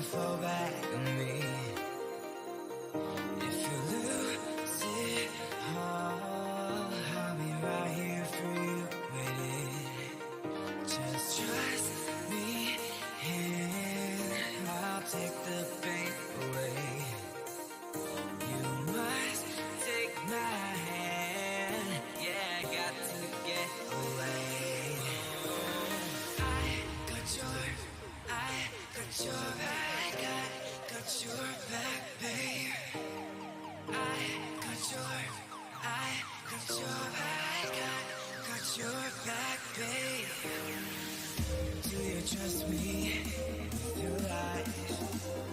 fall back on me. If you lose it all, I'll be right here for you waiting. Just trust me and I'll take the pain away. You must take my hand, yeah, I got to get away. I got your back, got your back, babe. I got your back, got your back, babe. Do you trust me with your life,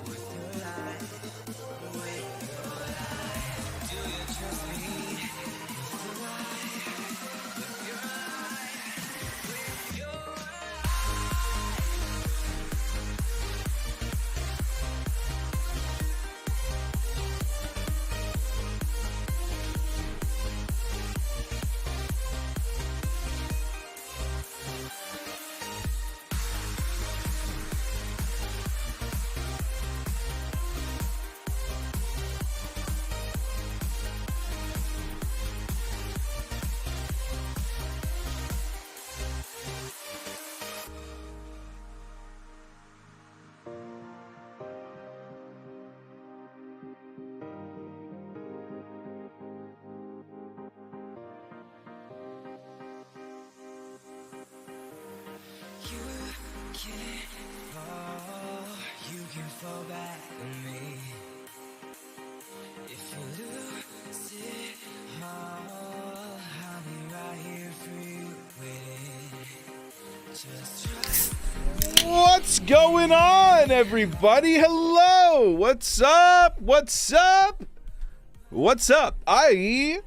with your life, with your life? Do you trust me with your life, with your life, with your life? You can fall back on me. If you lose it all, I'll be right here for you waiting. Just trust me. What's going on, everybody? Hello. What's up? What's up? What's up? I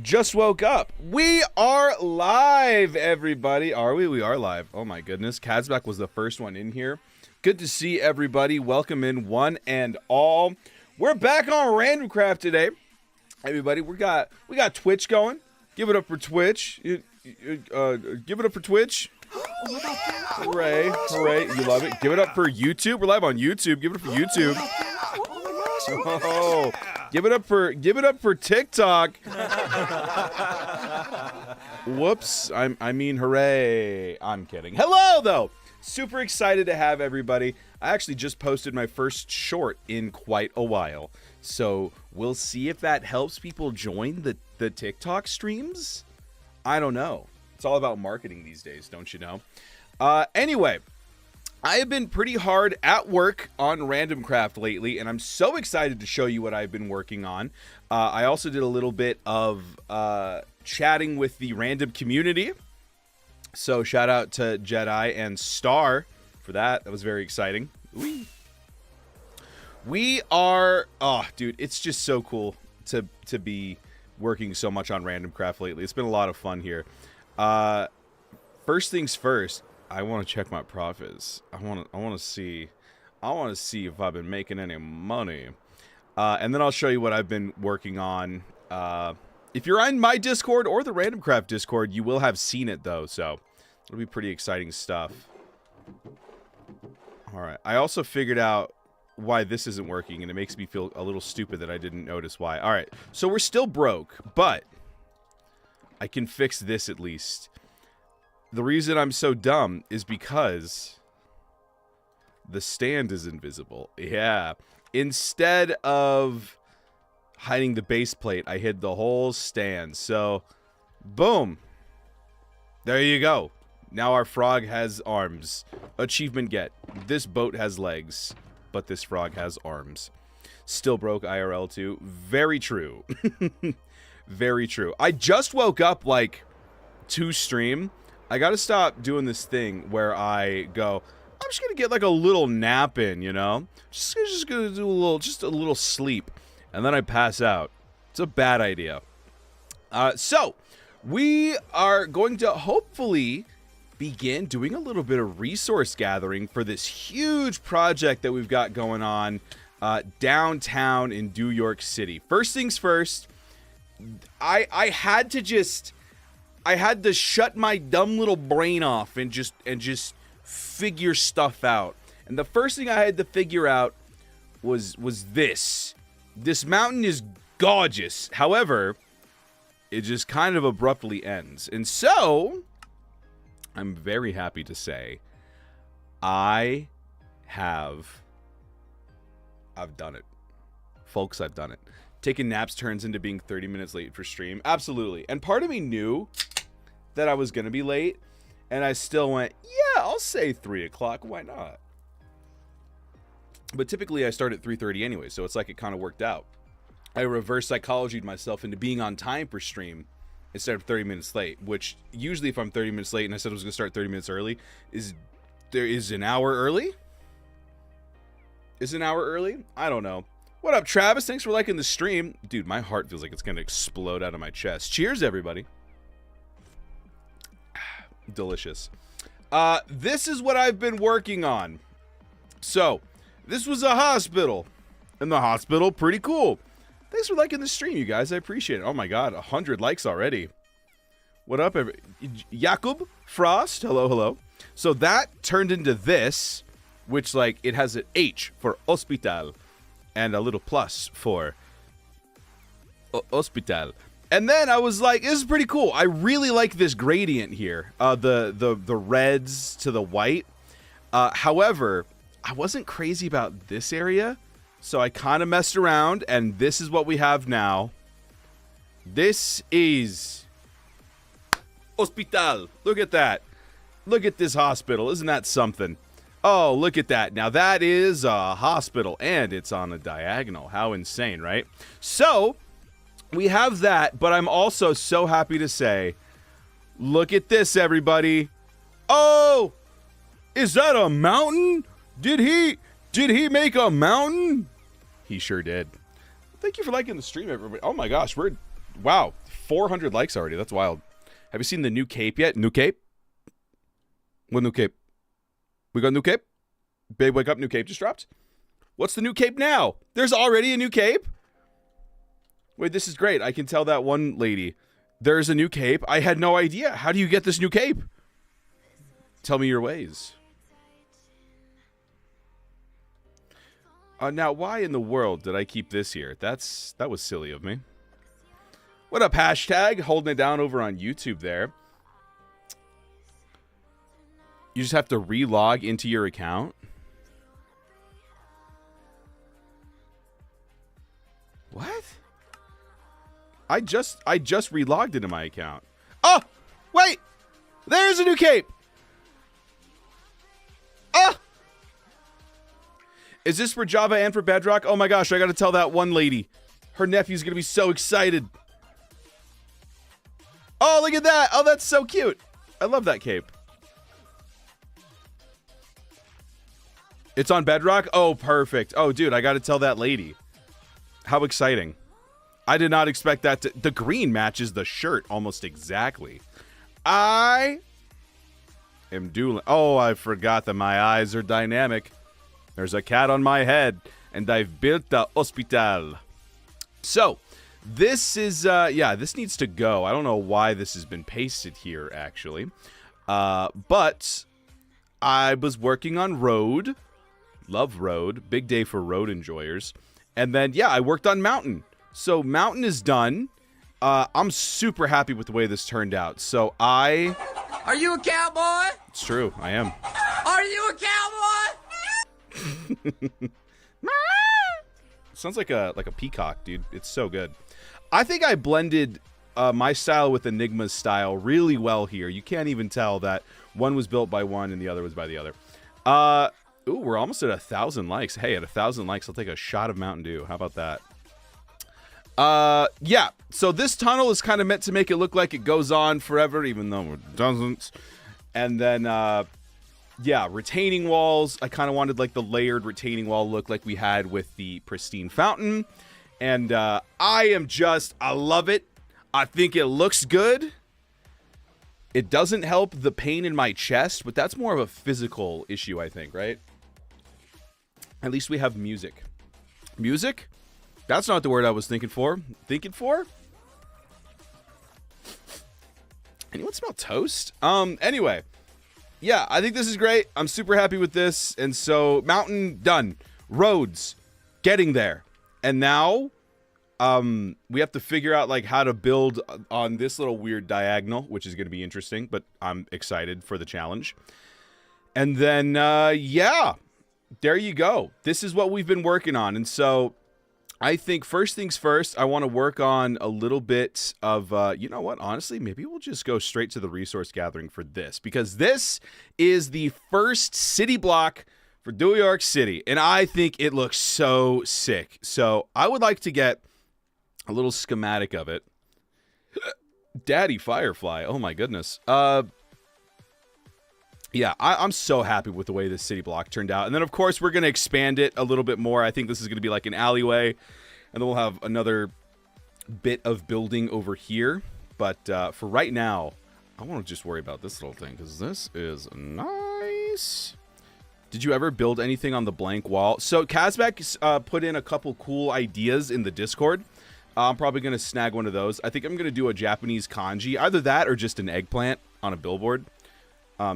just woke up. We are live, everybody. Are we? We are live. Oh my goodness. Kazbek was the first one in here. Good to see everybody. Welcome in one and all. We're back on Randomcraft today. Everybody, we got Twitch going. Give it up for Twitch. Give it up for Twitch. Hooray. Hooray. You love it. Give it up for YouTube. We're live on YouTube. Give it up for YouTube. Oh. Give it up for TikTok. Whoops. I mean, hooray. I'm kidding. Hello, though. Super excited to have everybody. I actually just posted my first short in quite a while. So we'll see if that helps people join the TikTok streams. I don't know. It's all about marketing these days, don't you know? Anyway. I have been pretty hard at work on Randomcraft lately, and I'm so excited to show you what I've been working on. I also did a little bit of chatting with the random community. So shout out to Jedi and Star for that. That was very exciting. We are... Oh, dude, it's just so cool to be working so much on Randomcraft lately. It's been a lot of fun here. First things first. I want to check my profits. I want to see if I've been making any money. And then I'll show you what I've been working on. If you're on my Discord or the Randomcraft Discord, you will have seen it though, so it'll be pretty exciting stuff. All right. I also figured out why this isn't working, and it makes me feel a little stupid that I didn't notice why. All right. So we're still broke, but I can fix this at least. The reason I'm so dumb is because the stand is invisible. Yeah. Instead of hiding the base plate, I hid the whole stand. So, boom. There you go. Now our frog has arms. Achievement get. This boat has legs, but this frog has arms. Still broke IRL too. Very true. Very true. I just woke up like to stream. I gotta stop doing this thing where I go, I'm just gonna get like a little nap in, you know? Just gonna do a little sleep. And then I pass out. It's a bad idea. So, we are going to hopefully begin doing a little bit of resource gathering for this huge project that we've got going on downtown in New York City. First things first, I had to shut my dumb little brain off and just figure stuff out. And the first thing I had to figure out was this. This mountain is gorgeous. However, it just kind of abruptly ends. And so, I'm very happy to say, I've done it. Folks, I've done it. Taking naps turns into being 30 minutes late for stream. Absolutely. And part of me knew that I was going to be late. And I still went, yeah, I'll say 3 o'clock. Why not? But typically I start at 3:30 anyway. So it's like it kind of worked out. I reverse psychologied myself into being on time for stream instead of 30 minutes late. Which usually if I'm 30 minutes late and I said I was going to start 30 minutes early, is an hour early? Is an hour early? I don't know. What up, Travis? Thanks for liking the stream. Dude, my heart feels like it's going to explode out of my chest. Cheers, everybody. Delicious. This is what I've been working on. So, this was a hospital. And the hospital, pretty cool. Thanks for liking the stream, you guys. I appreciate it. Oh my god, 100 likes already. What up, Jakub Frost? Hello, hello. So that turned into this, which, like, it has an H for hospital. And a little plus for hospital. And then I was like, this is pretty cool. I really like this gradient here. The reds to the white. However, I wasn't crazy about this area. So I kind of messed around. And this is what we have now. This is hospital. Look at that. Look at this hospital. Isn't that something? Oh, look at that. Now that is a hospital and it's on a diagonal. How insane, right? So we have that, but I'm also so happy to say, look at this, everybody. Oh, is that a mountain? Did he make a mountain? He sure did. Thank you for liking the stream, everybody. Oh my gosh, wow, 400 likes already. That's wild. Have you seen the new cape yet? New cape? What new cape? We got a new cape? Babe, wake up, new cape just dropped. What's the new cape now? There's already a new cape? Wait, this is great. I can tell that one lady. There's a new cape. I had no idea. How do you get this new cape? Tell me your ways. Now, why in the world did I keep this here? That was silly of me. What up, hashtag? Holding it down over on YouTube there. You just have to relog into your account. What? I just relogged into my account. Oh, wait. There's a new cape. Oh. Is this for Java and for Bedrock? Oh my gosh, I got to tell that one lady. Her nephew's going to be so excited. Oh, look at that. Oh, that's so cute. I love that cape. It's on Bedrock? Oh, perfect. Oh, dude, I got to tell that lady. How exciting. I did not expect that to... The green matches the shirt almost exactly. I am Dewlan. Oh, I forgot that my eyes are dynamic. There's a cat on my head, and I've built the hospital. So, this is... yeah, this needs to go. I don't know why this has been pasted here, actually. But I was working on Road... Love Road. Big day for road enjoyers. And then, yeah, I worked on Mountain. So, Mountain is done. I'm super happy with the way this turned out. So, Are you a cowboy? It's true, I am. Are you a cowboy? Sounds like a peacock, dude. It's so good. I think I blended my style with Enigma's style really well here. You can't even tell that one was built by one and the other was by the other. Ooh, we're almost at 1,000 likes. Hey, at 1,000 likes, I'll take a shot of Mountain Dew. How about that? Yeah. So this tunnel is kind of meant to make it look like it goes on forever, even though it doesn't. And then, yeah, retaining walls. I kind of wanted like the layered retaining wall look like we had with the pristine fountain. And I love it. I think it looks good. It doesn't help the pain in my chest, but that's more of a physical issue, I think, right? At least we have music. Music? That's not the word I was thinking for. Thinking for? Anyone smell toast? Anyway. yeah, I think this is great. I'm super happy with this. And so mountain done. Roads getting there. And now we have to figure out like how to build on this little weird diagonal, which is going to be interesting, but I'm excited for the challenge. And then yeah, there you go. This is what we've been working on. And so I think first things first, I want to work on a little bit of, you know what, honestly, maybe we'll just go straight to the resource gathering for this, because this is the first city block for New York City, and I think it looks so sick. So I would like to get a little schematic of it. Daddy Firefly, oh my goodness. Yeah, I'm so happy with the way this city block turned out. And then, of course, we're going to expand it a little bit more. I think this is going to be like an alleyway. And then we'll have another bit of building over here. But for right now, I want to just worry about this little thing, because this is nice. Did you ever build anything on the blank wall? So Kazbek put in a couple cool ideas in the Discord. I'm probably going to snag one of those. I think I'm going to do a Japanese kanji. Either that or just an eggplant on a billboard.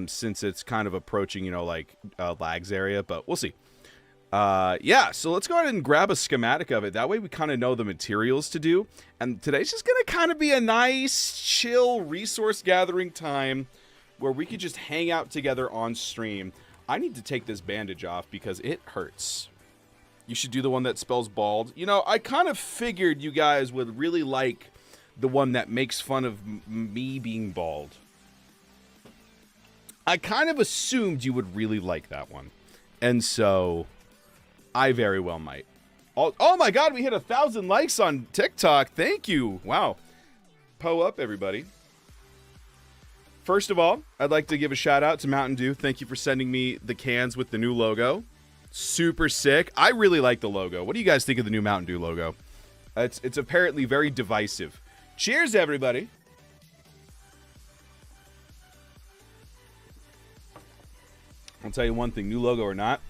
Since it's kind of approaching, you know, like Lags area, but we'll see. Yeah, so let's go ahead and grab a schematic of it. That way we kind of know the materials to do. And today's just going to kind of be a nice, chill resource gathering time where we could just hang out together on stream. I need to take this bandage off because it hurts. You should do the one that spells bald. You know, I kind of figured you guys would really like the one that makes fun of me being bald. I kind of assumed you would really like that one. And so, I very well might. Oh my god, we hit 1,000 likes on TikTok. Thank you. Wow. Po up, everybody. First of all, I'd like to give a shout out to Mountain Dew. Thank you for sending me the cans with the new logo. Super sick. I really like the logo. What do you guys think of the new Mountain Dew logo? It's apparently very divisive. Cheers, everybody. I'll tell you one thing, new logo or not,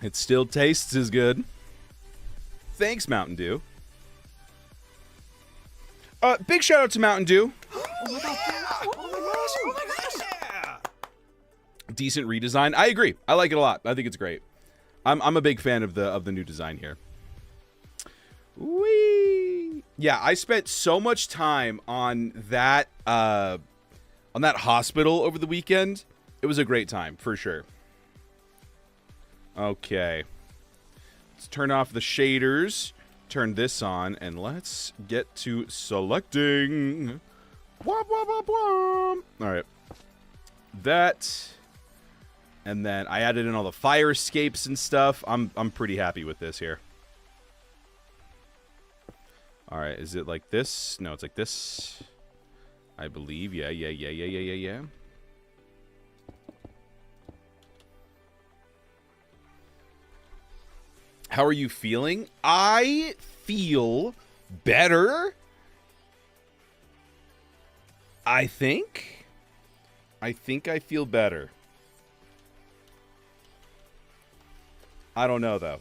it still tastes as good. Thanks, Mountain Dew. Big shout out to Mountain Dew. Oh my god! Oh my gosh! Yeah! Decent redesign. I agree. I like it a lot. I think it's great. I'm a big fan of the new design here. Whee! Yeah, I spent so much time on that hospital over the weekend. It was a great time for sure. Okay. Let's turn off the shaders. Turn this on, and let's get to selecting. Womp, womp, womp, womp. All right. That. And then I added in all the fire escapes and stuff. I'm pretty happy with this here. All right. Is it like this? No, it's like this. I believe. Yeah. How are you feeling? I feel better. I think I feel better. I don't know, though.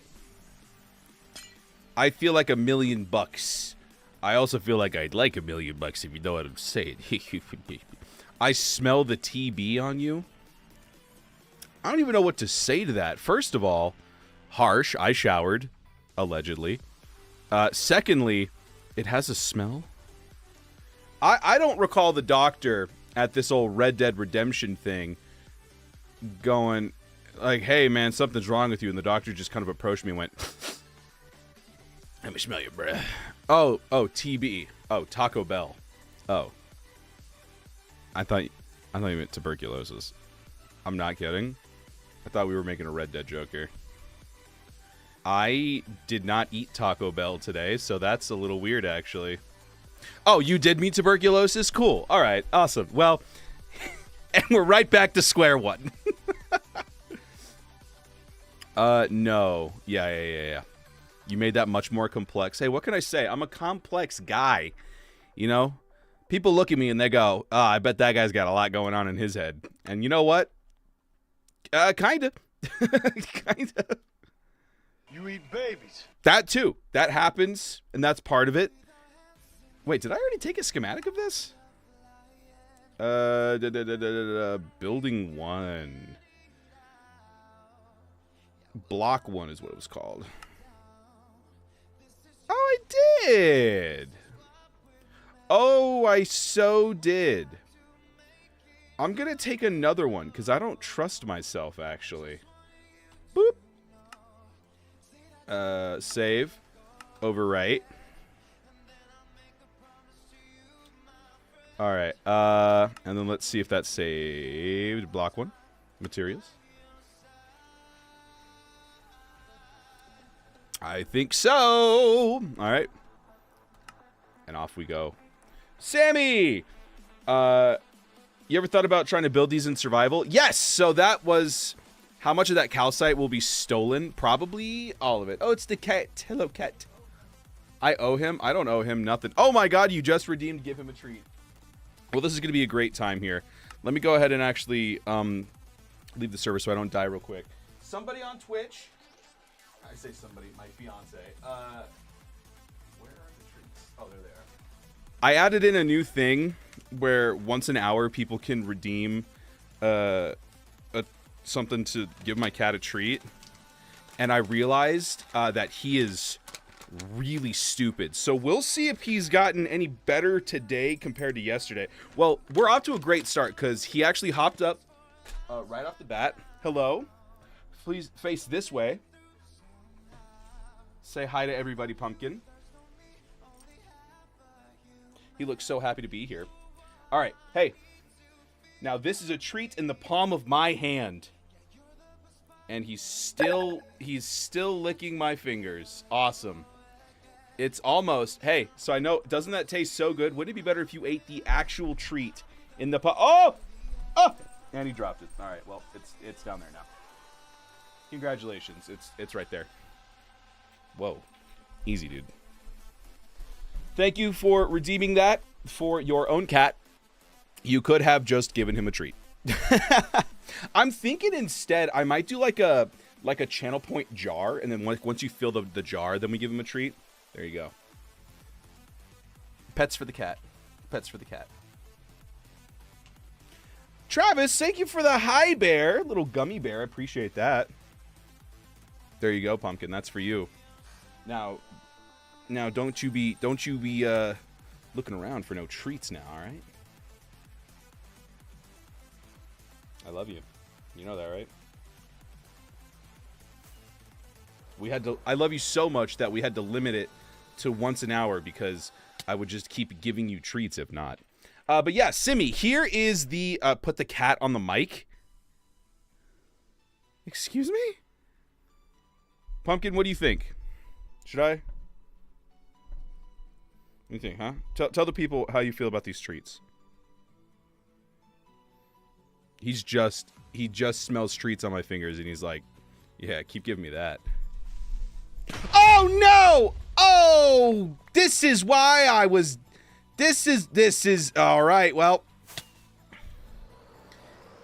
I feel like $1,000,000. I also feel like I'd like $1,000,000 if you know what I'm saying. I smell the TB on you. I don't even know what to say to that. First of all, harsh. I showered, allegedly. Secondly, it has a smell. I don't recall the doctor at this old Red Dead Redemption thing going like, hey, man, something's wrong with you. And the doctor just kind of approached me and went, let me smell your breath. Oh, TB. Oh, Taco Bell. Oh. I thought you meant tuberculosis. I'm not kidding. I thought we were making a Red Dead joke here. I did not eat Taco Bell today, so that's a little weird, actually. Oh, you did meet tuberculosis? Cool. All right. Awesome. Well, and we're right back to square one. No. Yeah. You made that much more complex. Hey, what can I say? I'm a complex guy. You know? People look at me and they go, oh, I bet that guy's got a lot going on in his head. And you know what? Kinda. Kinda. You eat babies. That too. That happens, and that's part of it. Wait, did I already take a schematic of this? Building 1. Block 1 is what it was called. Oh, I did. Oh, I so did. I'm going to take another one because I don't trust myself, actually. Boop. Save. Overwrite. All right. And then let's see if that's saved. Block 1. Materials. I think so. All right. And off we go. Sammy! You ever thought about trying to build these in survival? Yes! So that was... How much of that calcite will be stolen? Probably all of it. Oh, it's the cat. Hello, cat. I owe him? I don't owe him nothing. Oh my god, you just redeemed. Give him a treat. Well, this is going to be a great time here. Let me go ahead and actually leave the server so I don't die real quick. Somebody on Twitch... I say somebody, my fiance. Where are the treats? Oh, there they are. I added in a new thing where once an hour people can redeem something to give my cat a treat. And I realized that he is really stupid. So we'll see if he's gotten any better today compared to yesterday. Well, we're off to a great start because he actually hopped up right off the bat. Hello. Please face this way. Say hi to everybody, Pumpkin. He looks so happy to be here. All right, hey. Now this is a treat in the palm of my hand. And he's still licking my fingers. Awesome. It's almost, hey, so I know, doesn't that taste so good? Wouldn't it be better if you ate the actual treat in the palm? Oh! Oh! And he dropped it. All right, well, it's down there now. Congratulations. It's right there. Whoa. Easy, dude. Thank you for redeeming that for your own cat. You could have just given him a treat. I'm thinking instead I might do like a channel point jar, and then once you fill the jar, then we give him a treat. There you go. Pets for the cat. Pets for the cat. Travis, thank you for the hi bear. Little gummy bear. I appreciate that. There you go, Pumpkin. That's for you. Now don't you be looking around for no treats now, all right? I love you. You know that, right? I love you so much that we had to limit it to once an hour because I would just keep giving you treats if not. But yeah, Simi, here is the put the cat on the mic. Excuse me? Pumpkin, what do you think? Should I? What do you think, huh? Tell the people how you feel about these treats. He just smells treats on my fingers and he's like, yeah, keep giving me that. Oh no! Oh, this is why I was, this is, all right, well.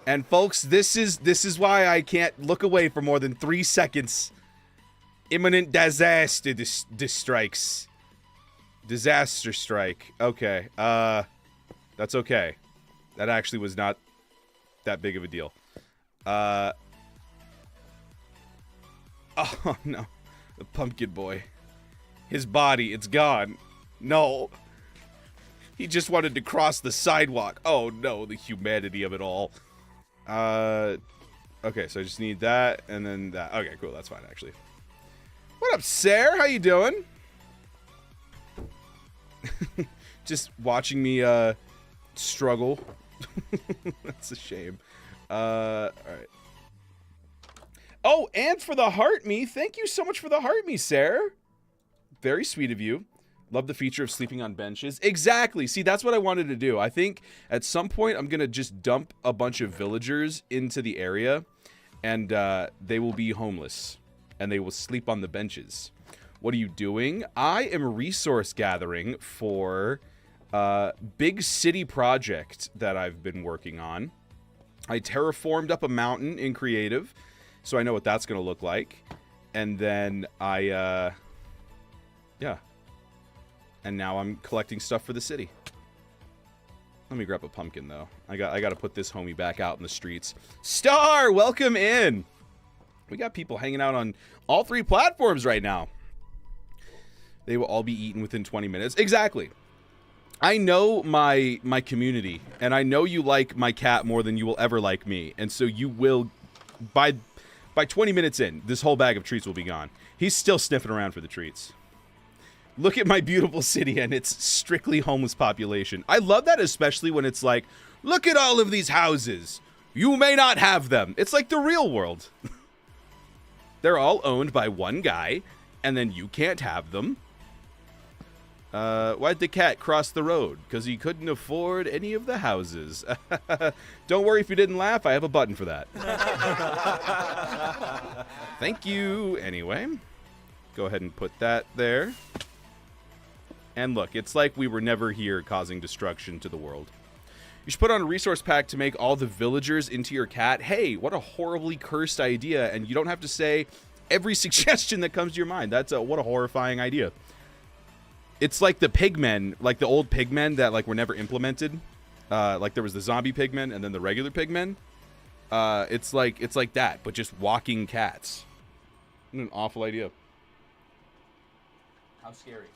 And folks, this is why I can't look away for more than 3 seconds. Imminent disaster strikes. Disaster strike. Okay. That's okay. That actually was not that big of a deal. Oh no. The pumpkin boy. His body, it's gone. No. He just wanted to cross the sidewalk. Oh no, the humanity of it all. Okay, so I just need that and then that. Okay, cool. That's fine actually. What up, Sarah? How you doing? Just watching me struggle. That's a shame. All right. Oh, and for the heart me. Thank you so much for the heart me, Sarah. Very sweet of you. Love the feature of sleeping on benches. Exactly. See, that's what I wanted to do. I think at some point I'm going to just dump a bunch of villagers into the area and they will be homeless. And they will sleep on the benches. What are you doing? I am resource gathering for a big city project that I've been working on. I terraformed up a mountain in creative, so I know what that's going to look like. And then yeah. And now I'm collecting stuff for the city. Let me grab a pumpkin, though. I got to put this homie back out in the streets. Star, welcome in. We got people hanging out on all 3 platforms right now. They will all be eaten within 20 minutes. Exactly. I know my community, and I know you like my cat more than you will ever like me. And so you will, by 20 minutes in, this whole bag of treats will be gone. He's still sniffing around for the treats. Look at my beautiful city and its strictly homeless population. I love that, especially when it's like, look at all of these houses. You may not have them. It's like the real world. They're all owned by one guy, and then you can't have them. Why'd the cat cross the road? Because he couldn't afford any of the houses. Don't worry if you didn't laugh. I have a button for that. Thank you. Anyway, go ahead and put that there. And look, it's like we were never here causing destruction to the world. You should put on a resource pack to make all the villagers into your cat. Hey, what a horribly cursed idea. And you don't have to say every suggestion that comes to your mind. What a horrifying idea. It's like the pigmen, like the old pigmen that like were never implemented. Like there was the zombie pigmen and then the regular pigmen. It's like that, but just walking cats. What an awful idea. How scary.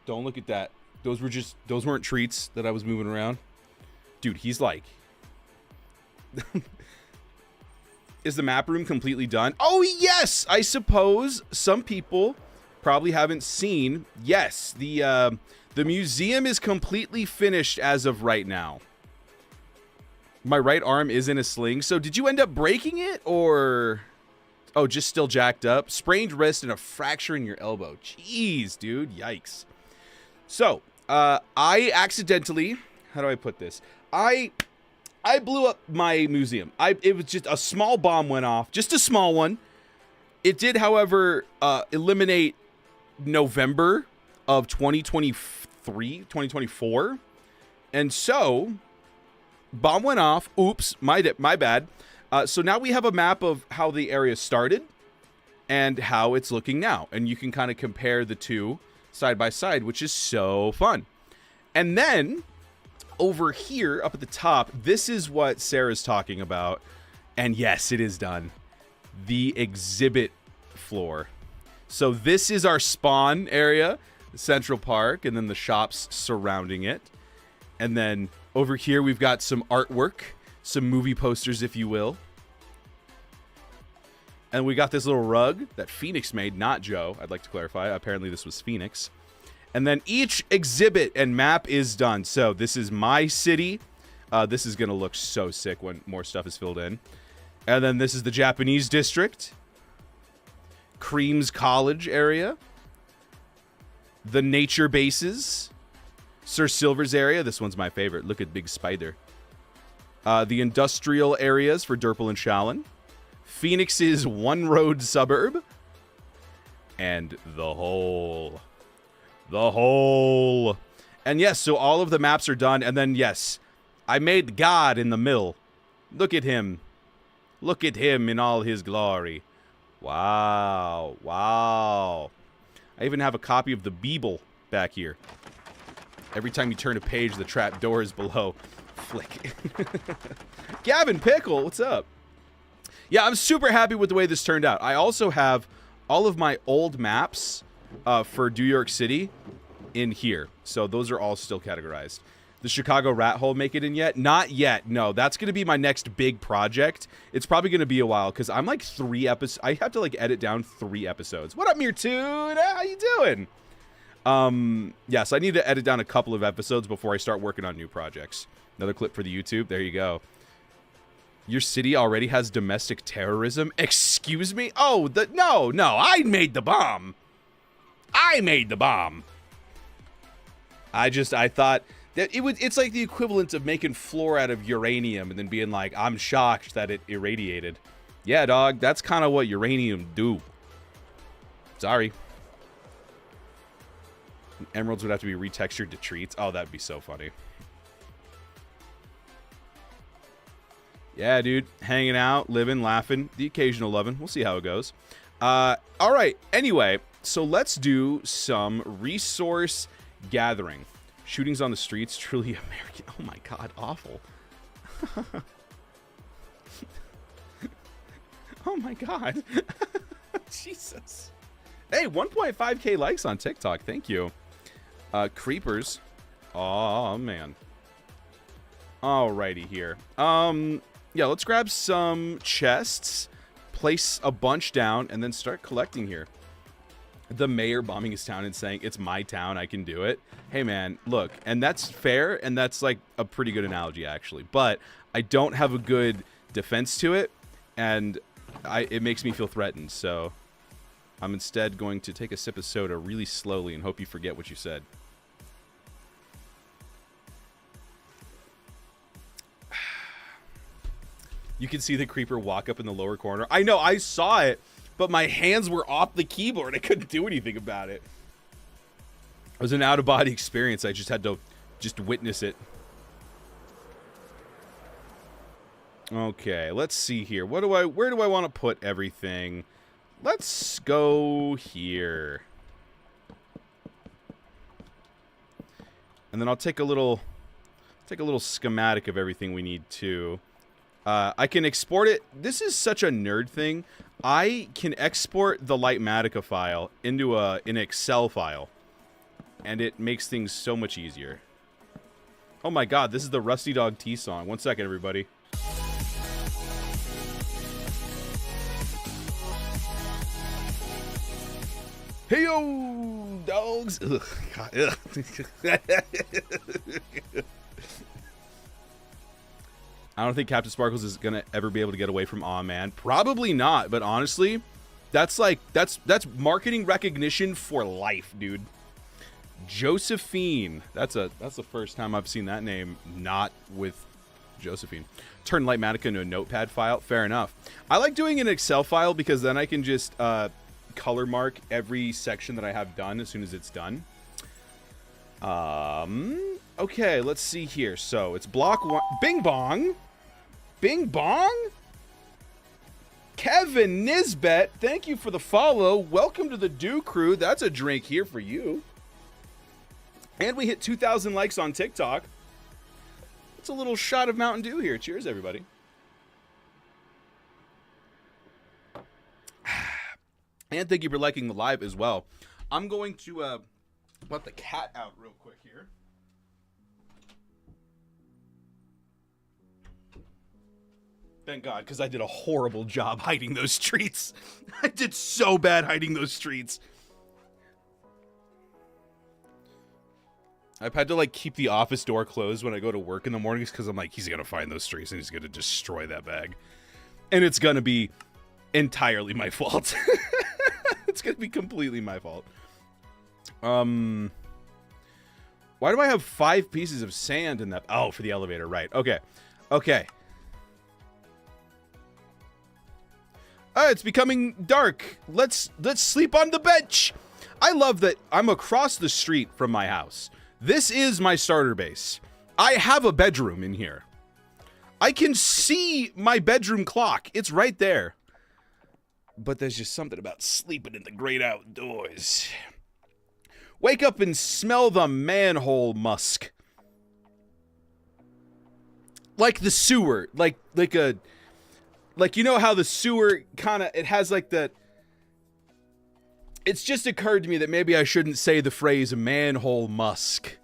Don't look at that. Those weren't treats that I was moving around. Dude, he's like... Is the map room completely done? Oh, yes! I suppose some people probably haven't seen. Yes, the museum is completely finished as of right now. My right arm is in a sling. So did you end up breaking it or... Oh, just still jacked up? Sprained wrist and a fracture in your elbow. Jeez, dude. Yikes. So, I accidentally, how do I put this? I blew up my museum. It was just a small bomb went off, just a small one. It did, however, eliminate November of 2024. And so, bomb went off. Oops, my bad. So now we have a map of how the area started and how it's looking now. And you can kind of compare the two side by side, which is so fun. And then over here up at the top, this is what Sarah's talking about. And yes, it is done. The exhibit floor. So this is our spawn area, Central Park, and then the shops surrounding it. And then over here, we've got some artwork, some movie posters, if you will. And we got this little rug that Phoenix made, not Joe. I'd like to clarify. Apparently this was Phoenix. And then each exhibit and map is done. So this is my city. This is going to look so sick when more stuff is filled in. And then this is the Japanese district. Cream's College area. The nature bases. Sir Silver's area. This one's my favorite. Look at Big Spider. The industrial areas for Durple and Shallon. Phoenix's one road suburb. And the whole. The whole. And yes, so all of the maps are done. And then, yes, I made God in the middle. Look at him. Look at him in all his glory. Wow. Wow. I even have a copy of the Bible back here. Every time you turn a page, the trap door is below. Flick. Gavin Pickle, what's up? Yeah, I'm super happy with the way this turned out. I also have all of my old maps for New York City in here. So those are all still categorized. The Chicago Rat Hole make it in yet? Not yet. No, that's going to be my next big project. It's probably going to be a while because I'm like 3 episodes. I have to like edit down 3 episodes. What up, Mirtune? How you doing? Yes, I need to edit down a couple of episodes before I start working on new projects. Another clip for the YouTube. There you go. Your city already has domestic terrorism? Excuse me? Oh, no, I made the bomb. I made the bomb. I thought that it's like the equivalent of making floor out of uranium and then being like, I'm shocked that it irradiated. Yeah, dog, that's kind of what uranium do. Sorry. Emeralds would have to be retextured to treats. Oh, that'd be so funny. Yeah, dude. Hanging out, living, laughing, the occasional loving. We'll see how it goes. All right. Anyway, so let's do some resource gathering. Shootings on the streets, truly American. Oh my god, awful. Oh my god. Jesus. Hey, 1.5k likes on TikTok. Thank you. Creepers. Oh man. Alrighty here. Yeah, let's grab some chests, place a bunch down, and then start collecting here. The mayor bombing his town and saying, it's my town, I can do it. Hey man, look, and that's fair, and that's like a pretty good analogy actually, but I don't have a good defense to it, and it makes me feel threatened, so I'm instead going to take a sip of soda really slowly and hope you forget what you said. You can see the creeper walk up in the lower corner. I know, I saw it, but my hands were off the keyboard. I couldn't do anything about it. It was an out-of-body experience. I just had to witness it. Okay, let's see here. Where do I want to put everything? Let's go here. And then I'll take a little schematic of everything we need to. I can export it. This is such a nerd thing. I can export the Lightmatica file into an Excel file, and it makes things so much easier. Oh my god, this is the Rusty Dog T song. 1 second, everybody. Hey yo, dogs. Ugh, God, ugh. I don't think Captain Sparkles is gonna ever be able to get away from Aw Man. Probably not, but honestly, that's marketing recognition for life, dude. Josephine. That's the first time I've seen that name not with Josephine. Turn Lightmatica into a notepad file. Fair enough. I like doing an Excel file because then I can just color mark every section that I have done as soon as it's done. Okay, let's see here. So it's block 1. Bing bong. Bing bong? Kevin Nisbet, thank you for the follow. Welcome to the Dew Crew. That's a drink here for you. And we hit 2,000 likes on TikTok. It's a little shot of Mountain Dew here. Cheers, everybody. And thank you for liking the live as well. I'm going to let the cat out real quick here. Thank God, because I did a horrible job hiding those treats. I did so bad hiding those treats. I've had to like keep the office door closed when I go to work in the mornings because I'm like, he's going to find those treats and he's going to destroy that bag. And it's going to be entirely my fault. It's going to be completely my fault. Why do I have 5 pieces of sand in that? Oh, for the elevator, right. Okay. Okay. It's becoming dark. Let's sleep on the bench. I love that I'm across the street from my house. This is my starter base. I have a bedroom in here. I can see my bedroom clock. It's right there. But there's just something about sleeping in the great outdoors. Wake up and smell the manhole musk. Like the sewer. Like you know how the sewer kind of, it has like that. It's just occurred to me that maybe I shouldn't say the phrase manhole musk.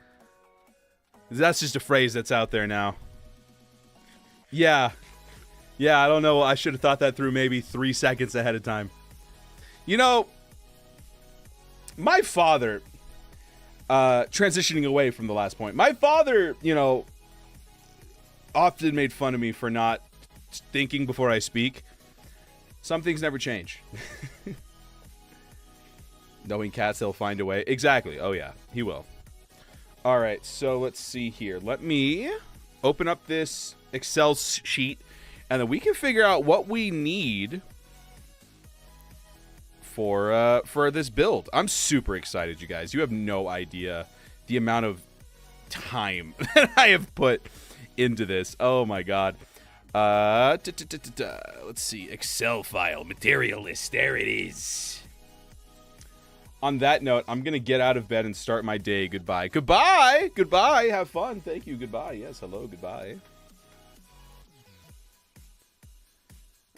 That's just a phrase that's out there now. Yeah. Yeah, I don't know. I should have thought that through maybe 3 seconds ahead of time. You know, my father, transitioning away from the last point, my father, you know, often made fun of me for not thinking before I speak. Some things never change. Knowing cats, they'll find a way. Exactly. Oh, yeah. He will. All right. So let's see here. Let me open up this Excel sheet, and then we can figure out what we need for this build. I'm super excited, you guys. You have no idea the amount of time that I have put into this. Oh, my God. Let's see. Excel file. Material list. There it is. On that note, I'm going to get out of bed and start my day. Goodbye. Goodbye. Goodbye. Have fun. Thank you. Goodbye. Yes. Hello. Goodbye.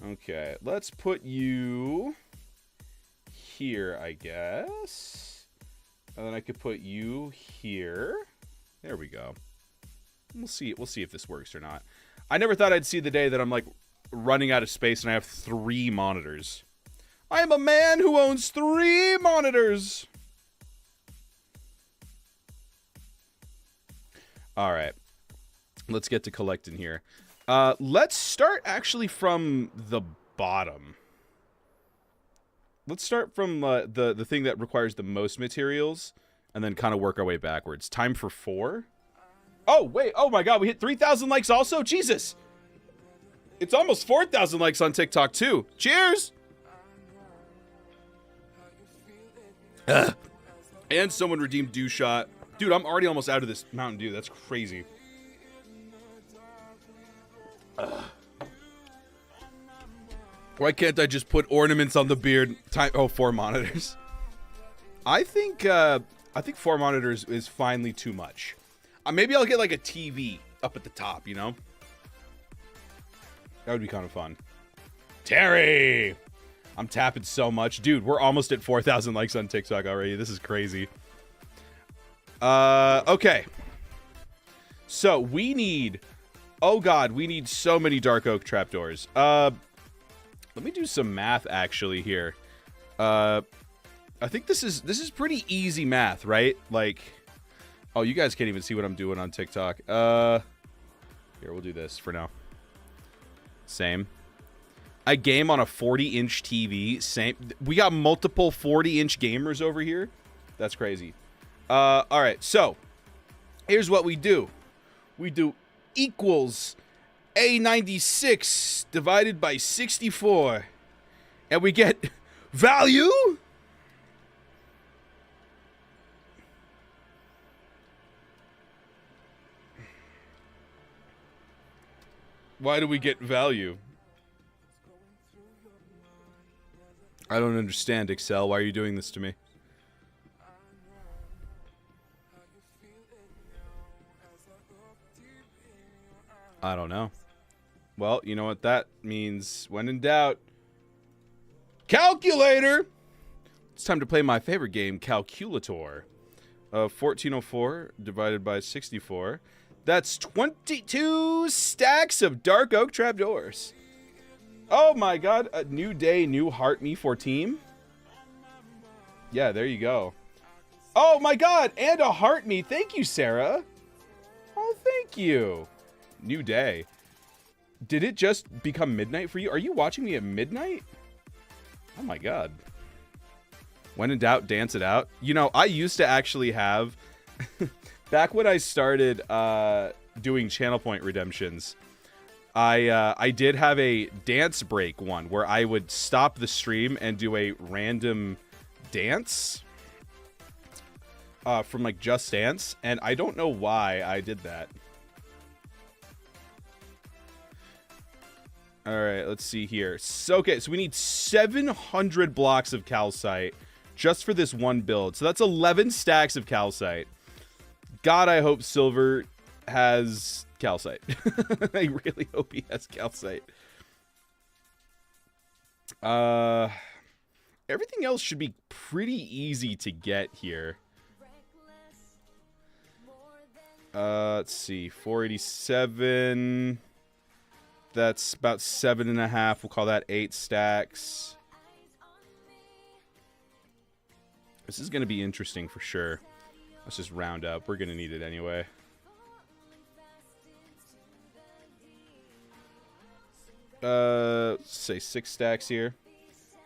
Okay. Let's put you here, I guess. And then I could put you here. There we go. We'll see. We'll see if this works or not. I never thought I'd see the day that I'm like running out of space and I have 3 monitors. I am a man who owns 3 monitors. All right. Let's get to collecting here. Let's start actually from the bottom. Let's start from the thing that requires the most materials and then kind of work our way backwards. Time for 4. Oh, wait. Oh, my God. We hit 3,000 likes also? Jesus. It's almost 4,000 likes on TikTok, too. Cheers. And someone redeemed Dew Shot. Dude, I'm already almost out of this Mountain Dew. That's crazy. Why can't I just put ornaments on the beard? Oh, 4 monitors. I think 4 monitors is finally too much. Maybe I'll get like a TV up at the top, you know? That would be kind of fun. Terry! I'm tapping so much. Dude, we're almost at 4,000 likes on TikTok already. This is crazy. Okay. So, we need... Oh, God. We need so many dark oak trapdoors. Let me do some math, actually, here. I think this is pretty easy math, right? Like... Oh, you guys can't even see what I'm doing on TikTok. Here, we'll do this for now. Same. I game on a 40-inch TV. Same. We got multiple 40-inch gamers over here. That's crazy. All right, so here's what we do. We do equals A96 divided by 64. And we get value. Why do we get value? I don't understand, Excel. Why are you doing this to me? I don't know. Well, you know what that means. When in doubt, calculator! It's time to play my favorite game, Calculator. 1404 divided by 64. That's 22 stacks of dark oak trapdoors. Oh my God, a new day, new heart me for team. Yeah, there you go. Oh my God, and a heart me. Thank you, Sarah. Oh, thank you. New day. Did it just become midnight for you? Are you watching me at midnight? Oh my God. When in doubt, dance it out. You know, I used to actually have, back when I started doing channel point redemptions, I did have a dance break one where I would stop the stream and do a random dance from like Just Dance, and I don't know why I did that. All right, let's see here. So, okay, so we need 700 blocks of calcite just for this one build. So that's 11 stacks of calcite. God, I hope Silver has calcite. I really hope he has calcite. Everything else should be pretty easy to get here. Let's see, 487. That's about 7.5. We'll call that 8 stacks. This is going to be interesting for sure. Let's just round up. We're going to need it anyway. Say 6 stacks here.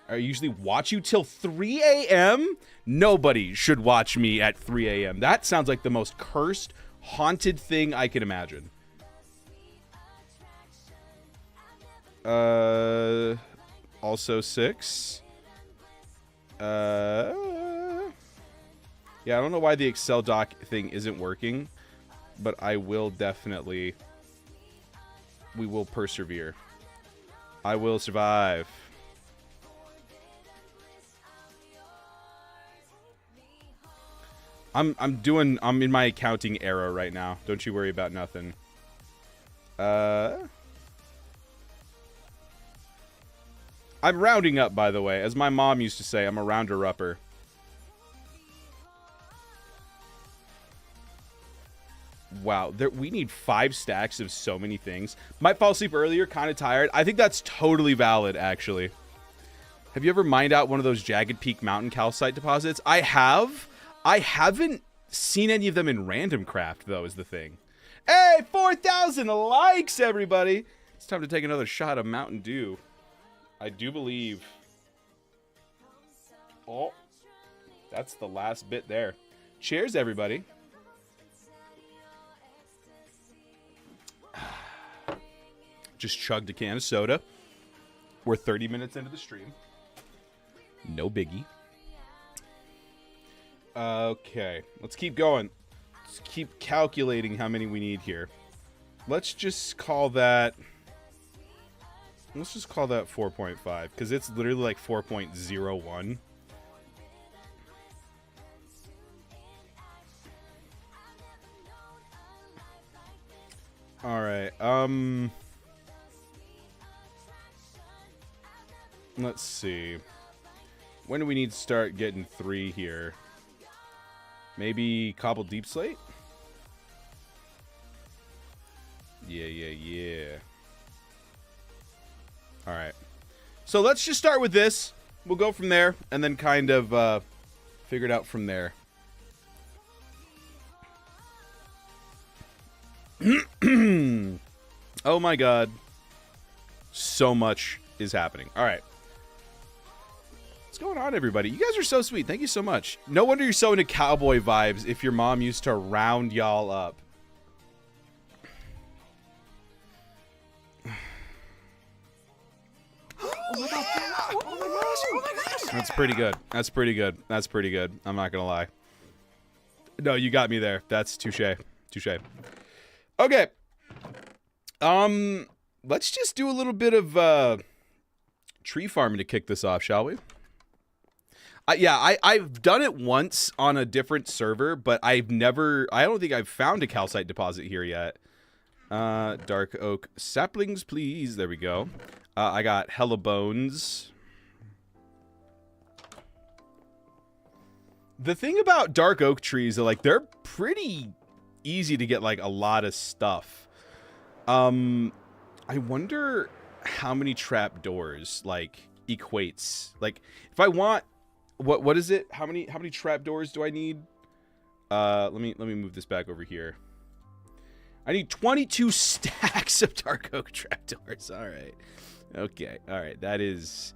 I usually watch you till 3 a.m. Nobody should watch me at 3 a.m. That sounds like the most cursed, haunted thing I can imagine. Also 6. Yeah, I don't know why the Excel doc thing isn't working, but I will definitely... We will persevere. I will survive. I'm in my accounting era right now. Don't you worry about nothing. I'm rounding up, by the way. As my mom used to say, I'm a rounder-upper. Wow, we need 5 stacks of so many things. Might fall asleep earlier, kind of tired. I think that's totally valid, actually. Have you ever mined out one of those Jagged Peak Mountain calcite deposits? I have. I haven't seen any of them in Randomcraft, though, is the thing. Hey, 4,000 likes, everybody! It's time to take another shot of Mountain Dew. I do believe. Oh, that's the last bit there. Cheers, everybody. Just chugged a can of soda. We're 30 minutes into the stream. No biggie. Okay, let's keep going. Let's keep calculating how many we need here. Let's just call that... Let's just call that 4.5, because it's literally like 4.01. Alright, let's see. When do we need to start getting 3 here? Maybe cobble deep slate? Yeah. Alright. So let's just start with this. We'll go from there, and then kind of figure it out from there. Oh my god. So much is happening. Alright. What's going on, everybody? You guys are so sweet. Thank you so much. No wonder you're so into cowboy vibes if your mom used to round y'all up. Oh my god. Oh my gosh. Oh my gosh. That's pretty good. That's pretty good. That's pretty good. I'm not gonna lie. No, you got me there. That's touche. Touche. Okay. Let's just do a little bit of tree farming to kick this off, shall we? I've done it once on a different server, but I don't think I've found a calcite deposit here yet. Dark oak saplings, please. There we go. I got hella bones. The thing about dark oak trees, like, they're pretty easy to get, like, a lot of stuff. I wonder how many trapdoors, like, equates. Like, if I want, what is it? How many trapdoors do I need? Let me move this back over here. I need 22 stacks of dark oak trapdoors. All right. Okay. All right. That is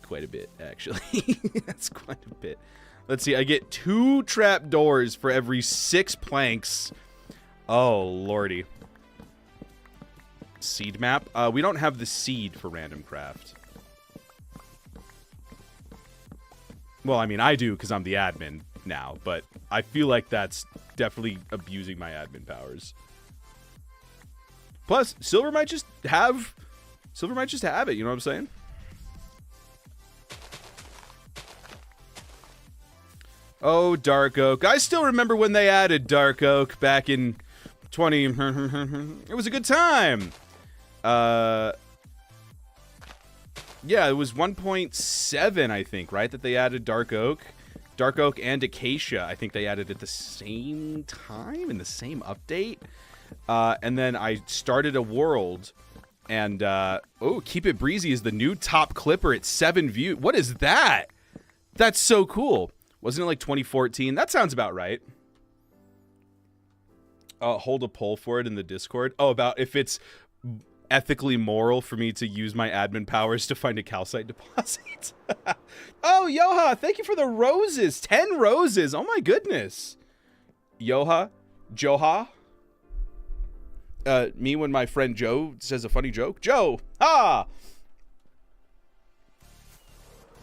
quite a bit, actually. That's quite a bit. Let's see. I get 2 trapdoors for every 6 planks. Oh, lordy. Seed map. We don't have the seed for Randomcraft. Well, I mean, I do because I'm the admin now, but I feel like that's definitely abusing my admin powers. Plus, Silver might just have it, you know what I'm saying? Oh, Dark Oak. I still remember when they added Dark Oak back in 20... It was a good time. Yeah, it was 1.7, I think, right? That they added Dark Oak. Dark Oak and Acacia, I think they added at the same time in the same update. And then I started a world, and oh, Keep It Breezy is the new top clipper at 7 views. What is that? That's so cool. Wasn't it like 2014? That sounds about right. Hold a poll for it in the Discord. Oh, about if it's ethically moral for me to use my admin powers to find a calcite deposit. Oh, Yoha, thank you for the roses. 10 roses. Oh my goodness. Yoha, Joha. Me when my friend Joe says a funny joke. Joe, ha!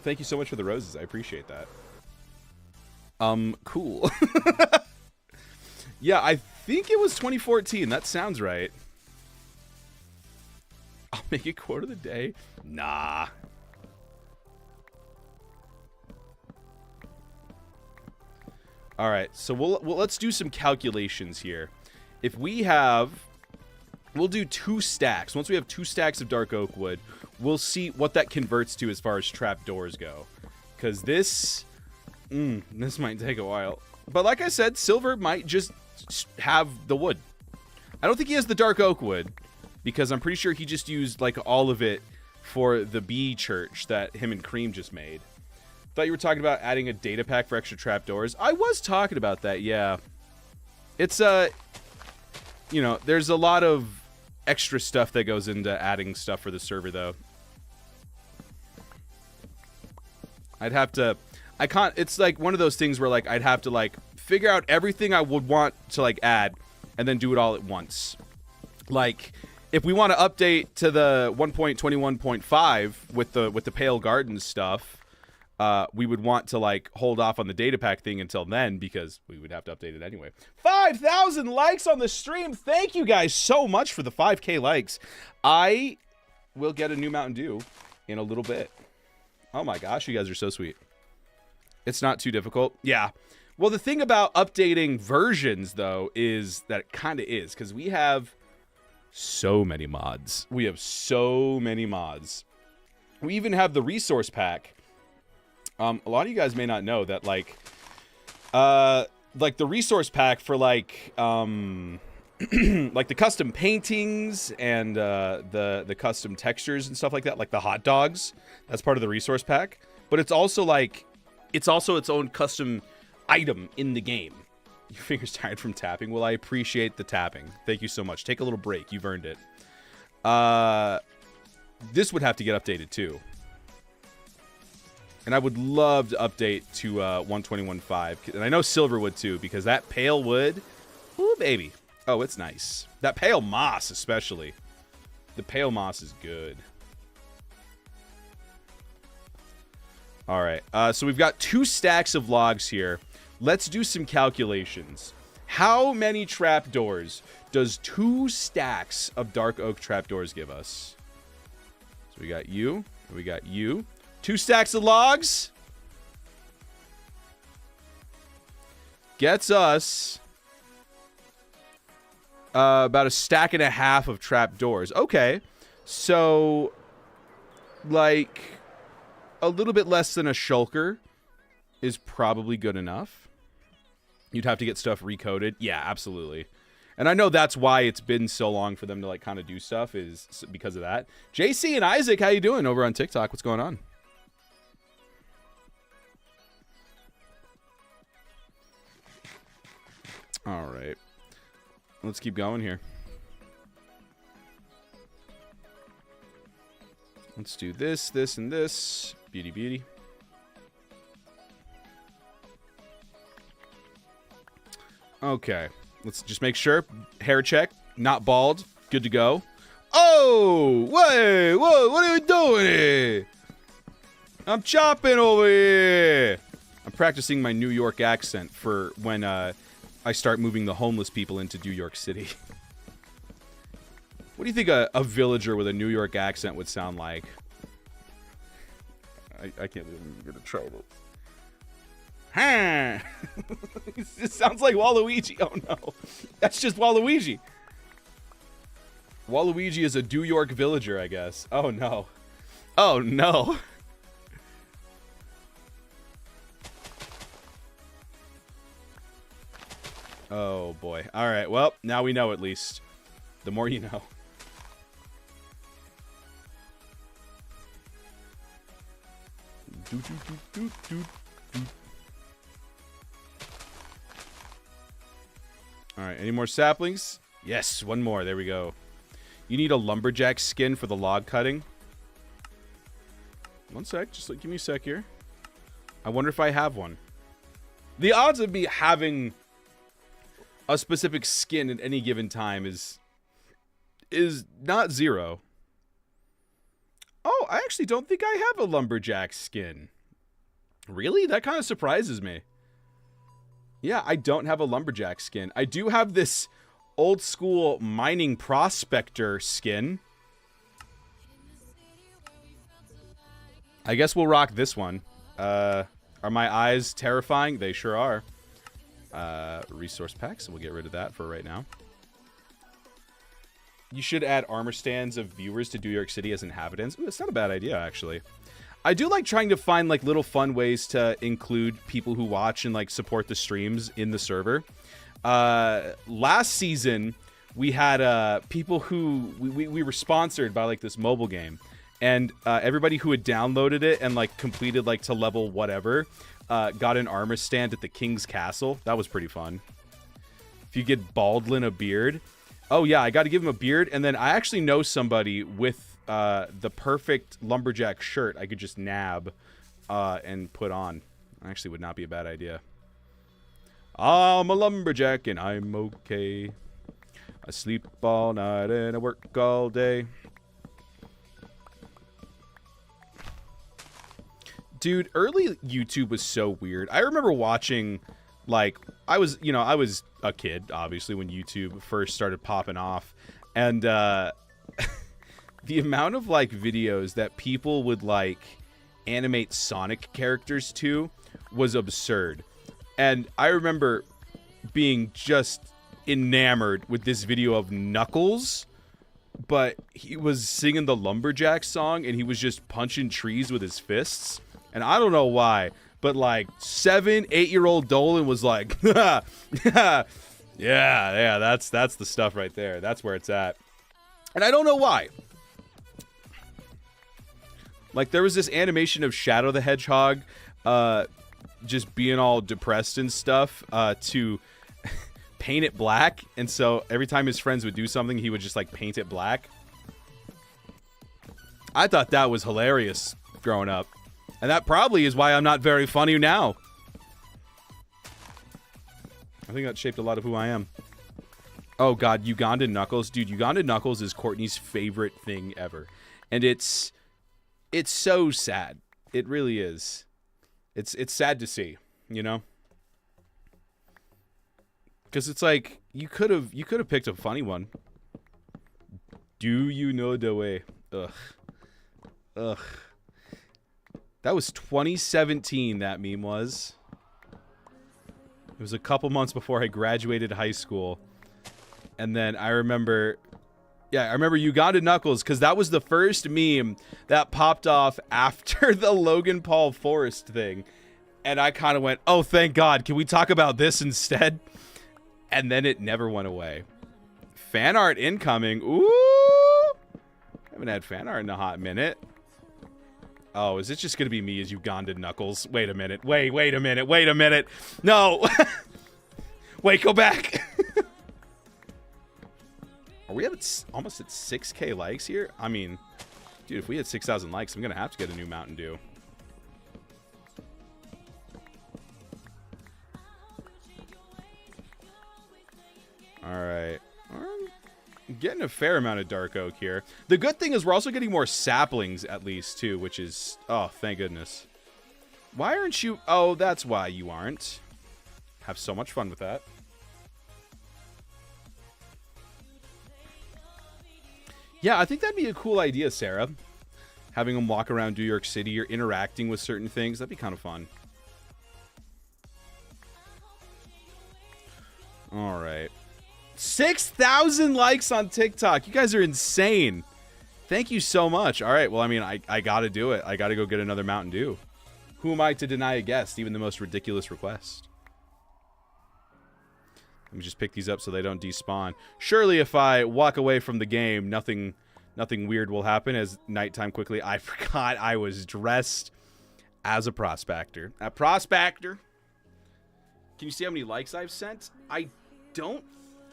Thank you so much for the roses. I appreciate that. Cool. Yeah, I think it was 2014. That sounds right. I'll make it quote of the day. Nah. All right, so let's do some calculations here. If we have, we'll do 2 stacks. Once we have 2 stacks of dark oak wood, we'll see what that converts to as far as trapdoors go. Because this might take a while. But like I said, Silver might just have the wood. I don't think he has the dark oak wood, because I'm pretty sure he just used like all of it for the bee church that him and Cream just made. Thought you were talking about adding a data pack for extra trapdoors. I was talking about that, yeah. It's you know, there's a lot of extra stuff that goes into adding stuff for the server, though. I'd have to, I can't, it's like one of those things where like I'd have to like figure out everything I would want to like add and then do it all at once. Like if we want to update to the 1.21.5 with the Pale Gardens stuff, we would want to like hold off on the data pack thing until then, because we would have to update it anyway. 5,000 likes on the stream. Thank you guys so much for the 5K likes. I will get a new Mountain Dew in a little bit. Oh my gosh, you guys are so sweet. It's not too difficult. Yeah. Well, the thing about updating versions, though, is that it kind of is, because we have so many mods. We have so many mods. We even have the resource pack. A lot of you guys may not know that, like the resource pack for, like, like the custom paintings and the custom textures and stuff like that, like the hot dogs, that's part of the resource pack. But it's also like, it's also its own custom item in the game. Your finger's tired from tapping. Well, I appreciate the tapping. Thank you so much. Take a little break. You've earned it. This would have to get updated too. And I would love to update to 121.5. And I know Silver would too, because that pale wood, ooh, baby. Oh, it's nice. That pale moss, especially. The pale moss is good. All right. So we've got 2 stacks of logs here. Let's do some calculations. How many trapdoors does 2 stacks of dark oak trapdoors give us? So we got you. We got you. 2 stacks of logs gets us about a stack and a half of trapdoors. Okay, so like a little bit less than a shulker is probably good enough. You'd have to get stuff recoded. Yeah, absolutely. And I know that's why it's been so long for them to like kind of do stuff, is because of that. JC and Isaac, how you doing over on TikTok? What's going on? All right. Let's keep going here. Let's do this, this, and this. Beauty, beauty. Okay. Let's just make sure. Hair check. Not bald. Good to go. Oh! Wait! Whoa! What are you doing here? I'm chopping over here! I'm practicing my New York accent for when, I start moving the homeless people into New York City. What do you think a villager with a New York accent would sound like? I can't even get a try this. Huh? It sounds like Waluigi. Oh no. That's just Waluigi. Waluigi is a New York villager, I guess. Oh no. Oh no. Oh boy. Alright, well, now we know at least. The more you know. Alright, any more saplings? Yes, one more. There we go. You need a lumberjack skin for the log cutting. One sec. Just give me a sec here. I wonder if I have one. The odds of me having a specific skin at any given time is not 0. Oh, I actually don't think I have a lumberjack skin. Really? That kind of surprises me. Yeah, I don't have a lumberjack skin. I do have this old school mining prospector skin. I guess we'll rock this one. Are my eyes terrifying? They sure are. resource packs, and we'll get rid of that for right now. You should add armor stands of viewers to New York City as inhabitants. Ooh, that's not a bad idea, actually. I do like trying to find like little fun ways to include people who watch and like support the streams in the server. Last season, we had people who we were sponsored by like this mobile game, and everybody who had downloaded it and like completed like to level whatever got an armor stand at the King's Castle. That was pretty fun. If you get Baldwin a beard, oh yeah, I got to give him a beard, and then I actually know somebody with the perfect lumberjack shirt I could just nab and put on. Actually, would not be a bad idea. I'm a lumberjack and I'm okay. I sleep all night and I work all day. Dude, early YouTube was so weird. I remember watching, like, I was a kid, obviously, when YouTube first started popping off. And the amount of, like, videos that people would, like, animate Sonic characters to was absurd. And I remember being just enamored with this video of Knuckles, but he was singing the Lumberjack song and he was just punching trees with his fists. And I don't know why, but like 7-8-year-old Dewlan was like, yeah, that's the stuff right there. That's where it's at. And I don't know why. Like there was this animation of Shadow the Hedgehog just being all depressed and stuff to paint it black. And so every time his friends would do something, he would just like paint it black. I thought that was hilarious growing up. And that probably is why I'm not very funny now. I think that shaped a lot of who I am. Oh god, Ugandan Knuckles. Dude, Ugandan Knuckles is Courtney's favorite thing ever. And it's so sad. It really is. It's sad to see, you know? Because it's like you could have picked a funny one. Do you know the way? Ugh. That was 2017, that meme was. It was a couple months before I graduated high school. And then I remember Ugandan Knuckles, because that was the first meme that popped off after the Logan Paul Forrest thing. And I kind of went, oh, thank God. Can we talk about this instead? And then it never went away. Fan art incoming. Ooh. Haven't had fan art in a hot minute. Oh, is it just going to be me as Ugandan Knuckles? Wait a minute. Wait a minute. No. Wait, go back. Are we almost at 6K likes here? I mean, dude, if we had 6,000 likes, I'm going to have to get a new Mountain Dew. All right. Getting a fair amount of dark oak here. The good thing is we're also getting more saplings at least too, which is, oh, thank goodness. Why aren't you? Oh, that's why you aren't. Have so much fun with that. Yeah, I think that'd be a cool idea, Sarah. Having them walk around New York City or interacting with certain things. That'd be kind of fun. All right. 6,000 likes on TikTok. You guys are insane. Thank you so much. All right. Well, I mean, I got to do it. I got to go get another Mountain Dew. Who am I to deny a guest, even the most ridiculous request? Let me just pick these up so they don't despawn. Surely if I walk away from the game, nothing weird will happen as nighttime quickly. I forgot I was dressed as a prospector. A prospector. Can you see how many likes I've sent? I don't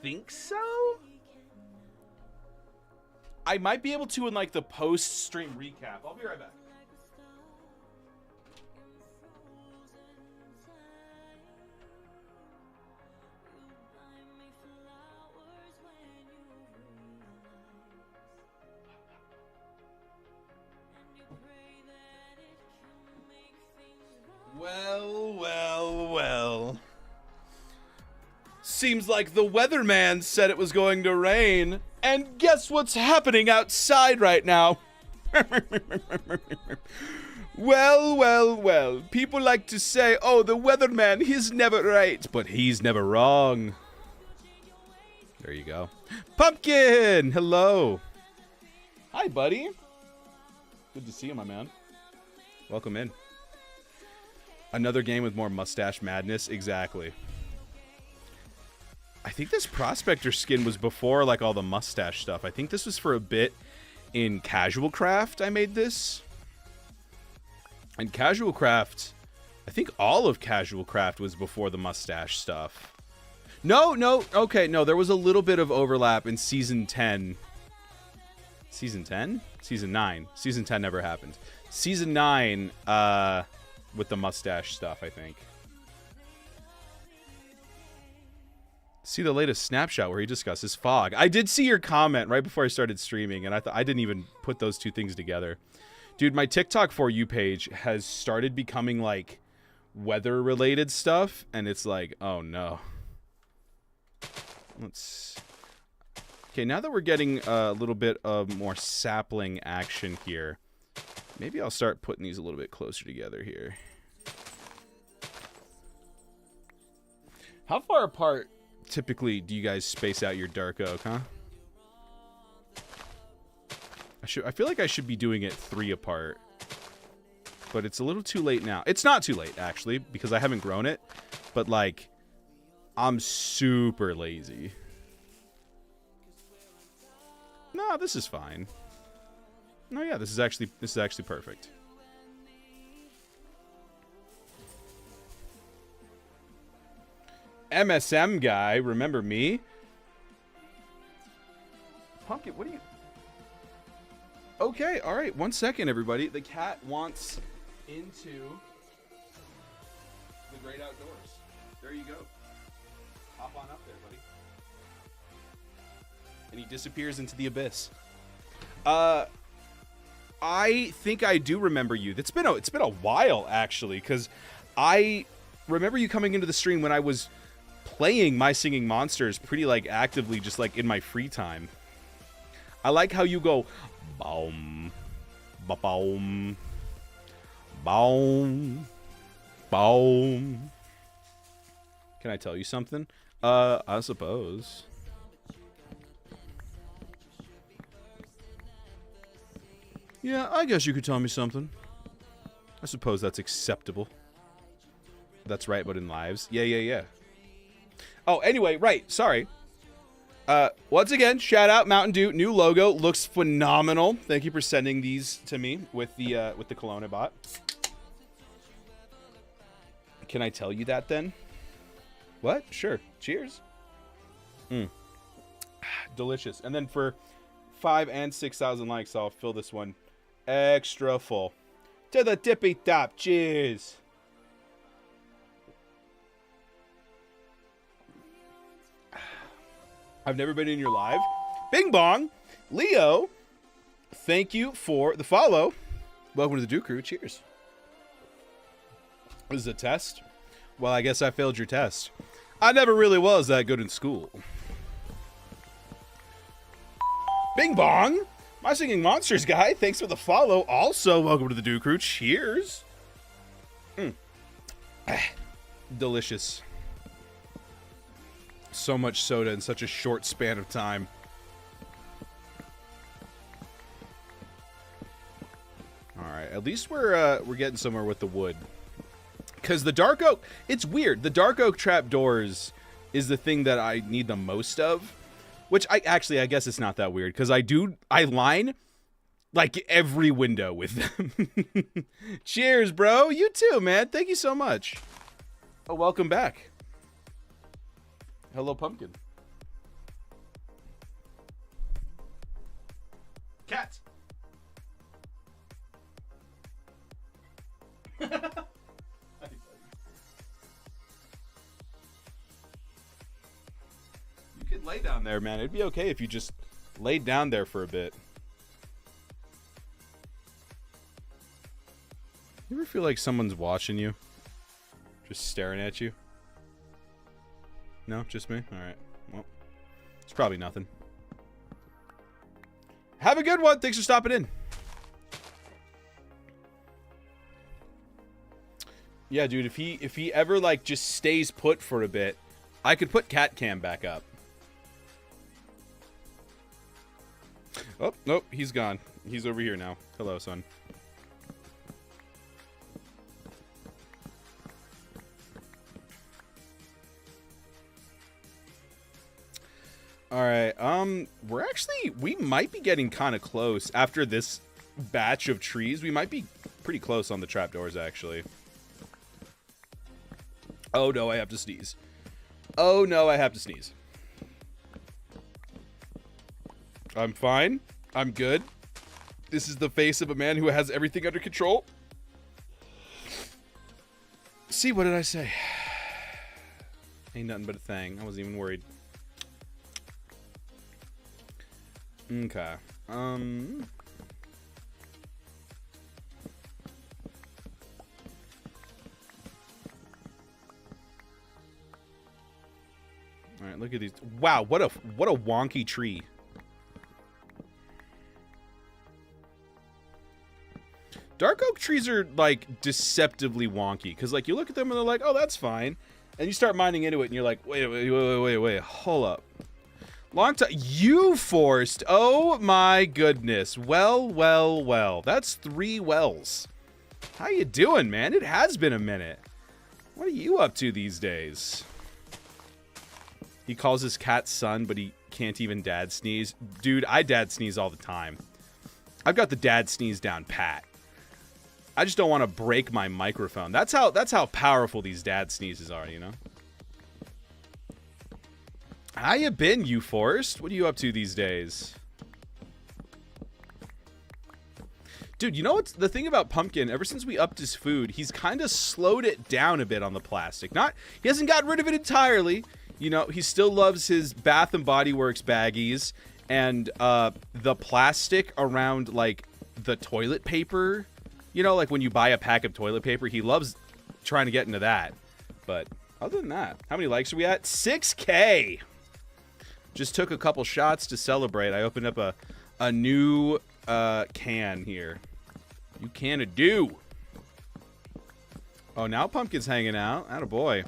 think so. I might be able to in like the post-stream recap. I'll be right back. Well. Seems like the weatherman said it was going to rain. And guess what's happening outside right now? Well, well, well. People like to say, oh, the weatherman, he's never right. But he's never wrong. There you go. Pumpkin! Hello. Hi, buddy. Good to see you, my man. Welcome in. Another game with more mustache madness. Exactly. I think this prospector skin was before, like, all the mustache stuff. I think this was for a bit in Casual Craft I made this. And Casual Craft, I think all of Casual Craft was before the mustache stuff. No, okay, no, there was a little bit of overlap in Season 10. Season 10? Season 9. Season 10 never happened. Season 9, with the mustache stuff, I think. See the latest snapshot where he discusses fog. I did see your comment right before I started streaming, and I didn't even put those two things together. Dude, my TikTok For You page has started becoming, like, weather-related stuff, and it's like, oh, no. Let's... Okay, now that we're getting a little bit of more sapling action here, maybe I'll start putting these a little bit closer together here. How far apart, typically, do you guys space out your dark oak, huh? I feel like I should be doing it 3 apart. But it's a little too late now. It's not too late, actually, because I haven't grown it. But, like, I'm super lazy. No, this is fine. No, yeah, this is actually perfect. MSM guy, remember me? Pumpkin, what are you... Okay, all right. 1 second, everybody. The cat wants into the great outdoors. There you go. Hop on up there, buddy. And he disappears into the abyss. I think I do remember you. It's been a while, actually, because I remember you coming into the stream when I was playing My Singing Monsters pretty, like, actively, just, like, in my free time. I like how you go... Boom, ba-boom, boom, boom. Can I tell you something? I suppose. Yeah, I guess you could tell me something. I suppose that's acceptable. That's right, but in lives. Yeah. Oh, anyway, right. Sorry. Once again, shout out Mountain Dew. New logo looks phenomenal. Thank you for sending these to me with the Kelowna bot. Can I tell you that then? What? Sure. Cheers. Delicious. And then for 5,000 and 6,000 likes, I'll fill this one extra full. To the tippy top. Cheers. I've never been in your live. Bing bong. Leo, thank you for the follow. Welcome to the Dew Crew. Cheers. This is a test? Well, I guess I failed your test. I never really was that good in school. Bing bong. My Singing Monsters guy, thanks for the follow. Also, welcome to the Dew Crew. Cheers. Delicious. So much soda in such a short span of time. All right, at least we're getting somewhere with the wood. Because the dark oak, it's weird. The dark oak trapdoors is the thing that I need the most of. Which I guess it's not that weird. Because I line like every window with them. Cheers, bro. You too, man. Thank you so much. Oh, welcome back. Hello, Pumpkin. Cat. You could lay down there, man. It'd be okay if you just laid down there for a bit. You ever feel like someone's watching you? Just staring at you? No, just me? Alright. Well, it's probably nothing. Have a good one. Thanks for stopping in. Yeah, dude, if he ever, like, just stays put for a bit, I could put cat cam back up. Oh, nope, he's gone. He's over here now. Hello, son. Alright, we might be getting kind of close. After this batch of trees, we might be pretty close on the trapdoors, actually. Oh no, I have to sneeze. Oh no, I have to sneeze. I'm fine. I'm good. This is the face of a man who has everything under control. See, what did I say? Ain't nothing but a thing. I wasn't even worried. Okay. All right, look at these. Wow, what a wonky tree. Dark oak trees are like deceptively wonky because like you look at them and they're like, oh, that's fine, and you start mining into it and you're like, wait, hold up. Long time. You forced. Oh my goodness. Well. That's 3 wells. How you doing, man? It has been a minute. What are you up to these days? He calls his cat son, but he can't even dad sneeze. Dude, I dad sneeze all the time. I've got the dad sneeze down pat. I just don't want to break my microphone. That's how powerful these dad sneezes are, you know? How you been, you Forrest? What are you up to these days? Dude, you know what's the thing about Pumpkin? Ever since we upped his food, he's kind of slowed it down a bit on the plastic. He hasn't gotten rid of it entirely. You know, he still loves his Bath and Body Works baggies and the plastic around, like, the toilet paper. You know, like when you buy a pack of toilet paper, he loves trying to get into that. But other than that, how many likes are we at? 6K! Just took a couple shots to celebrate. I opened up a new can here. You can do. Oh, now Pumpkin's hanging out. Attaboy.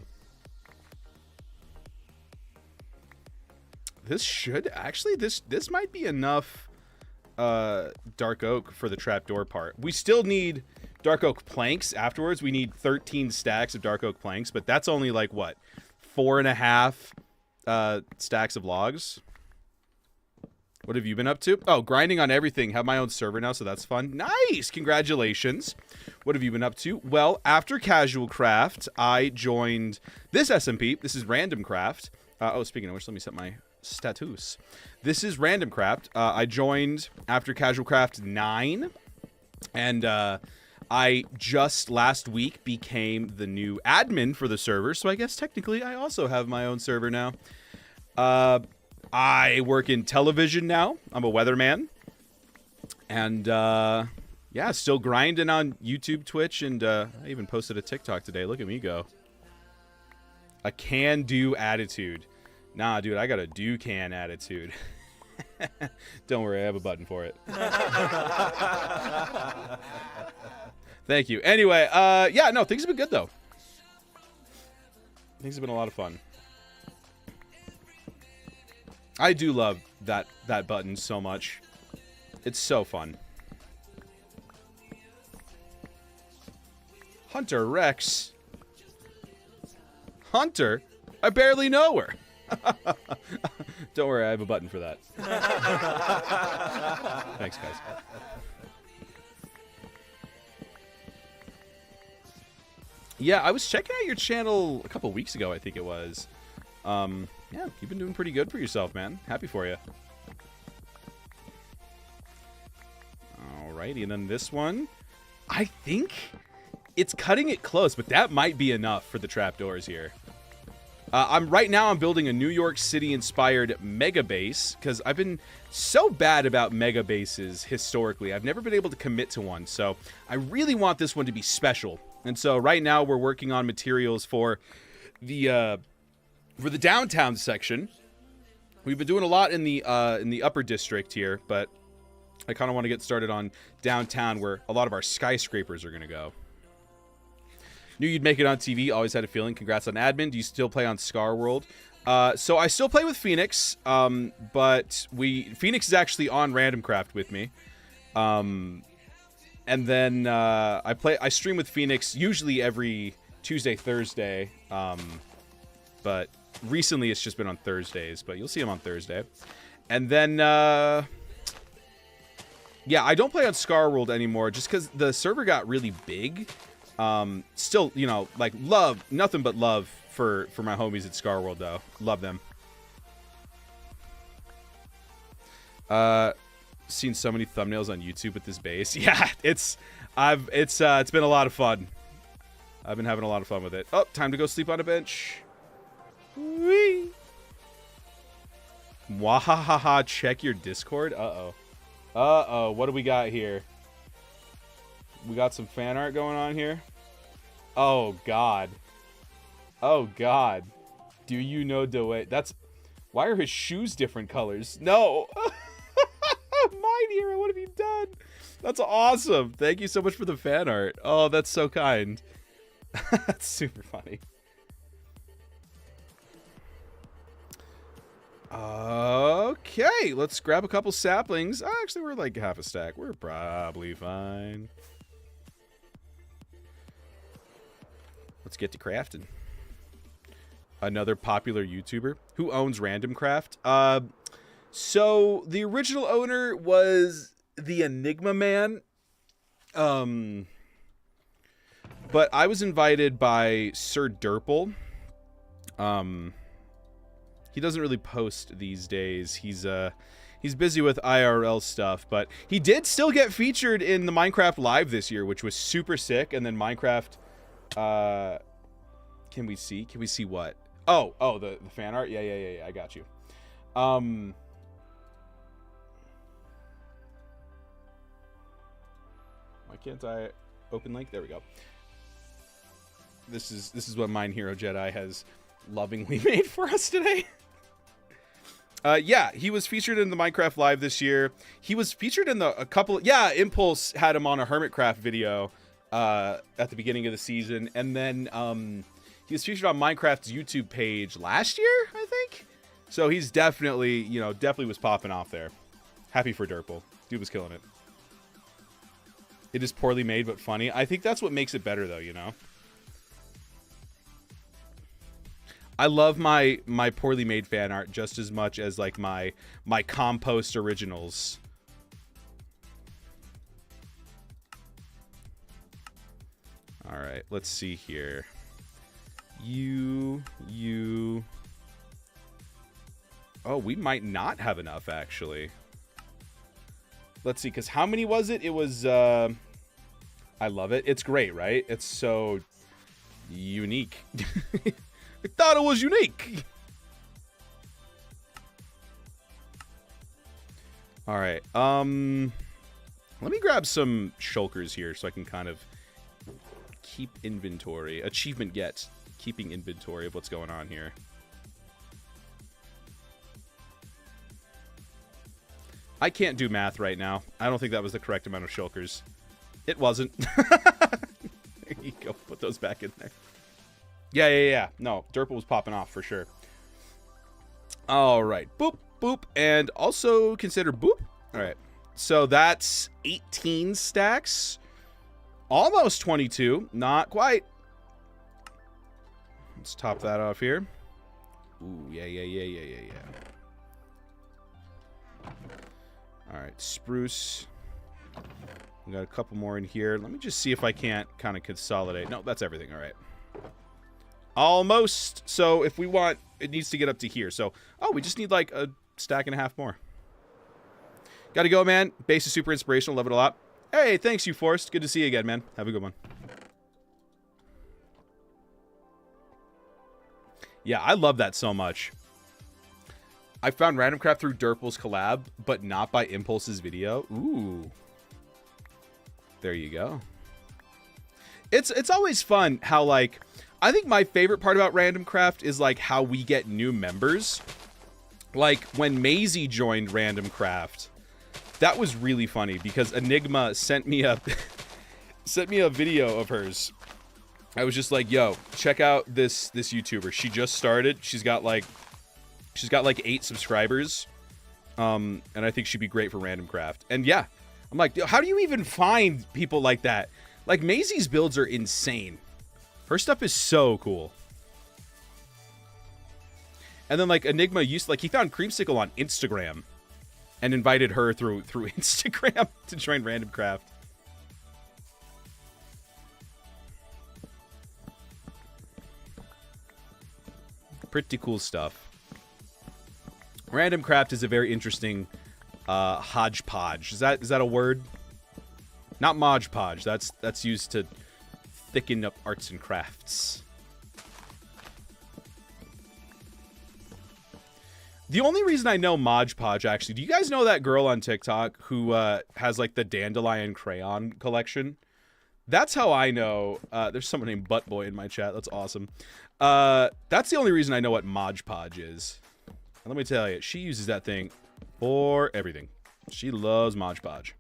This should actually this might be enough dark oak for the trapdoor part. We still need dark oak planks afterwards. We need 13 stacks of dark oak planks, but that's only like what, 4.5 stacks of logs. What have you been up to? Oh, grinding on everything. Have my own server now, so that's fun. Nice! Congratulations. What have you been up to? Well, after Casual Craft, I joined this SMP. This is Randomcraft. Oh, speaking of which, let me set my status. This is Randomcraft. I joined after Casual Craft 9, and I just last week became the new admin for the server, so I guess technically I also have my own server now. I work in television now. I'm a weatherman. And, yeah, still grinding on YouTube, Twitch, and I even posted a TikTok today. Look at me go. A can-do attitude. Nah, dude, I got a do-can attitude. Don't worry, I have a button for it. Thank you. Anyway, yeah, no, things have been good, though. Things have been a lot of fun. I do love that button so much. It's so fun. Hunter Rex. Hunter? I barely know her. Don't worry, I have a button for that. Thanks, guys. Yeah, I was checking out your channel a couple weeks ago, I think it was. Yeah, you've been doing pretty good for yourself, man. Happy for you. Alrighty, and then this one. I think it's cutting it close, but that might be enough for the trapdoors here. Right now I'm building a New York City inspired mega base because I've been so bad about mega bases historically. I've never been able to commit to one, so I really want this one to be special. And so right now we're working on materials for the downtown section. We've been doing a lot in the upper district here, but I kind of want to get started on downtown where a lot of our skyscrapers are going to go. Knew you'd make it on TV. Always had a feeling. Congrats on admin. Do you still play on Scar World? So I still play with Phoenix, but Phoenix is actually on Randomcraft with me. And then I stream with Phoenix usually every Tuesday, Thursday. But recently it's just been on Thursdays, but you'll see him on Thursday. And then yeah, I don't play on Scar World anymore just because the server got really big. Still, you know, like nothing but love for my homies at Scar World though. Love them. Seen so many thumbnails on YouTube with this base. Yeah, it's been a lot of fun. I've been having a lot of fun with it. Oh, time to go sleep on a bench. Whee! Wahahaha, check your Discord. Uh-oh. Uh-oh, what do we got here? We got some fan art going on here. Oh, God. Oh, God. Do you know Dewlan? That's... Why are his shoes different colors? No! Mine Hero, what have you done? That's awesome. Thank you so much for the fan art. Oh, that's so kind. That's super funny. Okay, let's grab a couple saplings. Actually, we're like half a stack. We're probably fine. Let's get to crafting. Another popular YouTuber who owns Randomcraft. So the original owner was the Enigma Man. But I was invited by Sir Derple. He doesn't really post these days. He's busy with IRL stuff, but he did still get featured in the Minecraft Live this year, which was super sick. And then Minecraft, can we see what? Oh, the fan art. Yeah. I got you. Why can't I open link? There we go. This is what Mine Hero Jedi has lovingly made for us today. Yeah, he was featured in the Minecraft Live this year. He was featured in a couple... Yeah, Impulse had him on a Hermitcraft video at the beginning of the season. And then he was featured on Minecraft's YouTube page last year, I think. So he's definitely, definitely was popping off there. Happy for Derple. Dude was killing it. It is poorly made, but funny. I think that's what makes it better, though, I love my poorly made fan art just as much as like my compost originals. All right, let's see here. Oh, we might not have enough actually. Let's see, because how many was it? It was I love it. It's great, right? It's so unique. I thought it was unique. All right. Let me grab some shulkers here so I can kind of keep inventory. Achievement get. Keeping inventory of what's going on here. I can't do math right now. I don't think that was the correct amount of shulkers. It wasn't. There you go. Put those back in there. Yeah. No, Derple was popping off for sure. All right. Boop, boop. And also consider boop. All right. So that's 18 stacks. Almost 22. Not quite. Let's top that off here. Ooh, yeah. All right. Spruce. We got a couple more in here. Let me just see if I can't kind of consolidate. No, that's everything. All right. Almost. So if we want, it needs to get up to here. So, oh, we just need like a stack and a half more. Gotta go, man. Base is super inspirational. Love it a lot. Hey, thanks, you Forrest. Good to see you again, man. Have a good one. Yeah, I love that so much. I found Randomcraft through Derple's collab, but not by Impulse's video. Ooh. There you go. It's always fun how, like... I think my favorite part about Randomcraft is like how we get new members. Like when Maisie joined Randomcraft, that was really funny because Enigma sent me a video of hers I was just like, yo, check out this YouTuber. She just started. She's got like 8 subscribers. And I think she'd be great for Randomcraft. And yeah, I'm like, how do you even find people like that? Like, Maisie's builds are insane. Her stuff is so cool. And then like Enigma used, like, he found Creamsicle on Instagram and invited her through Instagram to join Randomcraft. Pretty cool stuff. Randomcraft is a very interesting hodgepodge. Is that a word? Not Mod Podge. That's used to thicken up arts and crafts. The only reason I know Mod Podge, actually, do you guys know that girl on TikTok who has like the dandelion crayon collection? That's how I know. There's someone named Buttboy in my chat. That's awesome. That's the only reason I know what Mod Podge is. And let me tell you, she uses that thing for everything. She loves Mod Podge.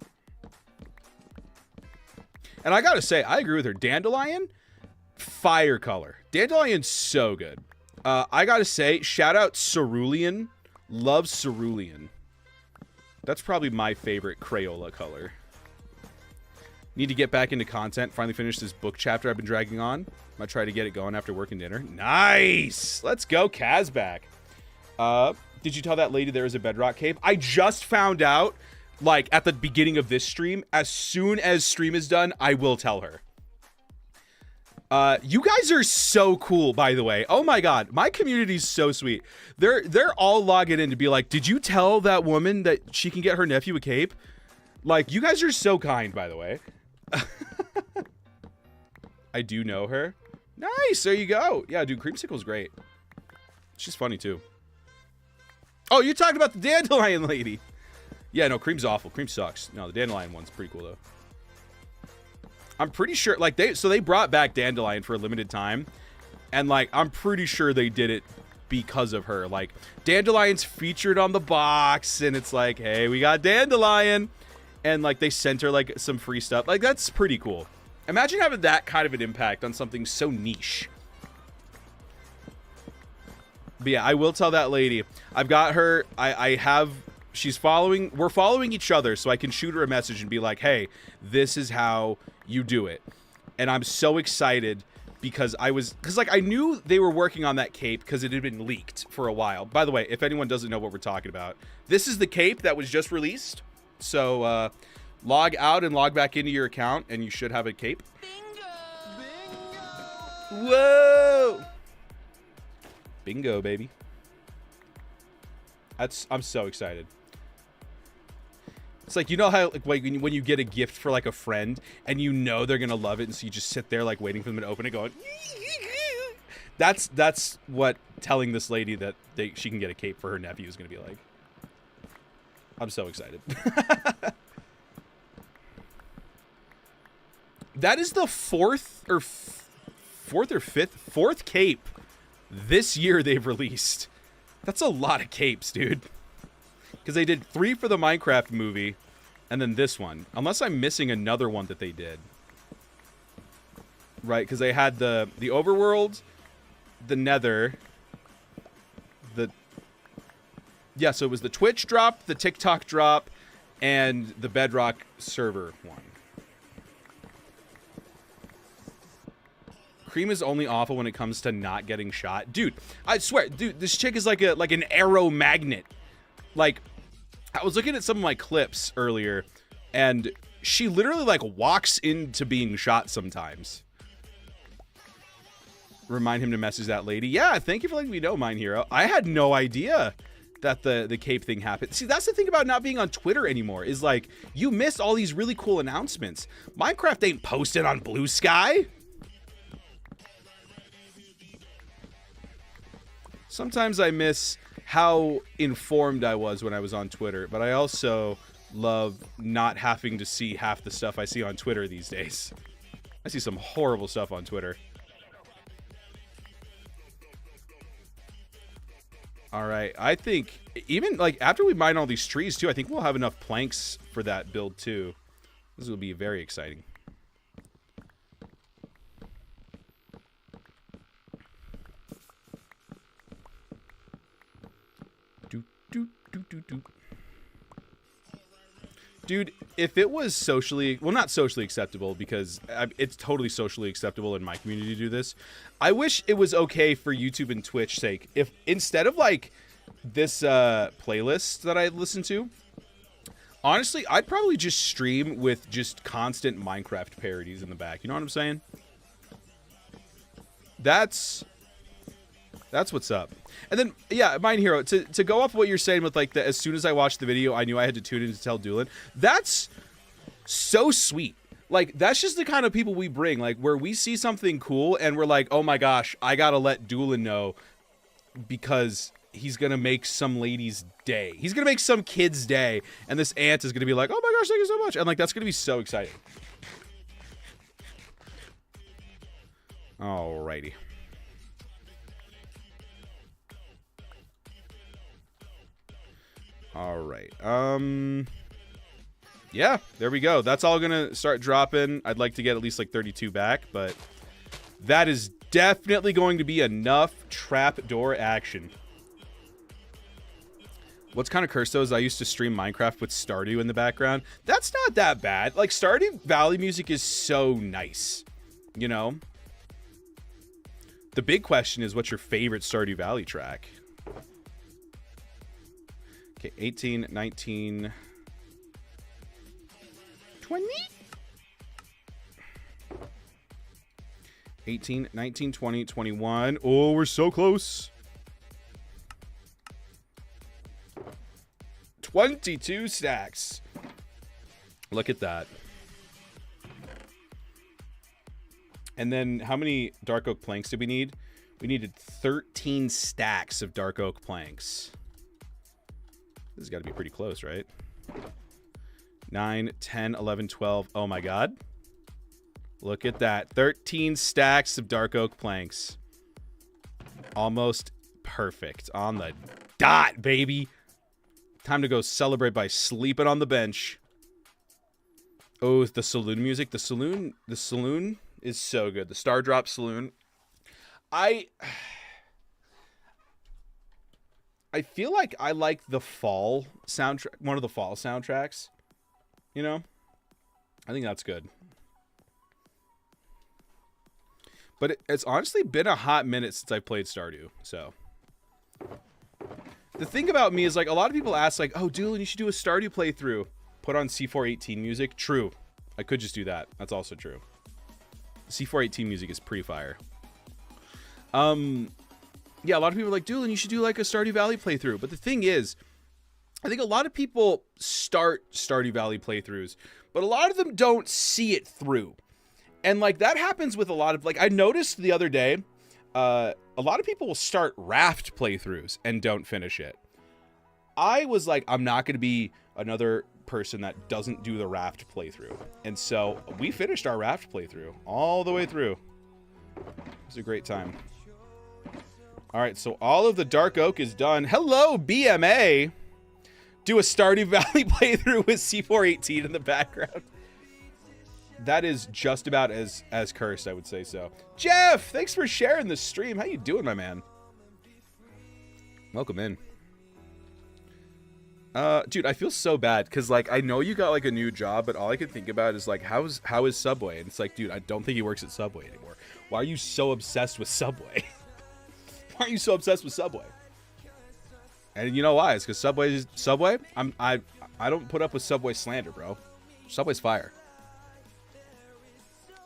And I gotta say, I agree with her. Dandelion, fire color. Dandelion's so good. I gotta say, shout out Cerulean. Love Cerulean. That's probably my favorite Crayola color. Need to get back into content. Finally finished this book chapter I've been dragging on. I'm gonna try to get it going after work and dinner. Nice! Let's go, Kazbak. Did you tell that lady there was a bedrock cave? I just found out, like, at the beginning of this stream. As soon as stream is done, I will tell her. You guys are so cool, by the way. Oh my god, my community's so sweet. They're all logging in to be like, did you tell that woman that she can get her nephew a cape? Like, you guys are so kind, by the way. I do know her. Nice, there you go. Yeah, dude, Creamsicle's great. She's funny too. Oh, you're talking about the dandelion lady. Yeah, no, Cream's awful. Cream sucks. No, the dandelion one's pretty cool though. I'm pretty sure, like, they brought back Dandelion for a limited time, and like, I'm pretty sure they did it because of her. Like, Dandelion's featured on the box, and it's like, hey, we got Dandelion, and like, they sent her like some free stuff. Like, that's pretty cool. Imagine having that kind of an impact on something so niche. But yeah, I will tell that lady. I've got her. She's following. We're following each other, so I can shoot her a message and be like, hey, this is how you do it. And I'm so excited because like, I knew they were working on that cape because it had been leaked for a while. By the way, if anyone doesn't know what we're talking about, this is the cape that was just released. So log out and log back into your account and you should have a cape. Bingo! Bingo! Whoa! Bingo, baby. I'm so excited. It's like, you know how, like, when you get a gift for like a friend and you know they're gonna love it, and so you just sit there like waiting for them to open it, going. That's what telling this lady that she can get a cape for her nephew is gonna be like. I'm so excited. That is the fourth or fifth cape this year they've released. That's a lot of capes, dude. Because they did 3 for the Minecraft movie, and then this one. Unless I'm missing another one that they did. Right, because they had the Overworld, the Nether, yeah, so it was the Twitch drop, the TikTok drop, and the Bedrock server one. Cream is only awful when it comes to not getting shot. Dude, I swear, dude, this chick is like an arrow magnet. Like, I was looking at some of my clips earlier, and she literally, like, walks into being shot sometimes. Remind him to message that lady. Yeah, thank you for letting me know, Mine Hero. I had no idea that the cape thing happened. See, that's the thing about not being on Twitter anymore, is, like, you miss all these really cool announcements. Minecraft ain't posted on Blue Sky. Sometimes I miss how informed I was when I was on Twitter, but I also love not having to see half the stuff I see on Twitter these days. I see some horrible stuff on Twitter. All right, I think even like after we mine all these trees too, I think we'll have enough planks for that build too. This will be very exciting. Dude, if it was socially, well, not socially acceptable, because it's totally socially acceptable in my community to do this. I wish it was okay for YouTube and Twitch sake. If instead of like this playlist that I listen to, honestly, I'd probably just stream with just constant Minecraft parodies in the back. You know what I'm saying? That's what's up. And then, yeah, Mind Hero, to go off what you're saying with, like, as soon as I watched the video, I knew I had to tune in to tell Dewlan. That's so sweet. Like, that's just the kind of people we bring. Like, where we see something cool, and we're like, oh my gosh, I gotta let Dewlan know, because he's gonna make some lady's day. He's gonna make some kid's day, and this aunt is gonna be like, oh my gosh, thank you so much. And, like, that's gonna be so exciting. Alrighty. All right. Yeah, there we go. That's all gonna start dropping. I'd like to get at least like 32 back, but that is definitely going to be enough trapdoor action. What's kind of cursed though is I used to stream Minecraft with Stardew in the background. That's not that bad. Like, Stardew Valley music is so nice, you know? The big question is, what's your favorite Stardew Valley track? Okay, 18, 19, 20? 18, 19, 20, 21. Oh, we're so close. 22 stacks. Look at that. And then how many dark oak planks did we need? We needed 13 stacks of dark oak planks. This has got to be pretty close, right? 9, 10, 11, 12. Oh my god. Look at that. 13 stacks of dark oak planks. Almost perfect. On the dot, baby. Time to go celebrate by sleeping on the bench. Oh, the saloon music. The saloon is so good. The Star Drop Saloon. I feel like I like the fall soundtrack, one of the fall soundtracks. You know? I think that's good. But it's honestly been a hot minute since I played Stardew, so. The thing about me is, like, a lot of people ask, like, oh, Dewlan, you should do a Stardew playthrough. Put on C418 music. True. I could just do that. That's also true. C418 music is pretty fire. Yeah, a lot of people are like, Dewlan, you should do like a Stardew Valley playthrough. But the thing is, I think a lot of people start Stardew Valley playthroughs, but a lot of them don't see it through. And like that happens with a lot of, like, I noticed the other day, a lot of people will start Raft playthroughs and don't finish it. I was like, I'm not going to be another person that doesn't do the Raft playthrough. And so we finished our Raft playthrough all the way through. It was a great time. All right, so all of the dark oak is done. Hello, BMA. Do a Stardew Valley playthrough with C418 in the background. That is just about as cursed, I would say so. Jeff, thanks for sharing the stream. How you doing, my man? Welcome in. Dude, I feel so bad because, like, I know you got like a new job, but all I can think about is like, how is Subway? And it's like, dude, I don't think he works at Subway anymore. Why are you so obsessed with Subway? Why are you so obsessed with Subway? And you know why? It's because Subway. I don't put up with Subway slander, bro. Subway's fire.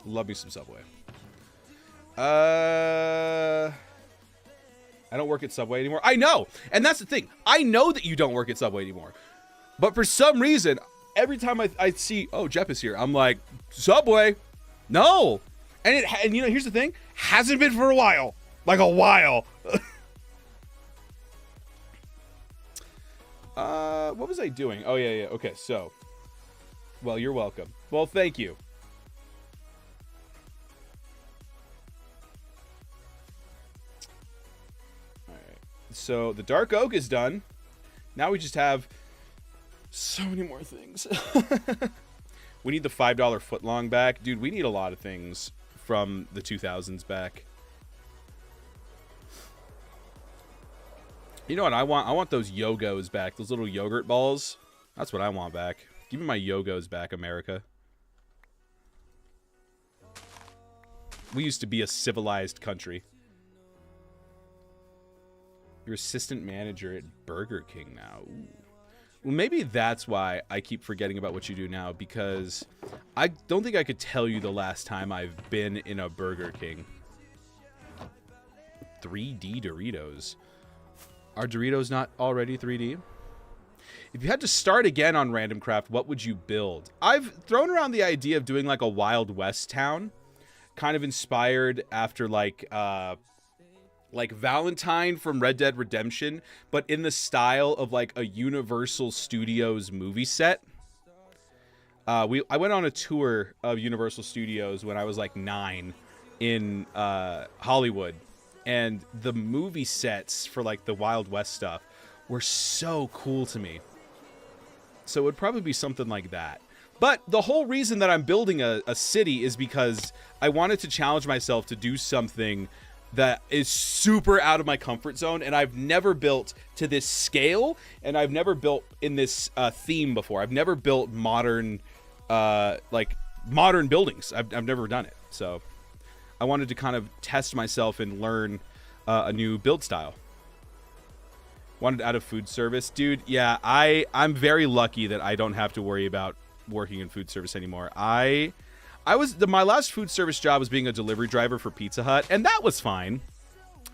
Love me some Subway. I don't work at Subway anymore. I know, and that's the thing. I know that you don't work at Subway anymore, but for some reason, every time I see, oh, Jeff is here, I'm like, Subway, no. And you know, here's the thing. Hasn't been for a while. Like a while. What was I doing? Oh, yeah. Okay, so. Well, you're welcome. Well, thank you. All right. So the dark oak is done. Now we just have so many more things. We need the $5 footlong back. Dude, we need a lot of things from the 2000s back. You know what I want? I want those Yogos back. Those little yogurt balls. That's what I want back. Give me my Yogos back, America. We used to be a civilized country. You're assistant manager at Burger King now. Ooh. Well, maybe that's why I keep forgetting about what you do now, because I don't think I could tell you the last time I've been in a Burger King. 3D Doritos. Are Doritos not already 3D? If you had to start again on Randomcraft, what would you build? I've thrown around the idea of doing like a Wild West town, kind of inspired after like Valentine from Red Dead Redemption, but in the style of like a Universal Studios movie set. I went on a tour of Universal Studios when I was like 9 in Hollywood, and the movie sets for like the Wild West stuff were so cool to me. So it would probably be something like that. But the whole reason that I'm building a city is because I wanted to challenge myself to do something that is super out of my comfort zone, and I've never built to this scale, and I've never built in this theme before. I've never built modern buildings. I've never done it. So I wanted to kind of test myself and learn a new build style. Wanted out of food service. Dude, yeah, I'm very lucky that I don't have to worry about working in food service anymore. My last food service job was being a delivery driver for Pizza Hut, and that was fine.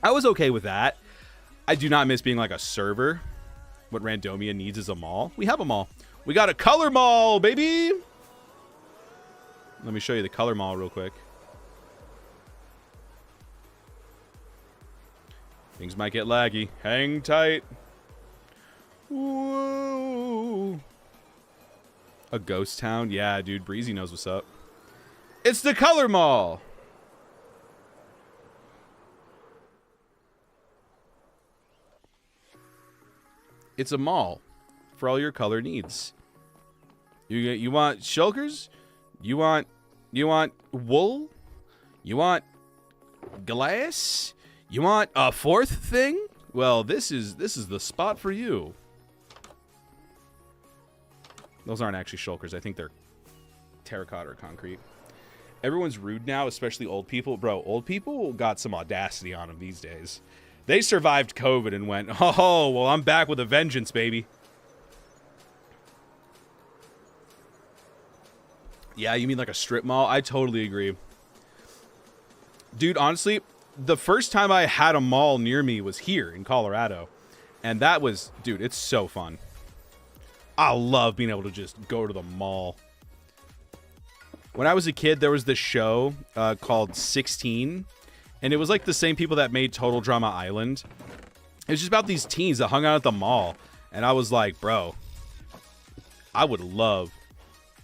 I was okay with that. I do not miss being like a server. What Randomia needs is a mall. We have a mall. We got a color mall, baby. Let me show you the color mall real quick. Things might get laggy. Hang tight. Whoa. A ghost town? Yeah, dude. Breezy knows what's up. It's the Color Mall. It's a mall for all your color needs. You want shulkers? You want wool? You want glass? You want a fourth thing? Well, this is the spot for you. Those aren't actually shulkers. I think they're terracotta or concrete. Everyone's rude now, especially old people. Bro, old people got some audacity on them these days. They survived COVID and went, oh, well, I'm back with a vengeance, baby. Yeah, you mean like a strip mall? I totally agree. Dude, honestly, the first time I had a mall near me was here in Colorado. And that was, dude, it's so fun. I love being able to just go to the mall. When I was a kid, there was this show called 16, and it was like the same people that made Total Drama Island. It was just about these teens that hung out at the mall, and I was like, bro, I would love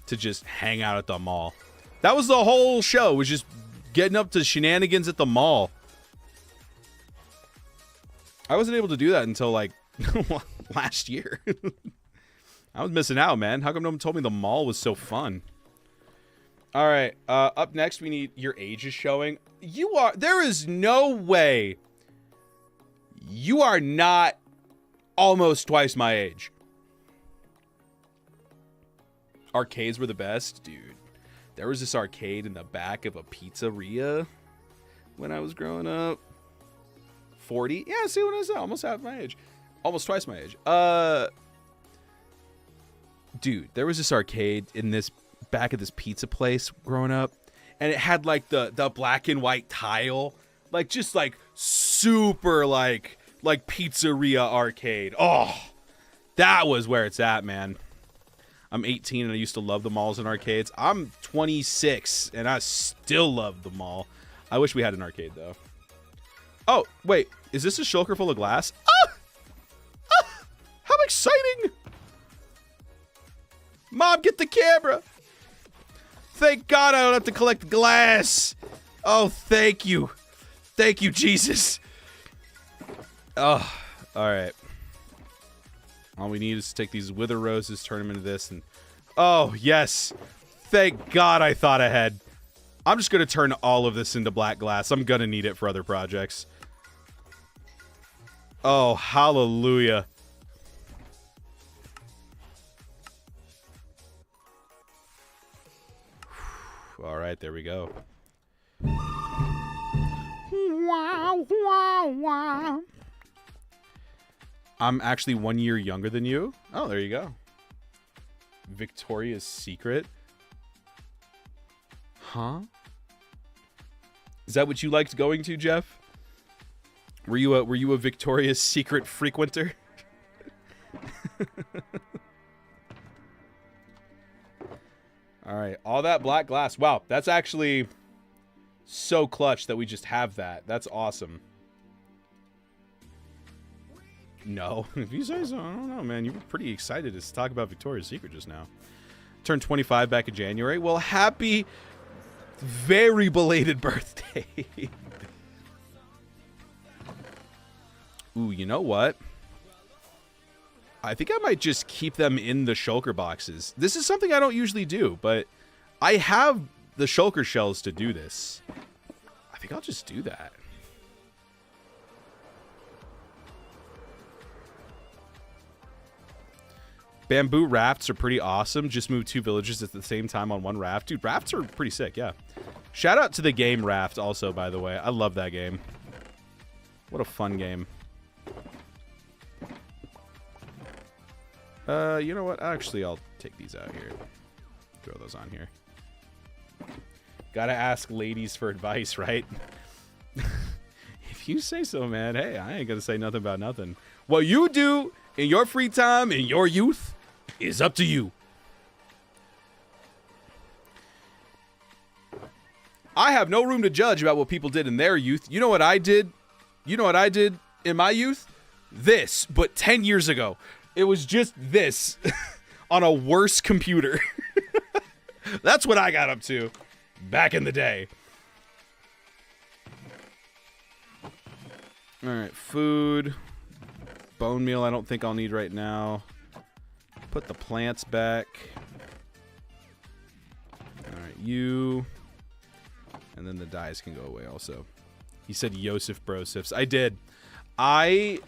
to just hang out at the mall. That was the whole show, was just getting up to shenanigans at the mall. I wasn't able to do that until like last year. I was missing out, man. How come no one told me the mall was so fun? All right, up next, we need your age is showing. There is no way you are not almost twice my age. Arcades were the best, dude. There was this arcade in the back of a pizzeria when I was growing up. 40? Yeah, see what I said? Almost half my age. Almost twice my age. Dude, there was this arcade in this back of this pizza place growing up, and it had like the black and white tile, like just like super like pizzeria arcade. Oh, that was where it's at, man. I'm 18 and I used to love the malls and arcades. I'm 26 and I still love the mall. I wish we had an arcade though. Oh wait, is this a shulker full of glass? How exciting! Mom, get the camera. Thank God I don't have to collect glass. Oh, thank you. Thank you, Jesus. Oh, all right. All we need is to take these wither roses, turn them into this, and... Oh, yes. Thank God I thought ahead. I'm just going to turn all of this into black glass. I'm going to need it for other projects. Oh, hallelujah. All right, there we go. Wow, wow, wow. I'm actually 1 year younger than you. Oh, there you go. Victoria's Secret. Huh? Is that what you liked going to, Jeff? Were you a Victoria's Secret frequenter? All right, all that black glass. Wow, that's actually so clutch that we just have that. That's awesome. No, if you say so, I don't know, man. You were pretty excited to talk about Victoria's Secret just now. Turned 25 back in January. Well, happy, very belated birthday. Ooh, you know what? I think I might just keep them in the shulker boxes. This is something I don't usually do, but I have the shulker shells to do this. I think I'll just do that. Bamboo rafts are pretty awesome. Just move 2 villages at the same time on 1 raft. Dude, rafts are pretty sick, yeah. Shout out to the game Raft also, by the way. I love that game. What a fun game. You know what? Actually, I'll take these out here. Throw those on here. Gotta ask ladies for advice, right? If you say so, man. Hey, I ain't gonna say nothing about nothing. What you do in your free time, in your youth, is up to you. I have no room to judge about what people did in their youth. You know what I did? You know what I did in my youth? This, but 10 years ago. It was just this on a worse computer. That's what I got up to back in the day. All right, food. Bone meal I don't think I'll need right now. Put the plants back. All right, you. And then the dyes can go away also. He said Yosef Brosifs. I did. I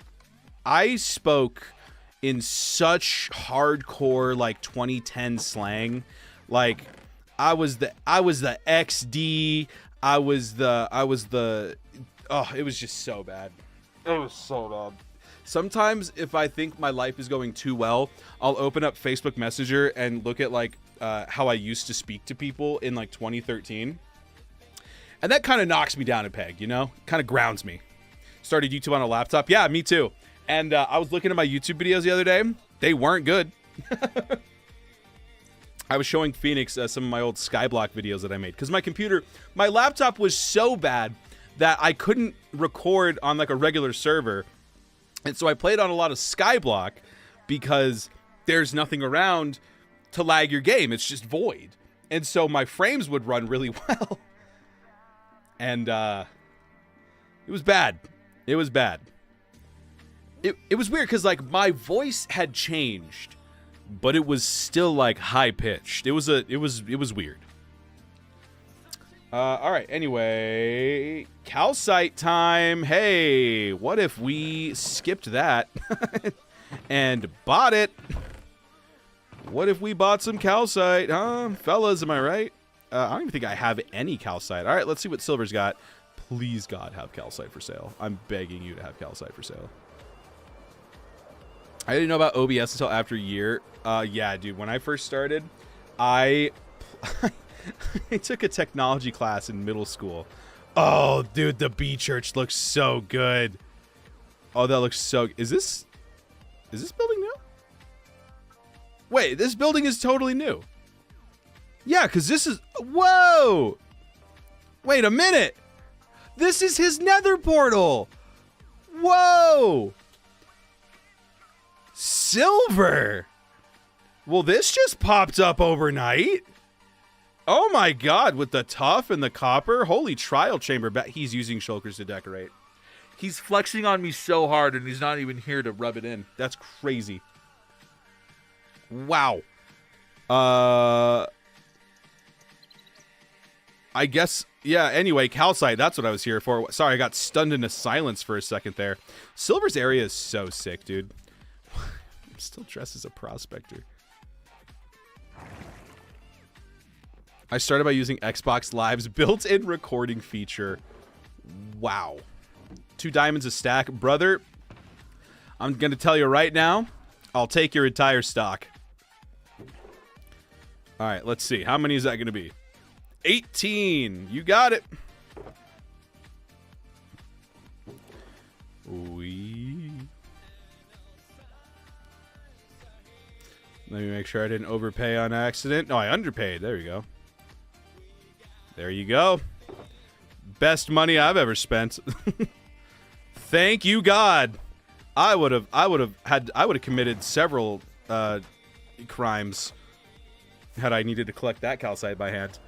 spoke in such hardcore like 2010 slang. Like I was the XD. I was the oh, it was just so bad. It was so bad. Sometimes if I think my life is going too well, I'll open up Facebook Messenger and look at like how I used to speak to people in like 2013. And that kind of knocks me down a peg, you know? Kind of grounds me. Started YouTube on a laptop. Yeah, me too. And I was looking at my YouTube videos the other day. They weren't good. I was showing Phoenix some of my old Skyblock videos that I made. Because my laptop was so bad that I couldn't record on like a regular server. And so I played on a lot of Skyblock because there's nothing around to lag your game. It's just void. And so my frames would run really well. And it was bad. It was bad. It was weird because like my voice had changed, but it was still like high pitched. It was weird. All right. Anyway, calcite time. Hey, what if we skipped that and bought it? What if we bought some calcite, huh, fellas? Am I right? I don't even think I have any calcite. All right, let's see what Silver's got. Please, God, have calcite for sale. I'm begging you to have calcite for sale. I didn't know about OBS until after a year. Yeah, dude, when I first started, I took a technology class in middle school. Oh, dude, the B church looks so good. Oh, that looks so... Is this building new? Wait, this building is totally new. Yeah, because this is... Whoa! Wait a minute. This is his nether portal. Whoa! Silver! Well, this just popped up overnight. Oh my god, with the tuff and the copper. Holy trial chamber. He's using shulkers to decorate. He's flexing on me so hard and he's not even here to rub it in. That's crazy. Wow. I guess Yeah, anyway, calcite, that's what I was here for. Sorry, I got stunned into silence for a second there. Silver's area is so sick, dude. I'm still dressed as a prospector. I started by using Xbox Live's built-in recording feature. Wow. 2 diamonds a stack. Brother, I'm going to tell you right now, I'll take your entire stock. All right, let's see. How many is that going to be? 18. You got it. Let me make sure I didn't overpay on accident. No, I underpaid. There you go. There you go. Best money I've ever spent. Thank you, God. I would have committed several crimes had I needed to collect that calcite by hand.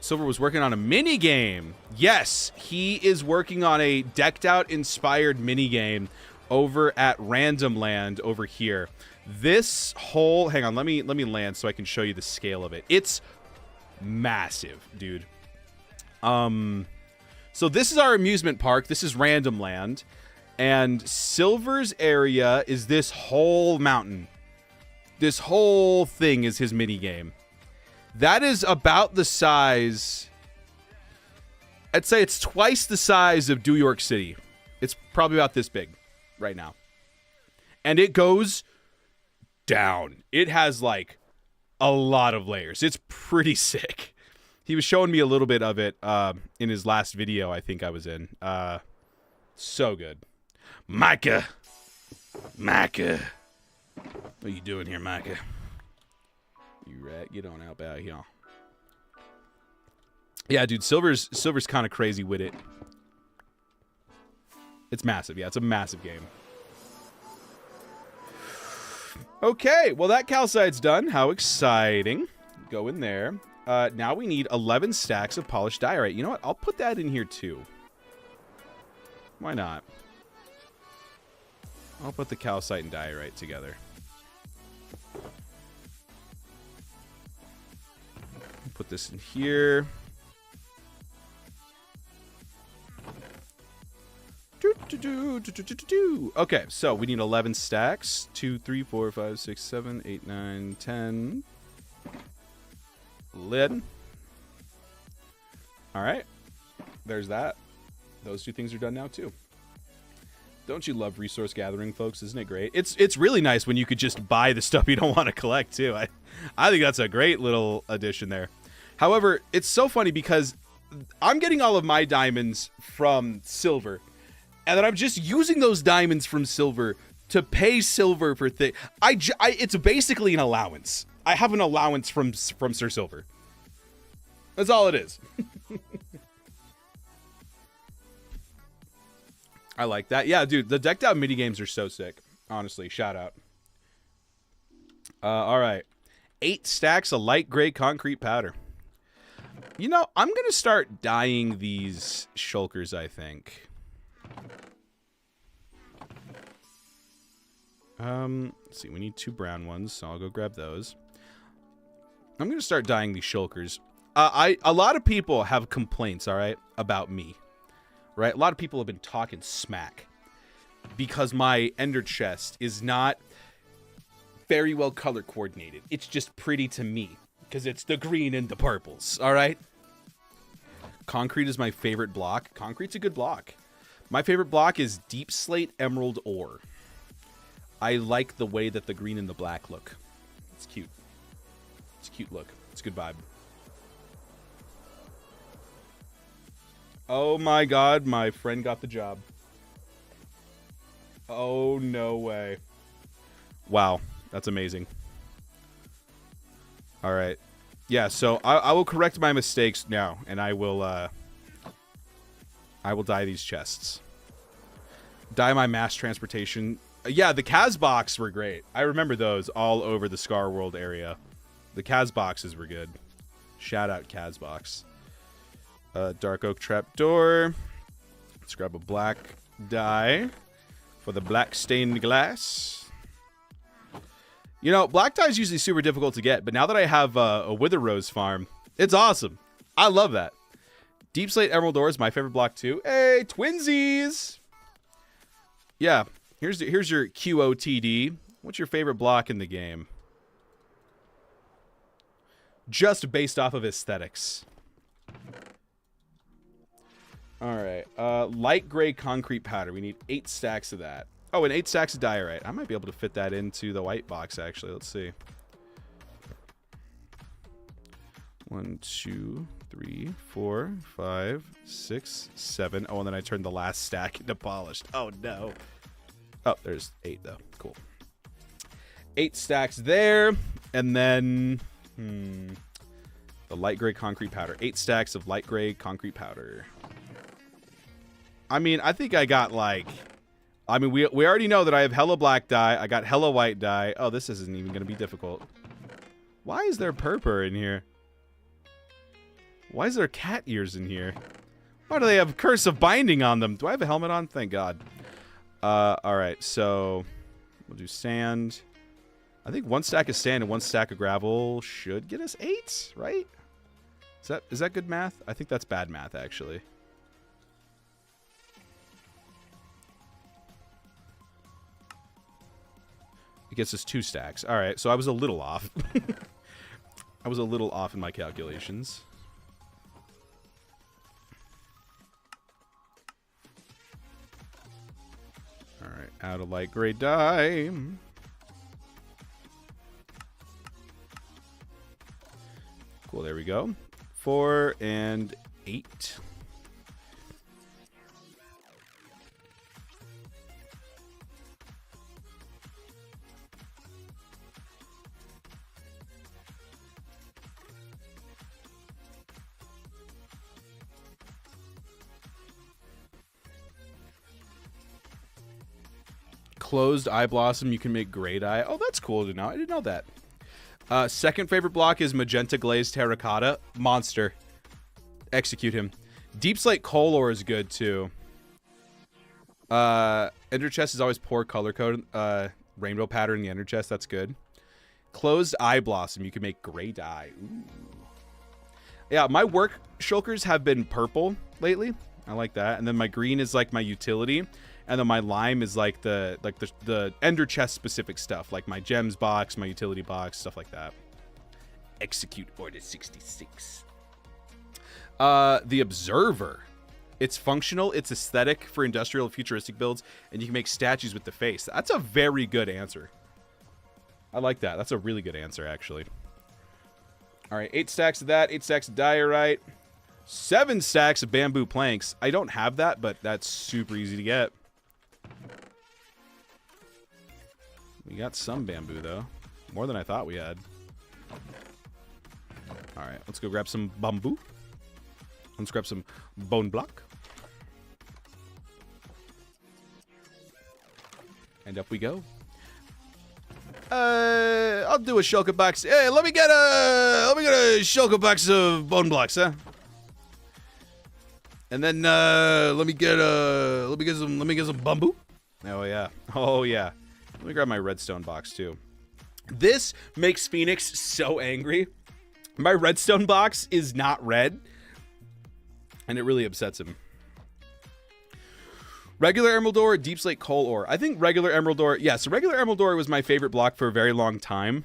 Silver was working on a mini game. Yes, he is working on a decked out inspired mini game over at Random Land over here. This whole, hang on, let me land so I can show you the scale of it. It's massive, dude. So this is our amusement park. This is Random Land, and Silver's area is this whole mountain. This whole thing is his mini game. That is about the size, I'd say it's twice the size of New York City. It's probably about this big right now. And it goes down. It has like a lot of layers. It's pretty sick. He was showing me a little bit of it in his last video I think I was in. So good. Micah. Micah. What are you doing here, Micah? You rat, get on out about here. Yeah, dude, Silver's kind of crazy with it. It's massive. Yeah, it's a massive game. Okay, well, that calcite's done. How exciting. Go in there. Now we need 11 stacks of polished diorite. You know what? I'll put that in here, too. Why not? I'll put the calcite and diorite together. Put this in here. Okay, so we need 11 stacks. 2, 3, 4, 5, 6, 7, 8, 9, 10. Lid. All right. There's that. Those 2 things are done now, too. Don't you love resource gathering, folks? Isn't it great? It's really nice when you could just buy the stuff you don't want to collect, too. I think that's a great little addition there. However, it's so funny because I'm getting all of my diamonds from Silver, and then I'm just using those diamonds from Silver to pay Silver for things. It's basically an allowance. I have an allowance from Sir Silver. That's all it is. I like that. Yeah, dude, the decked out mini games are so sick. Honestly, shout out. All right. 8 stacks of light gray concrete powder. You know, I'm going to start dyeing these shulkers, I think. Let's see, we need 2 brown ones, so I'll go grab those. I'm going to start dyeing these shulkers. A lot of people have complaints, all right, about me. Right? A lot of people have been talking smack because my ender chest is not very well color coordinated. It's just pretty to me because it's the green and the purples, all right? Concrete is my favorite block. Concrete's a good block. My favorite block is deep slate emerald ore. I like the way that the green and the black look. It's cute. It's a cute look. It's a good vibe. Oh my god, my friend got the job. Oh, no way. Wow, that's amazing. All right. Yeah, so I will correct my mistakes now, and I will dye these chests. Dye my mass transportation. Yeah, the Kaz box were great. I remember those all over the Scar World area. The Kaz boxes were good. Shout out Kaz box. Dark oak trapdoor. Let's grab a black dye for the black stained glass. You know, black dye is usually super difficult to get, but now that I have a Wither Rose farm, it's awesome. I love that. Deep Slate Emerald Ore is my favorite block too. Hey, twinsies! Yeah, here's your QOTD. What's your favorite block in the game? Just based off of aesthetics. All right, light gray concrete powder. We need 8 stacks of that. Oh, and 8 stacks of diorite. I might be able to fit that into the white box, actually. Let's see. 1, 2, 3, 4, 5, 6, 7. Oh, and then I turned the last stack into polished. Oh, no. Oh, there's 8, though. Cool. 8 stacks there. And then... the light gray concrete powder. 8 stacks of light gray concrete powder. I mean, I think I got, like... I mean, we already know that I have hella black dye. I got hella white dye. Oh, this isn't even going to be difficult. Why is there purple in here? Why is there cat ears in here? Why do they have Curse of Binding on them? Do I have a helmet on? Thank God. Alright, so... we'll do sand. I think 1 stack of sand and 1 stack of gravel should get us 8, right? Is that good math? I think that's bad math, actually. It gets us 2 stacks. Alright, so I was a little off. I was a little off in my calculations. Alright, out of light gray dye. Cool, there we go. 4 and 8. Closed eye blossom, you can make gray dye. Oh, that's cool to know. I didn't know that. Second favorite block is magenta glazed terracotta. Monster. Execute him. Deep slate coal ore is good too. Ender chest is always poor color code. Rainbow pattern in the ender chest. That's good. Closed eye blossom. You can make gray dye. Ooh. Yeah, my work shulkers have been purple lately. I like that. And then my green is like my utility. And then my lime is like the ender chest specific stuff, like my gems box, my utility box, stuff like that. Execute order 66. The observer. It's functional, it's aesthetic for industrial futuristic builds, and you can make statues with the face. That's a very good answer. I like that. That's a really good answer, actually. All right, 8 stacks of that, 8 stacks of diorite, 7 stacks of bamboo planks. I don't have that, but that's super easy to get. We got some bamboo, though. More than I thought we had. Alright, let's go grab some bamboo. Let's grab some bone block. And up we go. I'll do a shulker box. Hey, let me get a shulker box of bone blocks, huh? And then let me get some bamboo. Oh yeah. Oh yeah. Let me grab my redstone box too. This makes Phoenix so angry. My redstone box is not red, and it really upsets him. Regular emerald ore, deep slate coal ore. I think regular emerald ore. Yeah, so regular emerald ore was my favorite block for a very long time.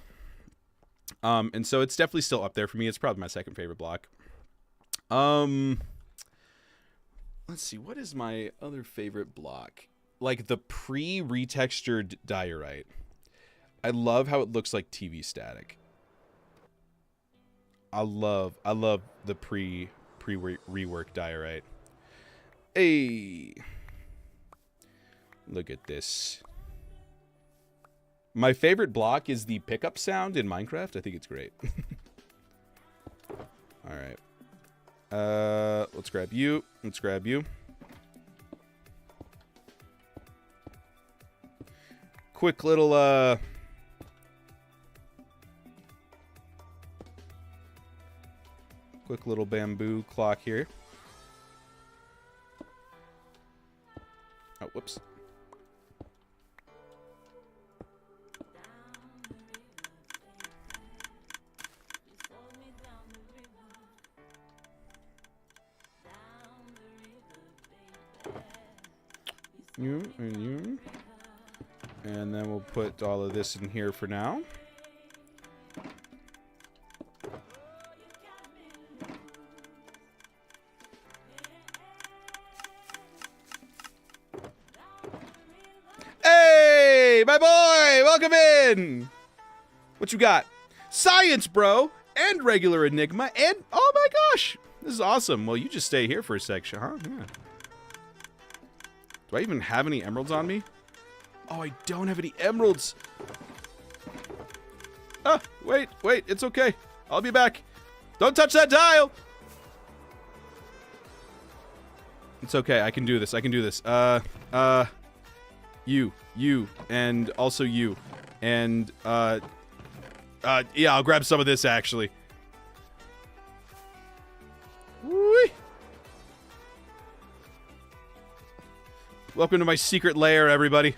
And so it's definitely still up there for me. It's probably my second favorite block. Let's see, what is my other favorite block? Like the pre-retextured diorite. I love how it looks like TV static. I love the pre-rework diorite. Hey, look at this. My favorite block is the pickup sound in Minecraft. I think it's great. All right. Let's grab you. Let's grab you. Quick little bamboo clock here. Oh, whoops. You and you. And then we'll put all of this in here for now. Hey, my boy! Welcome in! What you got? Science, bro! And regular Enigma, and... Oh my gosh! This is awesome. Well, you just stay here for a section, huh? Yeah. Do I even have any emeralds on me? Oh, I don't have any emeralds. Ah, wait, it's okay. I'll be back. Don't touch that dial! It's okay, I can do this, You, and also you. And, yeah, I'll grab some of this, actually. Whee! Welcome to my secret lair, everybody.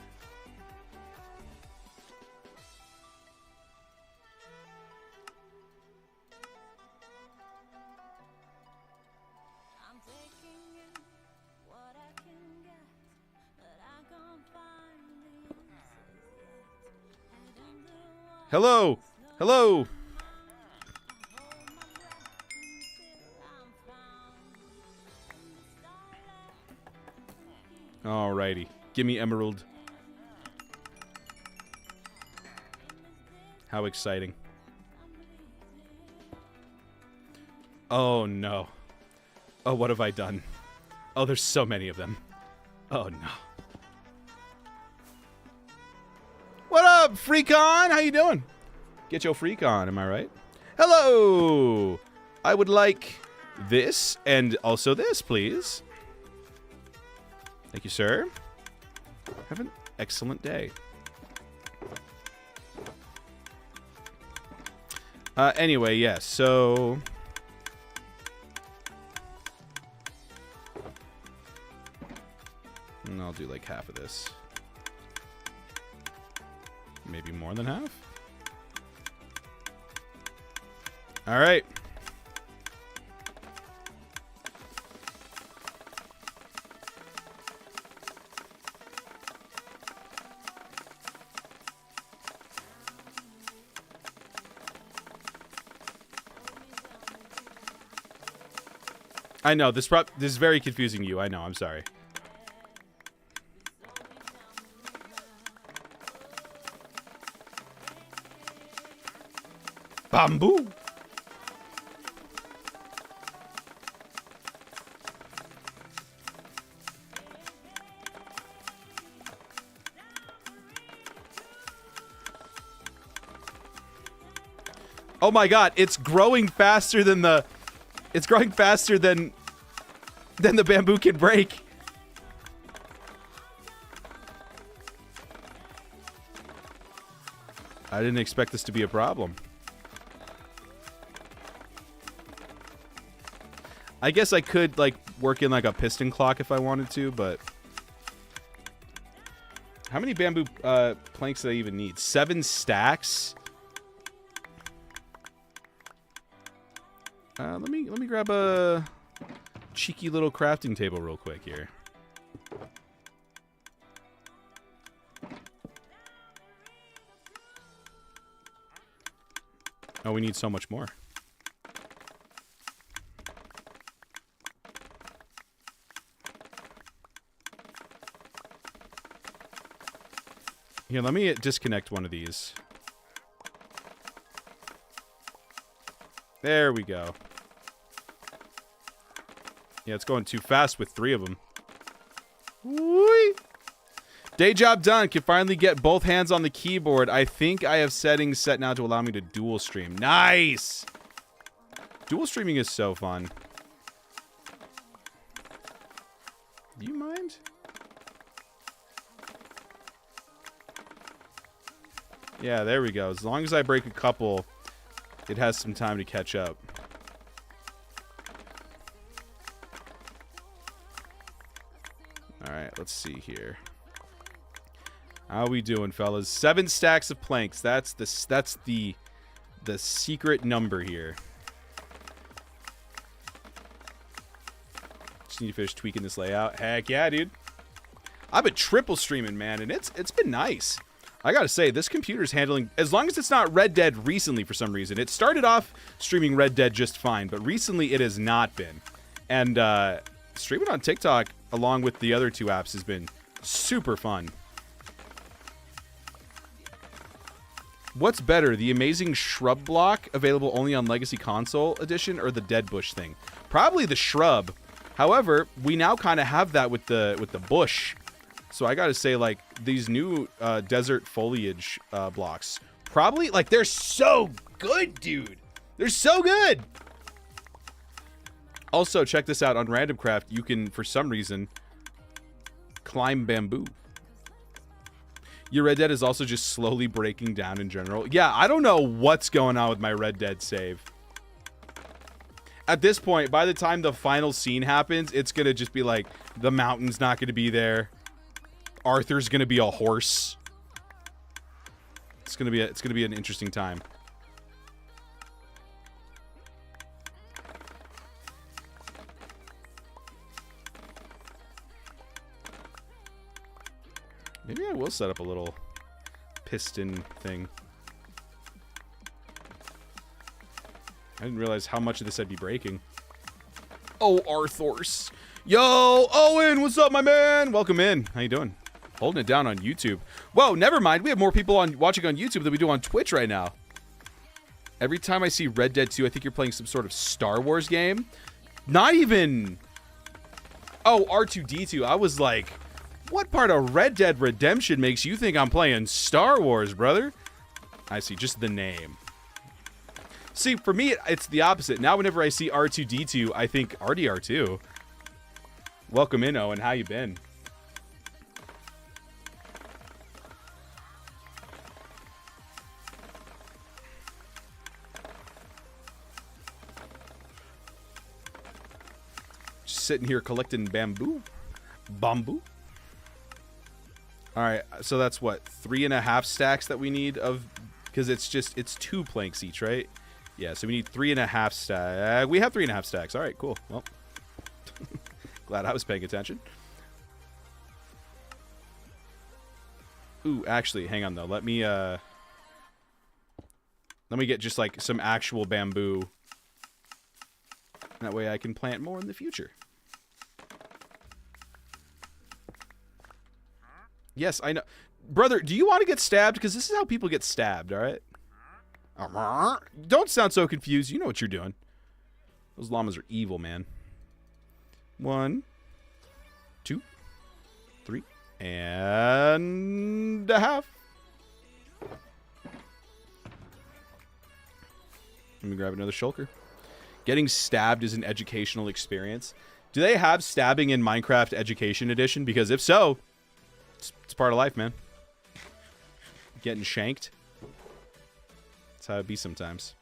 Hello! Hello! Alrighty. Give me emerald. How exciting. Oh no. Oh, what have I done? Oh, there's so many of them. Oh no. What up, Freakon? How you doing? Get your freak on, am I right? Hello! I would like this and also this, please. Thank you, sir. Have an excellent day. Anyway, yes, so... And I'll do like half of this. Maybe more than half? Alright. I know, this is very confusing to you. I know, I'm sorry. Bamboo! Oh my god, it's growing faster than the... It's growing faster than the bamboo can break. I didn't expect this to be a problem. I guess I could, like, work in, like, a piston clock if I wanted to, but... How many bamboo planks do I even need? 7 stacks? Let me grab a cheeky little crafting table real quick here. Oh, we need so much more. Here, let me disconnect one of these. There we go. Yeah, it's going too fast with 3 of them. Whee! Day job done. Can finally get both hands on the keyboard. I think I have settings set now to allow me to dual stream. Nice! Dual streaming is so fun. Do you mind? Yeah, there we go. As long as I break a couple, it has some time to catch up. Alright, let's see here. How we doing, fellas? 7 stacks of planks. That's the secret number here. Just need to finish tweaking this layout. Heck yeah, dude. I've been triple streaming, man, and it's been nice. I gotta say, this computer's handling, as long as it's not Red Dead recently for some reason. It started off streaming Red Dead just fine, but recently it has not been. And streaming on TikTok, along with the other 2 apps, has been super fun. What's better, the amazing shrub block available only on Legacy Console Edition, or the Dead Bush thing? Probably the shrub. However, we now kind of have that with the bush. So I gotta say, like, these new desert foliage blocks, probably, like, they're so good, dude. They're so good. Also, check this out. On Randomcraft, you can, for some reason, climb bamboo. Your Red Dead is also just slowly breaking down in general. Yeah, I don't know what's going on with my Red Dead save. At this point, by the time the final scene happens, it's gonna just be like, the mountain's not gonna be there. Arthur's gonna be a horse. It's gonna be an interesting time. Maybe I will set up a little piston thing. I didn't realize how much of this I'd be breaking. Oh, Arthurs. Yo, Owen, what's up, my man? Welcome in. How you doing? Holding it down on YouTube. Whoa, never mind. We have more people watching on YouTube than we do on Twitch right now. Every time I see Red Dead 2, I think you're playing some sort of Star Wars game. Not even... Oh, R2-D2. I was like, what part of Red Dead Redemption makes you think I'm playing Star Wars, brother? I see, just the name. See, for me, it's the opposite. Now whenever I see R2-D2, I think RDR2. Welcome in, Owen. How you been? Just sitting here collecting bamboo. Bamboo. All right, so that's what, 3.5 stacks that we need of, because it's 2 planks each, right? Yeah, so we need 3.5 stacks. We have 3.5 stacks. All right, cool. Well, glad I was paying attention. Ooh, actually, hang on though. Let me get just like some actual bamboo. That way I can plant more in the future. Yes, I know. Brother, do you want to get stabbed? Because this is how people get stabbed, all right? Don't sound so confused. You know what you're doing. Those llamas are evil, man. 1, 2, 3, and a half. Let me grab another shulker. Getting stabbed is an educational experience. Do they have stabbing in Minecraft Education Edition? Because if so, it's part of life, man. Getting shanked. That's how it be sometimes.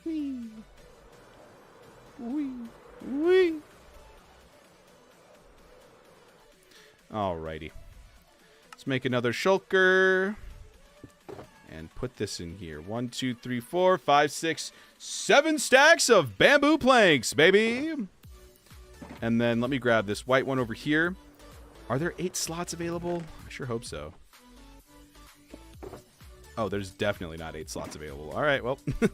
Wee. Wee. Wee. Alrighty. Let's make another shulker. And put this in here. 1, 2, 3, 4, 5, 6, 7 stacks of bamboo planks, baby. And then let me grab this white one over here. Are there 8 slots available? I sure hope so. Oh, there's definitely not 8 slots available. All right, well. Well,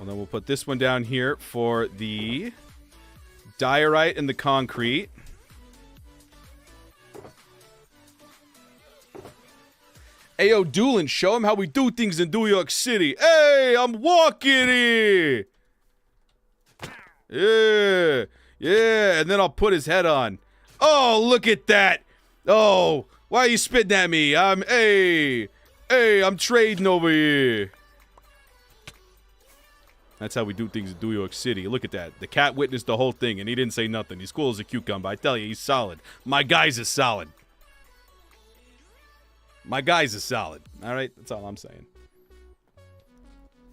then we'll put this one down here for the diorite and the concrete. Ayo, Dewlan, show him how we do things in New York City. Hey, I'm walking here. Yeah, yeah, and then I'll put his head on. Oh, look at that. Oh, why are you spitting at me? Hey, I'm trading over here. That's how we do things in New York City. Look at that. The cat witnessed the whole thing, and he didn't say nothing. He's cool as a cucumber. I tell you, he's solid. My guys are solid. My guys are solid. All right? That's all I'm saying.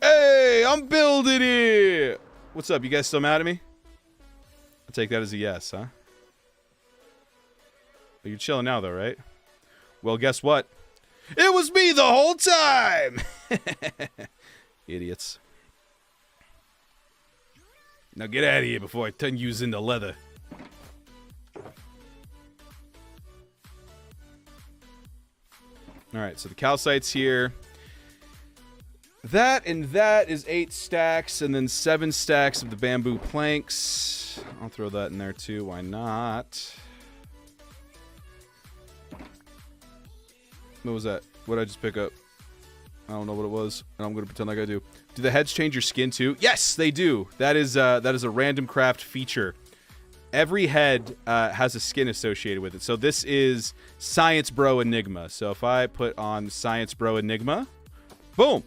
Hey, I'm building it. What's up? You guys still mad at me? I'll take that as a yes, huh? But you're chilling now, though, right? Well, guess what? It was me the whole time! Idiots. Now get out of here before I turn you into leather. Alright, so the calcite's here. That and that is 8 stacks, and then 7 stacks of the bamboo planks. I'll throw that in there too, why not? What was that? What did I just pick up? I don't know what it was, and I'm going to pretend like I do. Do the heads change your skin too? Yes, they do. That is a Randomcraft feature. Every head has a skin associated with it. So this is Science Bro Enigma. So if I put on Science Bro Enigma, boom.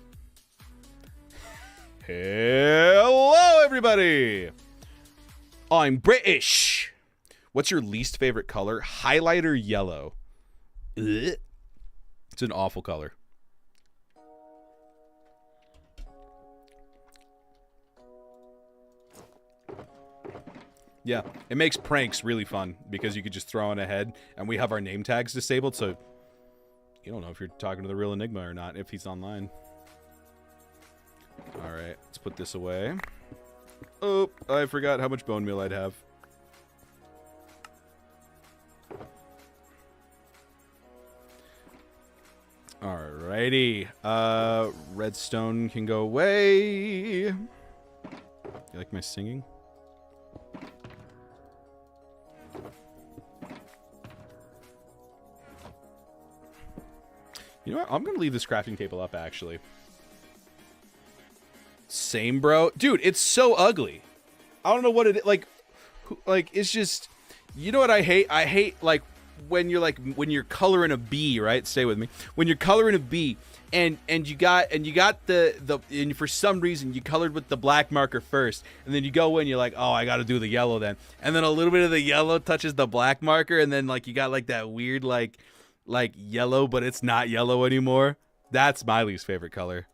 Hello, everybody. I'm British. What's your least favorite color? Highlighter yellow. Ugh. It's an awful color. Yeah, it makes pranks really fun because you could just throw in a head, and we have our name tags disabled, so you don't know if you're talking to the real Enigma or not, if he's online. Alright, let's put this away. Oh, I forgot how much bone meal I'd have. Alrighty. Redstone can go away. You like my singing? You know what? I'm going to leave this crafting table up, actually. Same, bro. Dude, it's so ugly. I don't know what it is. Like, it's just... You know what I hate? I hate, like, when you're coloring a bee, right? Stay with me. When you're coloring a bee, and you got and for some reason you colored with the black marker first, and then you go in, you're like, oh, I got to do the yellow then, and then a little bit of the yellow touches the black marker, and then like you got like that weird like yellow, but it's not yellow anymore. That's my least favorite color.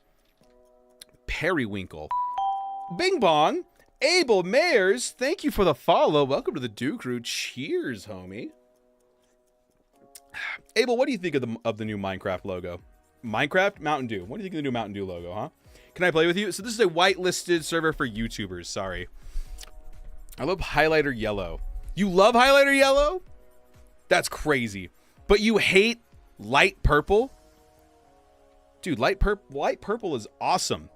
Periwinkle. Bing bong. Abel Mayers, thank you for the follow. Welcome to the Dew Crew. Cheers, homie. Abel, what do you think of the new Minecraft logo? Minecraft Mountain Dew. What do you think of the new Mountain Dew logo, huh? Can I play with you? So this is a whitelisted server for YouTubers. Sorry. I love highlighter yellow. You love highlighter yellow? That's crazy. But you hate light purple? Dude, light purple is awesome.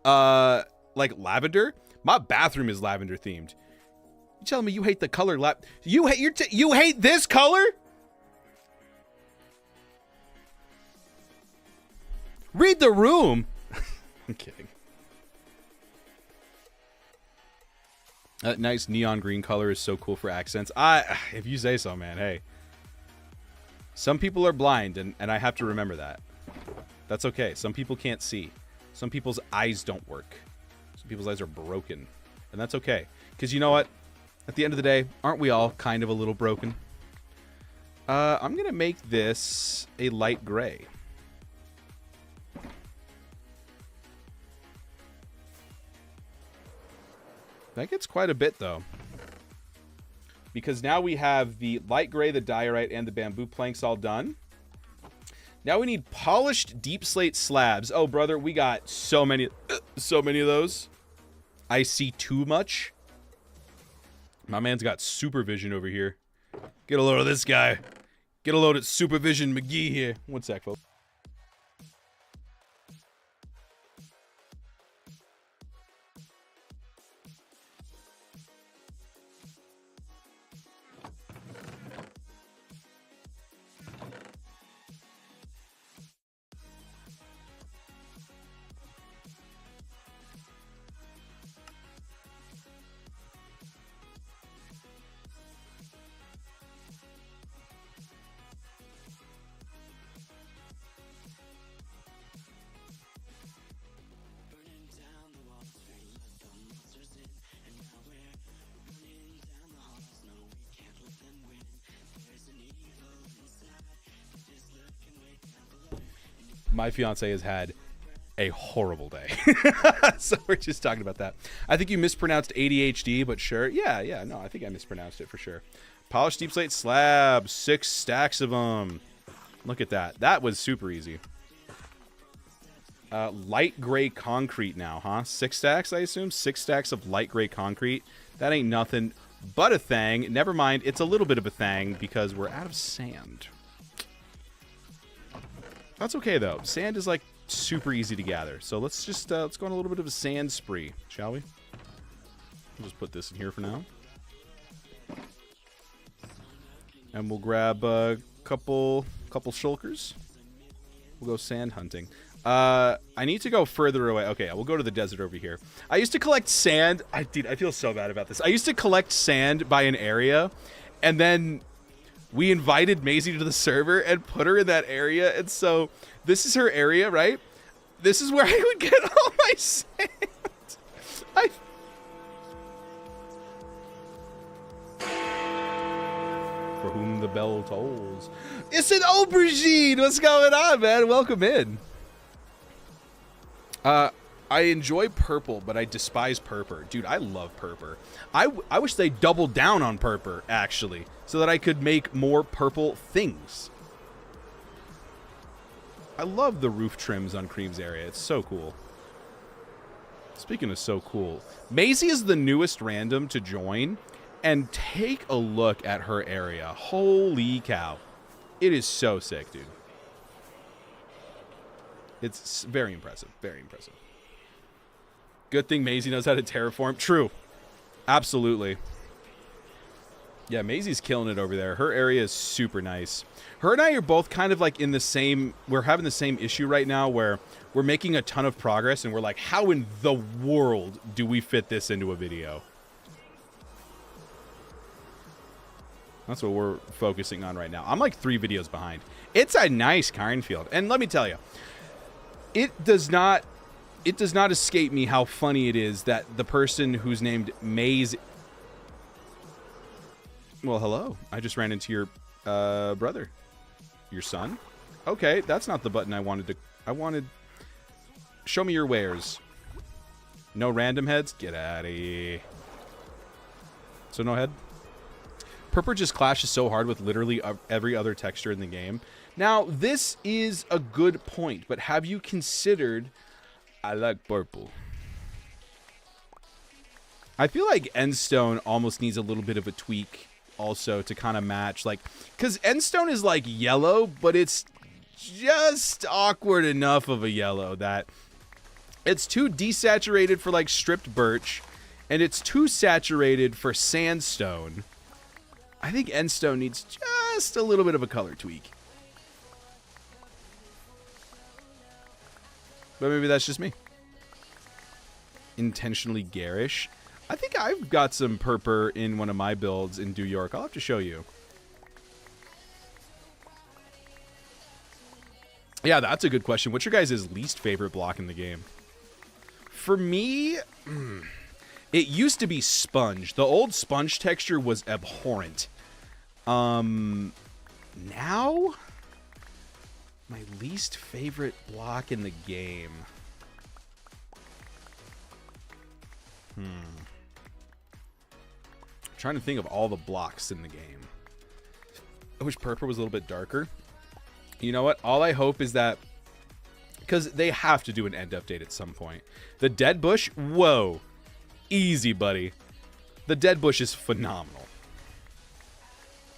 Like lavender? My bathroom is lavender themed. You telling me you hate the color you hate this color? Read the room. I'm kidding. That nice neon green color is so cool for accents. If you say so, man. Hey. Some people are blind, and I have to remember that. That's okay. Some people can't see. Some people's eyes don't work. Some people's eyes are broken. And that's okay. Because you know what? At the end of the day, aren't we all kind of a little broken? I'm going to make this a light gray. That gets quite a bit, though. Because now we have the light gray, the diorite, and the bamboo planks all done. Now we need polished deep slate slabs. Oh, brother, we got so many of those. I see too much. My man's got supervision over here. Get a load of this guy. Get a load of Supervision McGee here. One sec, folks. My fiance has had a horrible day. So we're just talking about that. I think you mispronounced ADHD, but sure. Yeah, no, I think I mispronounced it for sure. Polished deep slate slabs, 6 stacks of them. Look at that. That was super easy. Light gray concrete now, huh? 6 stacks, I assume? 6 stacks of light gray concrete. That ain't nothing but a thing. Never mind, it's a little bit of a thing because we're out of sand. That's okay, though. Sand is, like, super easy to gather. So let's just, let's go on a little bit of a sand spree, shall we? We'll just put this in here for now. And we'll grab a couple shulkers. We'll go sand hunting. I need to go further away. Okay, we'll go to the desert over here. I used to collect sand. I feel so bad about this. I used to collect sand by an area, and then we invited Maisie to the server and put her in that area. And so this is her area, right? This is where I would get all my sand. For whom the bell tolls. It's an aubergine! What's going on, man? Welcome in. I enjoy purple, but I despise purple. Dude, I love purple. I wish they doubled down on purple, actually, so that I could make more purple things. I love the roof trims on Cream's area. It's so cool. Speaking of so cool, Maisie is the newest random to join, and take a look at her area. Holy cow. It is so sick, dude. It's very impressive. Very impressive. Good thing Maisie knows how to terraform. True. Absolutely. Yeah, Maisie's killing it over there. Her area is super nice. Her and I are both kind of like in the same... We're having the same issue right now where we're making a ton of progress and we're like, how in the world do we fit this into a video? That's what we're focusing on right now. I'm like 3 videos behind. It's a nice cornfield. And let me tell you, it does not escape me how funny it is that the person who's named Maze... Well, hello. I just ran into your brother. Your son? Okay, that's not the button I wanted to... I wanted... Show me your wares. No random heads? Get out of here. So no head? Purple just clashes so hard with literally every other texture in the game. Now, this is a good point, but have you considered... I like purple. I feel like Endstone almost needs a little bit of a tweak also to kind of match, like, because Endstone is like yellow, but it's just awkward enough of a yellow that it's too desaturated for like stripped birch, and it's too saturated for sandstone. I think Endstone needs just a little bit of a color tweak. But maybe that's just me. Intentionally garish. I think I've got some purple in one of my builds in New York. I'll have to show you. Yeah, that's a good question. What's your guys' least favorite block in the game? For me, it used to be sponge. The old sponge texture was abhorrent. Now, my least favorite block in the game. I'm trying to think of all the blocks in the game. I wish purple was a little bit darker. You know what? All I hope is that, because they have to do an end update at some point. The dead bush, whoa, easy, buddy. The dead bush is phenomenal.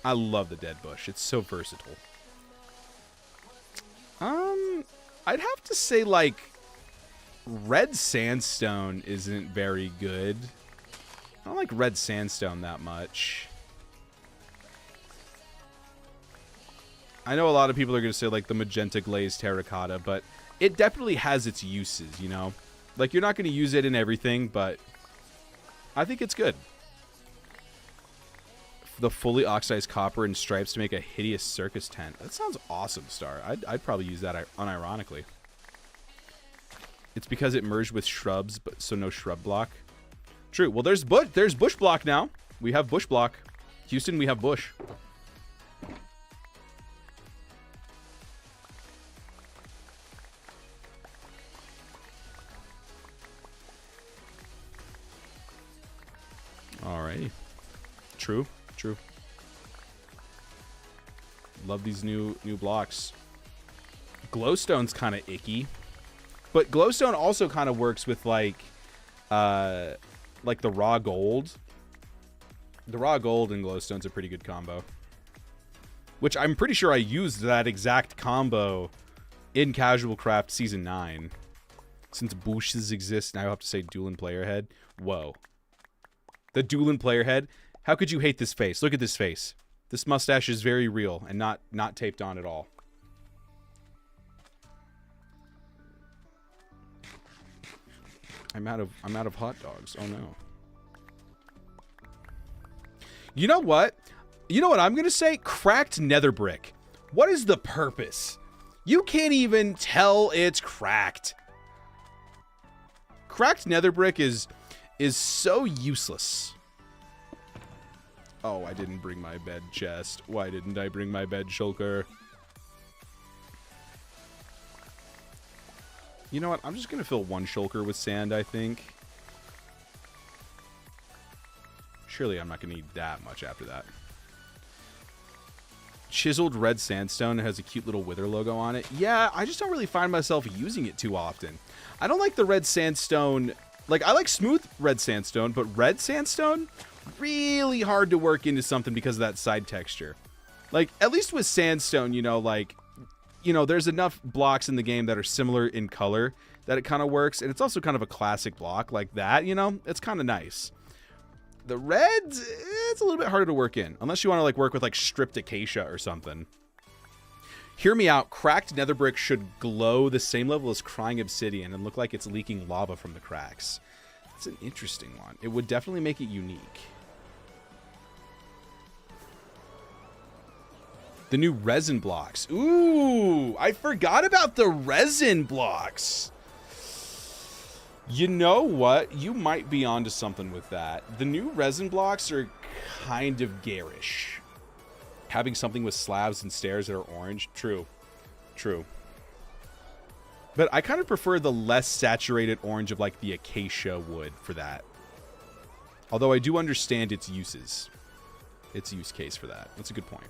I love the dead bush. It's so versatile. I'd have to say, like, red sandstone isn't very good. I don't like red sandstone that much. I know a lot of people are going to say, like, the magenta glazed terracotta, but it definitely has its uses, you know? Like, you're not going to use it in everything, but I think it's good. The fully oxidized copper and stripes to make a hideous circus tent. That sounds awesome, Star. I'd probably use that unironically. It's because it merged with shrubs, but so no shrub block. True. Well, there's bush block now. We have bush block. Houston, we have bush. Alrighty. True. True. Love these new blocks. Glowstone's kind of icky. But glowstone also kind of works with like the raw gold. The raw gold and glowstone's a pretty good combo. Which I'm pretty sure I used that exact combo in Casual Craft Season 9. Since bushes exist, now I have to say Dewlan player head. Whoa. The Dewlan player head. How could you hate this face? Look at this face. This mustache is very real and not taped on at all. I'm out of hot dogs. Oh no. You know what? You know what I'm going to say? Cracked nether brick. What is the purpose? You can't even tell it's cracked. Cracked nether brick is so useless. Oh, I didn't bring my bed chest. Why didn't I bring my bed shulker? You know what? I'm just going to fill one shulker with sand, I think. Surely I'm not going to need that much after that. Chiseled red sandstone has a cute little wither logo on it. Yeah, I just don't really find myself using it too often. I don't like the red sandstone. Like, I like smooth red sandstone, but red sandstone, really hard to work into something because of that side texture. Like, at least with sandstone, you know, like, you know, there's enough blocks in the game that are similar in color that it kind of works. And it's also kind of a classic block like that, you know? It's kind of nice. The reds, it's a little bit harder to work in. Unless you want to, like, work with, like, stripped acacia or something. Hear me out. Cracked nether brick should glow the same level as crying obsidian and look like it's leaking lava from the cracks. That's an interesting one. It would definitely make it unique. The new resin blocks. Ooh, I forgot about the resin blocks. You know what? You might be onto something with that. The new resin blocks are kind of garish. Having something with slabs and stairs that are orange. True. True. But I kind of prefer the less saturated orange of like the acacia wood for that. Although I do understand its uses. Its use case for that. That's a good point.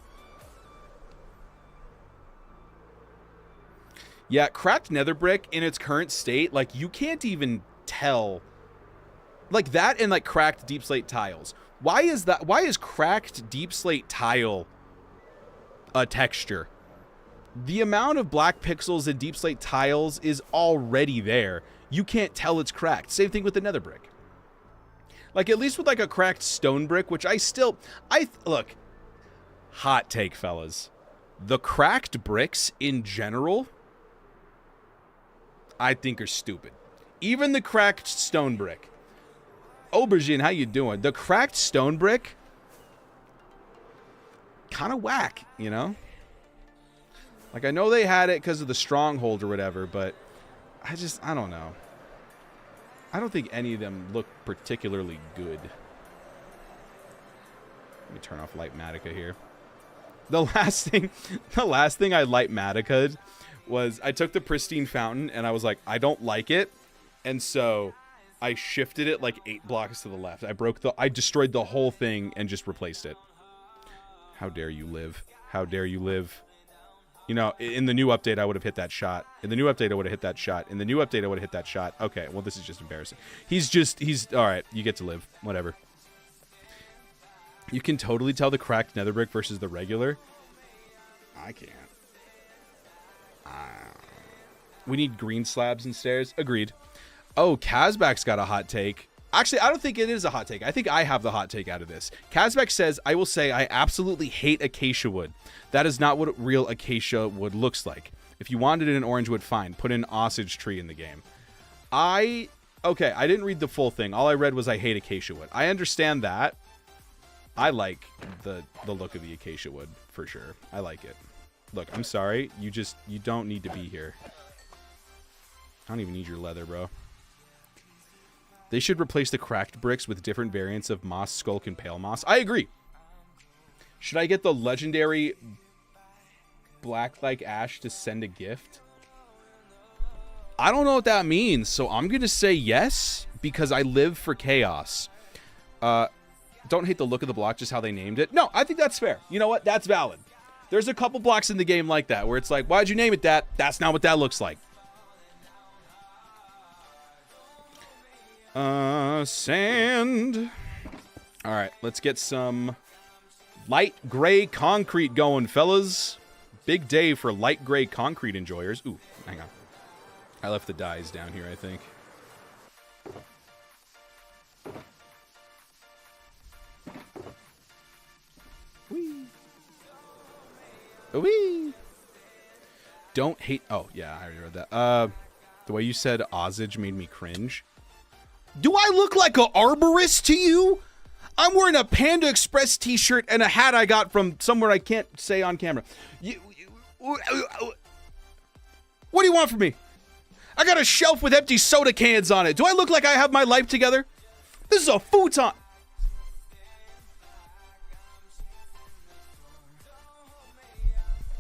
Yeah, cracked nether brick in its current state, like, you can't even tell. Like, that and, like, cracked deep slate tiles. Why is that? Why is cracked deep slate tile a texture? The amount of black pixels in deep slate tiles is already there. You can't tell it's cracked. Same thing with the nether brick. Like, at least with, like, a cracked stone brick, which look, hot take, fellas. The cracked bricks in general, I think are stupid. Even the cracked stone brick. Aubergine, how you doing? The cracked stone brick, kind of whack, you know? Like, I know they had it because of the stronghold or whatever, but I don't know. I don't think any of them look particularly good. Let me turn off Light Matica here. The last thing I Light Matica'd was I took the pristine fountain and I was like, I don't like it. And so I shifted it like 8 blocks to the left. I destroyed the whole thing and just replaced it. How dare you live? How dare you live? You know, in the new update, I would have hit that shot. In the new update, I would have hit that shot. In the new update, I would have hit that shot. Okay, well, this is just embarrassing. He's all right. You get to live. Whatever. You can totally tell the cracked nether brick versus the regular. I can't. We need green slabs and stairs. Agreed. Oh, Kazbak's got a hot take. Actually, I don't think it is a hot take. I think I have the hot take out of this. Kazbak says, I will say I absolutely hate acacia wood. That is not what real acacia wood looks like. If you wanted an orange wood, fine. Put an osage tree in the game. Okay, I didn't read the full thing. All I read was I hate acacia wood. I understand that. I like the look of the acacia wood, for sure. I like it. Look, I'm sorry. You don't need to be here. I don't even need your leather, bro. They should replace the cracked bricks with different variants of moss, skulk, and pale moss. I agree. Should I get the legendary black like ash to send a gift? I don't know what that means, so I'm going to say yes, because I live for chaos. Don't hate the look of the block, just how they named it. No, I think that's fair. You know what? That's valid. There's a couple blocks in the game like that, where it's like, why'd you name it that? That's not what that looks like. Sand. All right, let's get some light gray concrete going, fellas. Big day for light gray concrete enjoyers. Ooh, hang on. I left the dyes down here, I think. Whee. Whee. Don't hate... Oh, yeah, I already read that. The way you said Ozage made me cringe. Do I look like an arborist to you? I'm wearing a Panda Express t-shirt and a hat I got from somewhere I can't say on camera. What do you want from me? I got a shelf with empty soda cans on it. Do I look like I have my life together? This is a futon.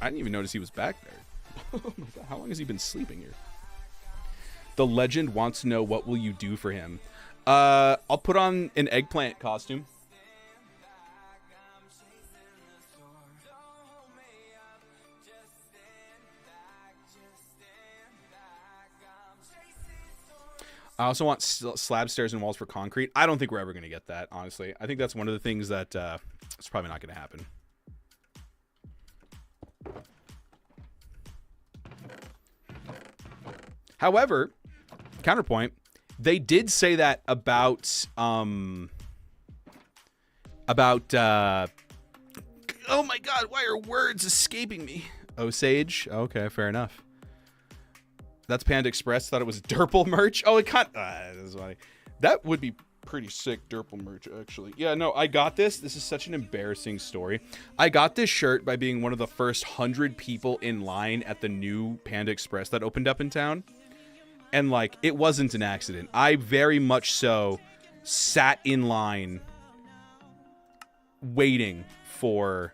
I didn't even notice he was back there. Oh my God, how long has he been sleeping here? The legend wants to know, what will you do for him? I'll put on an eggplant costume. I also want slab stairs and walls for concrete. I don't think we're ever going to get that, honestly. I think that's one of the things that it's probably not going to happen. However, counterpoint, they did say that about oh my God, why are words escaping me? Osage. Okay, fair enough. That's Panda Express. Thought it was Derple merch. Oh, it can't. That is funny. That would be pretty sick Derple merch, actually. Yeah, no, I got this. This is such an embarrassing story. I got this shirt by being one of the first 100 people in line at the new Panda Express that opened up in town. And, like, it wasn't an accident. I very much so sat in line waiting for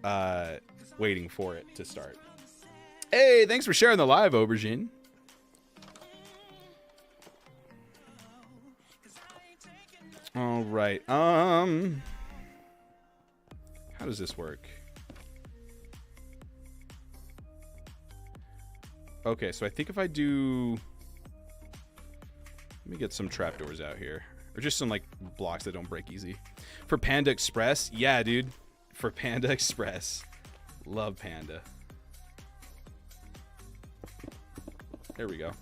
it to start. Hey, thanks for sharing the live, Aubergine. All right. How does this work? Okay, so I think if I do... Let me get some trapdoors out here. Or just some, like, blocks that don't break easy. For Panda Express? Yeah, dude. For Panda Express. Love Panda. There we go.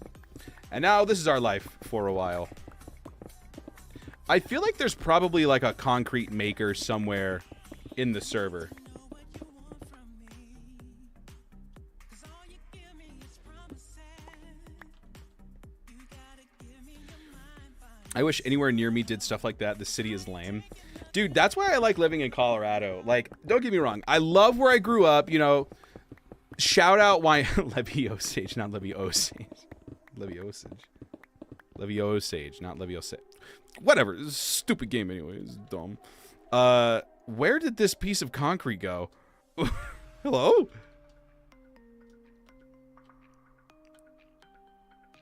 And now this is our life for a while. I feel like there's probably, like, a concrete maker somewhere in the server. I wish anywhere near me did stuff like that. The city is lame. Dude, that's why I like living in Colorado. Like, don't get me wrong. I love where I grew up, you know. Shout out why Leviosa, not Leviosa. Leviosa. Leviosa, not Leviosa. Whatever. This is a stupid game anyway. It's dumb. Where did this piece of concrete go? Hello?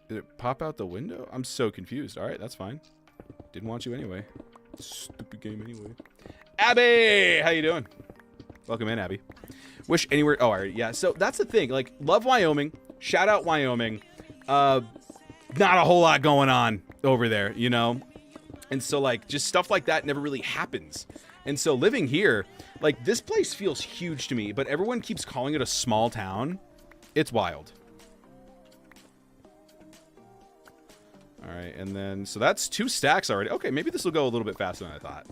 Did it pop out the window? I'm so confused. All right, that's fine. Didn't want you anyway. Stupid game anyway. Abby, how you doing? Welcome in, Abby. Wish anywhere. Oh, all right, yeah. So that's the thing. Like, love Wyoming. Shout out Wyoming. Not a whole lot going on over there, you know. And so, like, just stuff like that never really happens. And so living here, like, this place feels huge to me, but everyone keeps calling it a small town. It's wild. All right, and then, so that's 2 stacks already. Okay, maybe this will go a little bit faster than I thought.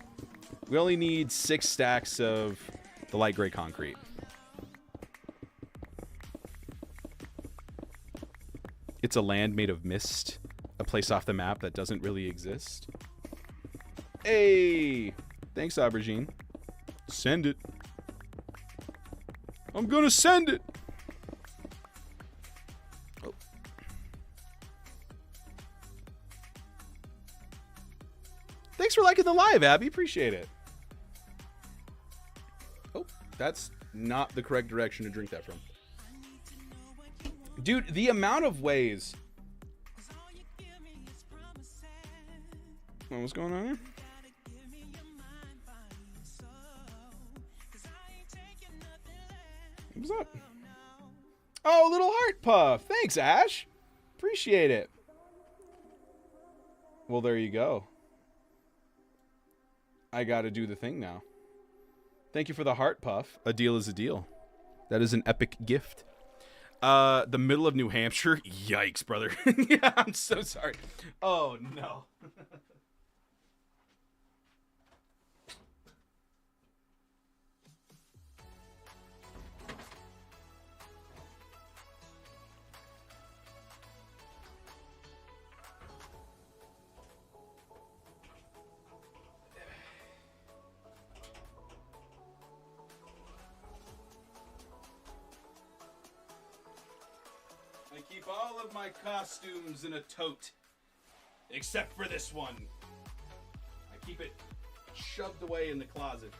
We only need 6 stacks of the light gray concrete. It's a land made of mist, a place off the map that doesn't really exist. Hey, thanks, Aubergine. Send it. I'm gonna send it. Oh. Thanks for liking the live, Abby. Appreciate it. Oh, that's not the correct direction to drink that from. Dude, the amount of ways... Oh, what's going on here? What's up? Oh, little heart puff. Thanks, Ash. Appreciate it. Well, there you go. I gotta do the thing now. Thank you for the heart, Puff. A deal is a deal. That is an epic gift. The middle of New Hampshire? Yikes, brother. Yeah, I'm so sorry. Oh, no. I keep all of my costumes in a tote, except for this one. I keep it shoved away in the closet.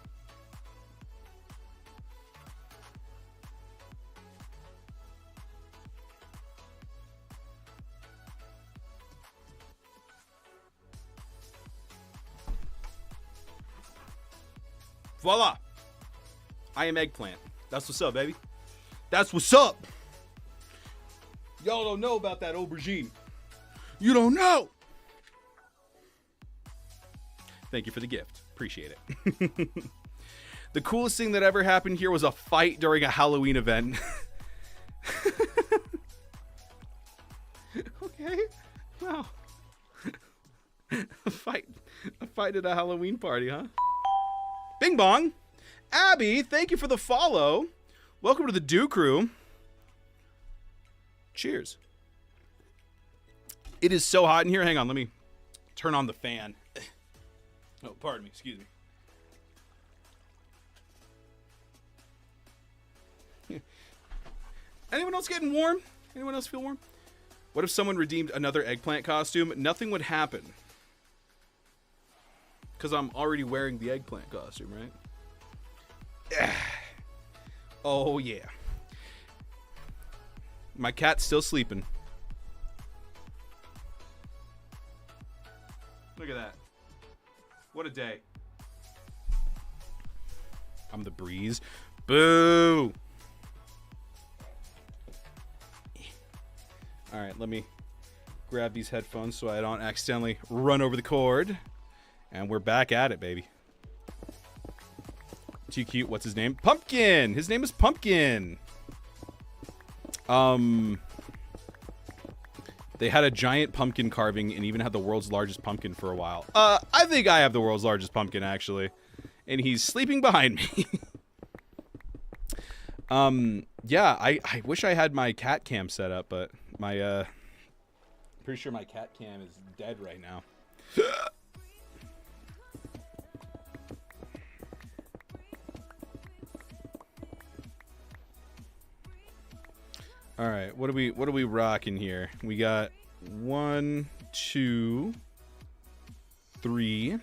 Voila! I am Eggplant. That's what's up, baby. That's what's up! Y'all don't know about that aubergine. You don't know! Thank you for the gift. Appreciate it. The coolest thing that ever happened here was a fight during a Halloween event. Okay. Wow. A fight at a Halloween party, huh? Bing bong. Abby, thank you for the follow. Welcome to the Dew Crew. Cheers. It is so hot in here. Hang on, let me turn on the fan. Oh, pardon me. Excuse me. Anyone else getting warm? Anyone else feel warm? What if someone redeemed another eggplant costume? Nothing would happen. Because I'm already wearing the eggplant costume, right? Oh, yeah. My cat's still sleeping. Look at that. What a day. I'm the breeze. Boo! Alright, let me grab these headphones so I don't accidentally run over the cord. And we're back at it, baby. Too cute. What's his name? Pumpkin! His name is Pumpkin! They had a giant pumpkin carving and even had the world's largest pumpkin for a while. I think I have the world's largest pumpkin, actually. And he's sleeping behind me. Yeah, I wish I had my cat cam set up, but my, pretty sure my cat cam is dead right now. All right, what are we rocking here? We got 1, 2, 3,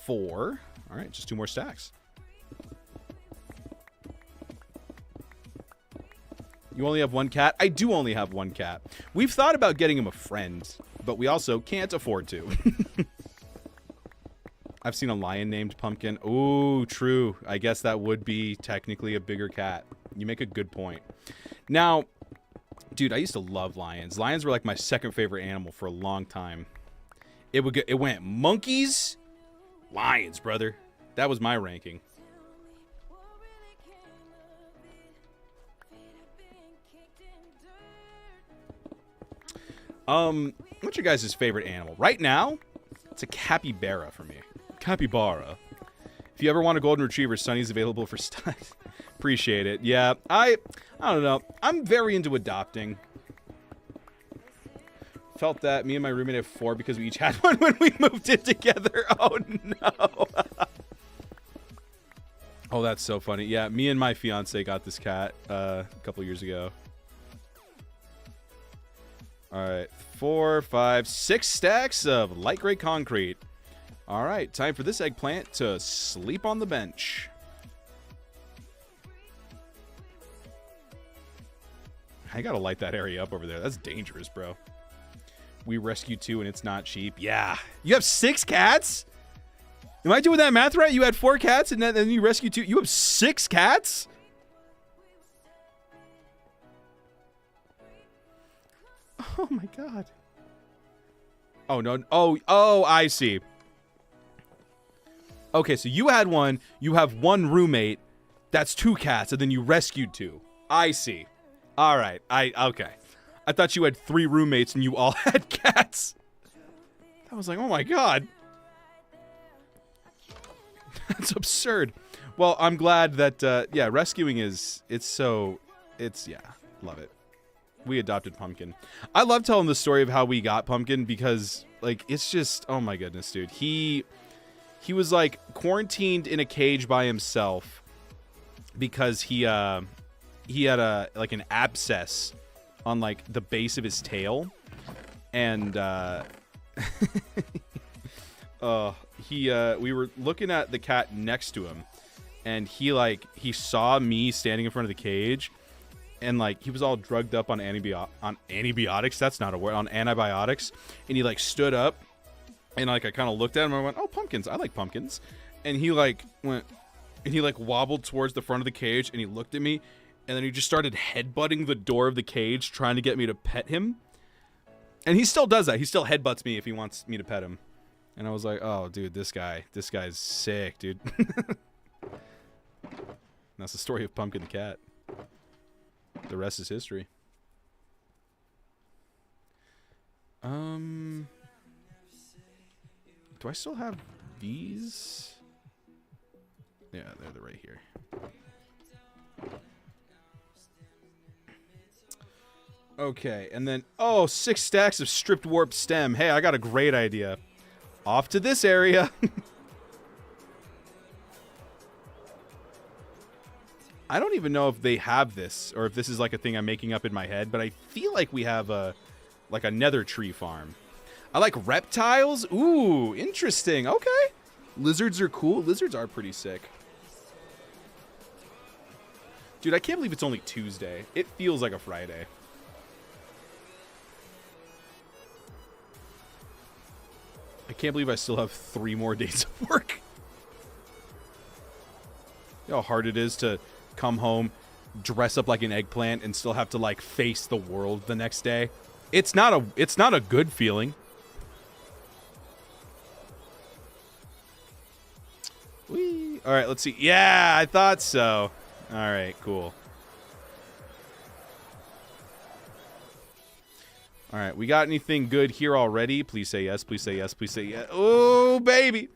4. All right, just 2 more stacks. You only have 1 cat? I do only have 1 cat. We've thought about getting him a friend, but we also can't afford to. I've seen a lion named Pumpkin. Ooh, true. I guess that would be technically a bigger cat. You make a good point. Now, dude, I used to love lions. Lions were like my second favorite animal for a long time. It went monkeys, lions, brother. That was my ranking. What's your guys' favorite animal? Right now, it's a capybara for me. Capybara. If you ever want a golden retriever, Sunny's available for studies. Appreciate it. Yeah, I don't know. I'm very into adopting. Felt that me and my roommate have 4 because we each had one when we moved in together. Oh, no. Oh, that's so funny. Yeah, me and my fiance got this cat a couple years ago. All right, 4, 5, 6 stacks of light gray concrete. All right, time for this eggplant to sleep on the bench. I gotta light that area up over there. That's dangerous, bro. We rescued 2 and it's not cheap. Yeah. You have 6 cats? Am I doing that math right? You had 4 cats and then you rescued 2. You have 6 cats? Oh my god. Oh, no. Oh, I see. Okay, so you had one. You have one roommate. That's 2 cats, and then you rescued 2. I see. All right. Okay. I thought you had 3 roommates and you all had cats. I was like, oh my god. That's absurd. Well, I'm glad that, yeah, rescuing yeah, love it. We adopted Pumpkin. I love telling the story of how we got Pumpkin because, like, it's just, oh my goodness, dude. He was, like, quarantined in a cage by himself because he had like an abscess on, like, the base of his tail. And, we were looking at the cat next to him, and he saw me standing in front of the cage, and, like, he was all drugged up on antibiotics. That's not a word. On antibiotics. And he, like, stood up, and, like, I kind of looked at him, and I went, oh, pumpkins. I like pumpkins. And he, like, wobbled towards the front of the cage, and he looked at me, and then he just started headbutting the door of the cage, trying to get me to pet him. And he still does that. He still headbutts me if he wants me to pet him. And I was like, oh, dude, this guy's sick, dude. That's the story of Pumpkin the cat. The rest is history. Do I still have these? Yeah, they're right here. Okay, and then, 6 stacks of stripped warp stem. Hey, I got a great idea. Off to this area. I don't even know if they have this, or if this is like a thing I'm making up in my head, but I feel like we have a nether tree farm. I like reptiles. Ooh, interesting. Okay. Lizards are cool. Lizards are pretty sick. Dude, I can't believe it's only Tuesday. It feels like a Friday. I can't believe I still have 3 more days of work. You know how hard it is to come home, dress up like an eggplant, and still have to, like, face the world the next day. It's not a good feeling. Whee. All right, let's see. Yeah, I thought so. All right, cool. All right, we got anything good here already? Please say yes, please say yes, please say yes. Oh, baby.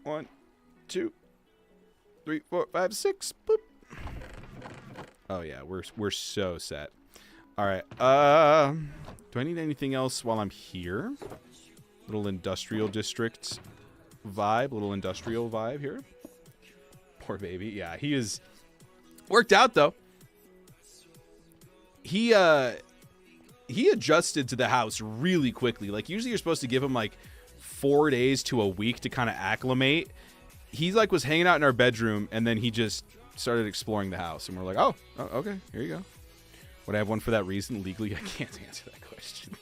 1, 2, 3, 4, 5, 6. Boop. Oh, yeah, we're so set. All right. Do I need anything else while I'm here? Little industrial district vibe, little industrial vibe here. Poor baby. Yeah, he is worked out, though. He adjusted to the house really quickly. Like, usually you're supposed to give him, like, 4 days to a week to kind of acclimate. He, like, was hanging out in our bedroom, and then he just started exploring the house. And we're like, oh, okay, here you go. Would I have one for that reason? Legally, I can't answer that question.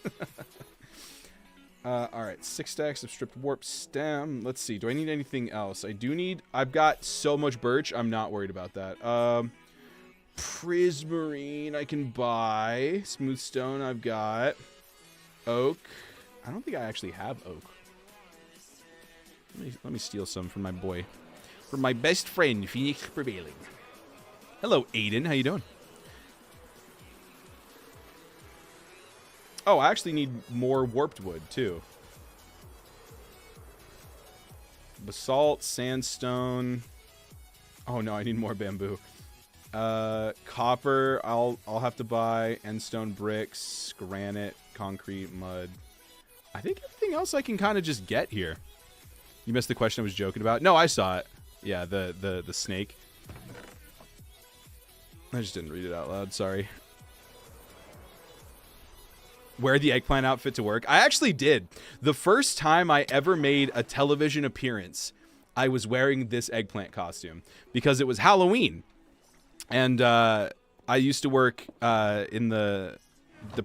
All right, 6 stacks of stripped warp stem. Let's see. Do I need anything else? I've got so much birch. I'm not worried about that. Prismarine I can buy. Smooth stone I've got. Oak. I don't think I actually have oak. Let me steal some from my boy. From my best friend, Phoenix Prevailing. Hello, Aiden. How you doing? Oh, I actually need more warped wood, too. Basalt, sandstone. Oh, no, I need more bamboo. Copper, I'll have to buy. Endstone bricks, granite, concrete, mud. I think everything else I can kind of just get here. You missed the question I was joking about? No, I saw it. Yeah, the snake. I just didn't read it out loud, sorry. Wear the eggplant outfit to work. I actually did. The first time I ever made a television appearance, I was wearing this eggplant costume because it was Halloween. And I used to work in the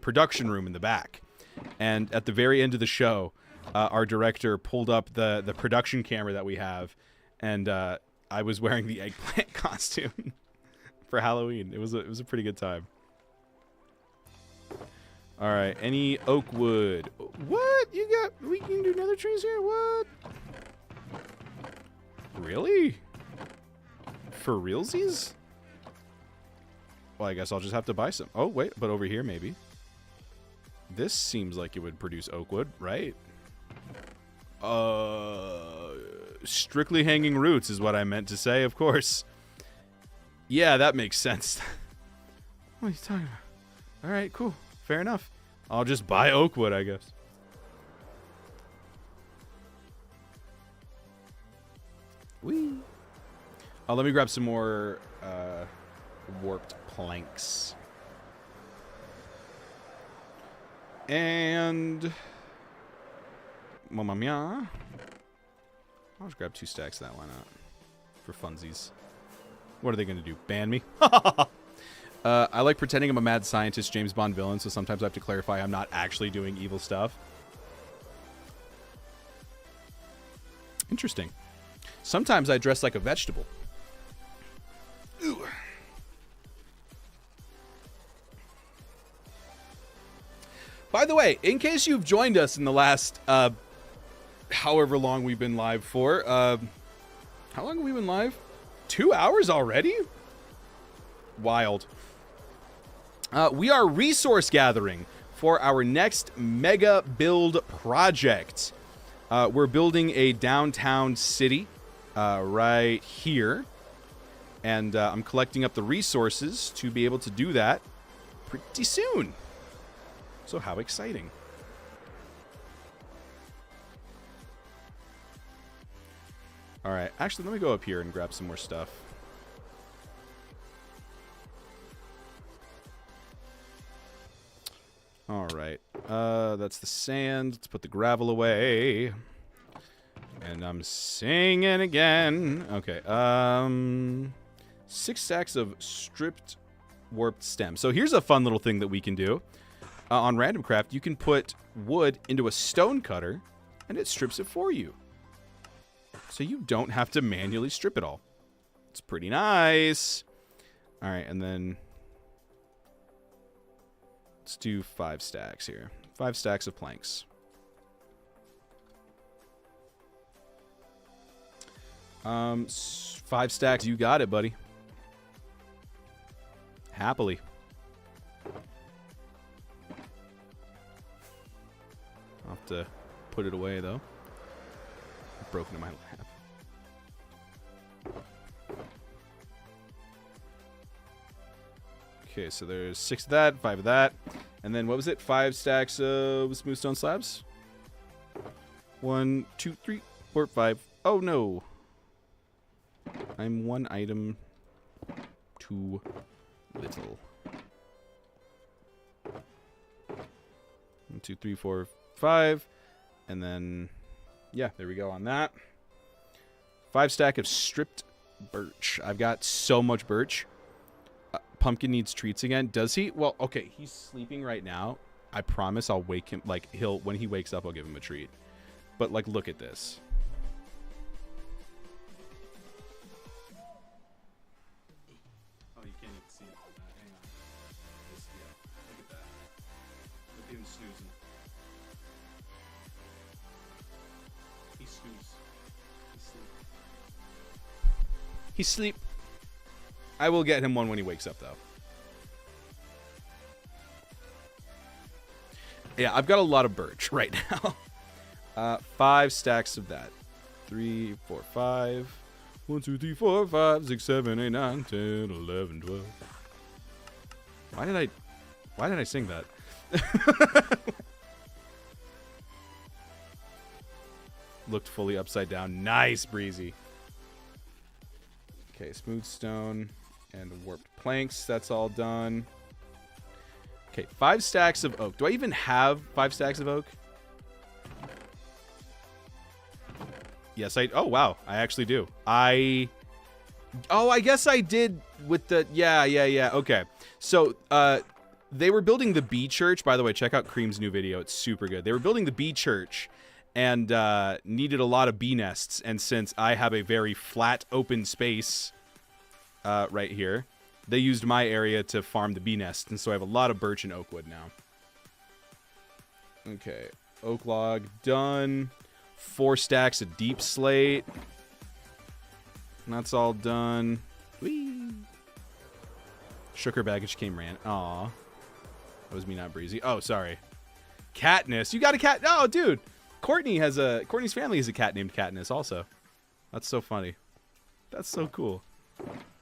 production room in the back. And at the very end of the show, our director pulled up the production camera that we have, and I was wearing the eggplant costume for Halloween. It was a pretty good time. All right, any oak wood? What? We can do nether trees here? What? Really? For realsies? Well, I guess I'll just have to buy some. Oh, wait, but over here, maybe. This seems like it would produce oak wood, right? Strictly hanging roots is what I meant to say, of course. Yeah, that makes sense. What are you talking about? All right, cool. Fair enough. I'll just buy oak wood, I guess. Whee! Let me grab some more warped planks. And Mamma mia. I'll just grab 2 stacks of that, why not? For funsies. What are they going to do? Ban me? I like pretending I'm a mad scientist James Bond villain, so sometimes I have to clarify I'm not actually doing evil stuff. Interesting. Sometimes I dress like a vegetable. Ooh. By the way, in case you've joined us in the last however long we've been live for, how long have we been live? 2 hours already? Wild. We are resource gathering for our next mega build project. We're building a downtown city right here. And I'm collecting up the resources to be able to do that pretty soon. So how exciting. All right, actually, let me go up here and grab some more stuff. All right, that's the sand. Let's put the gravel away. And I'm singing again. Okay, 6 stacks of stripped warped stem. So here's a fun little thing that we can do. On Randomcraft, you can put wood into a stone cutter, and it strips it for you. So you don't have to manually strip it all. It's pretty nice. All right, and then let's do 5 stacks here. 5 stacks of planks. Five stacks, you got it, buddy. Happily. I'll have to put it away, though. Broken in my lap. Okay, so there's 6 of that, 5 of that. And then, what was it? 5 stacks of smooth stone slabs? 1, 2, 3, 4, 5. Oh, no. I'm 1 item too little. 1, 2, 3, 4, 5. And then, yeah, there we go on that. 5 stack of stripped birch. I've got so much birch. Pumpkin needs treats again. Does he? Well, okay, he's sleeping right now. I promise I'll wake him. Like, when he wakes up, I'll give him a treat. But, like, look at this. Oh, you can't even see it. Hang on. Yeah, look at that. Look at him snoozing. He snooze. He sleep. He sleep. I will get him one when he wakes up, though. Yeah, I've got a lot of birch right now. 5 stacks of that. 3, 4, 5. 1, 2, 3, 4, 5, 6, 7, 8, 9, 10, 11, 12. Why did I sing that? Looked fully upside down. Nice, Breezy. Okay, smooth stone and warped planks. That's all done. Okay, 5 stacks of oak. Do I even have 5 stacks of oak? Yes, oh, wow. I actually do. Oh, I guess I did with the... Yeah. Okay. So, they were building the bee church. By the way, check out Cream's new video. It's super good. They were building the bee church and needed a lot of bee nests. And since I have a very flat, open space right here, they used my area to farm the bee nests. And so I have a lot of birch and oak wood now. Okay. Oak log done. 4 stacks of deep slate. And that's all done. Whee! Shook her baggage, came ran. Aw. That was me, not Breezy. Oh, sorry. Katniss. You got a cat? Oh, dude. Courtney's family has a cat named Katniss also. That's so funny. That's so cool.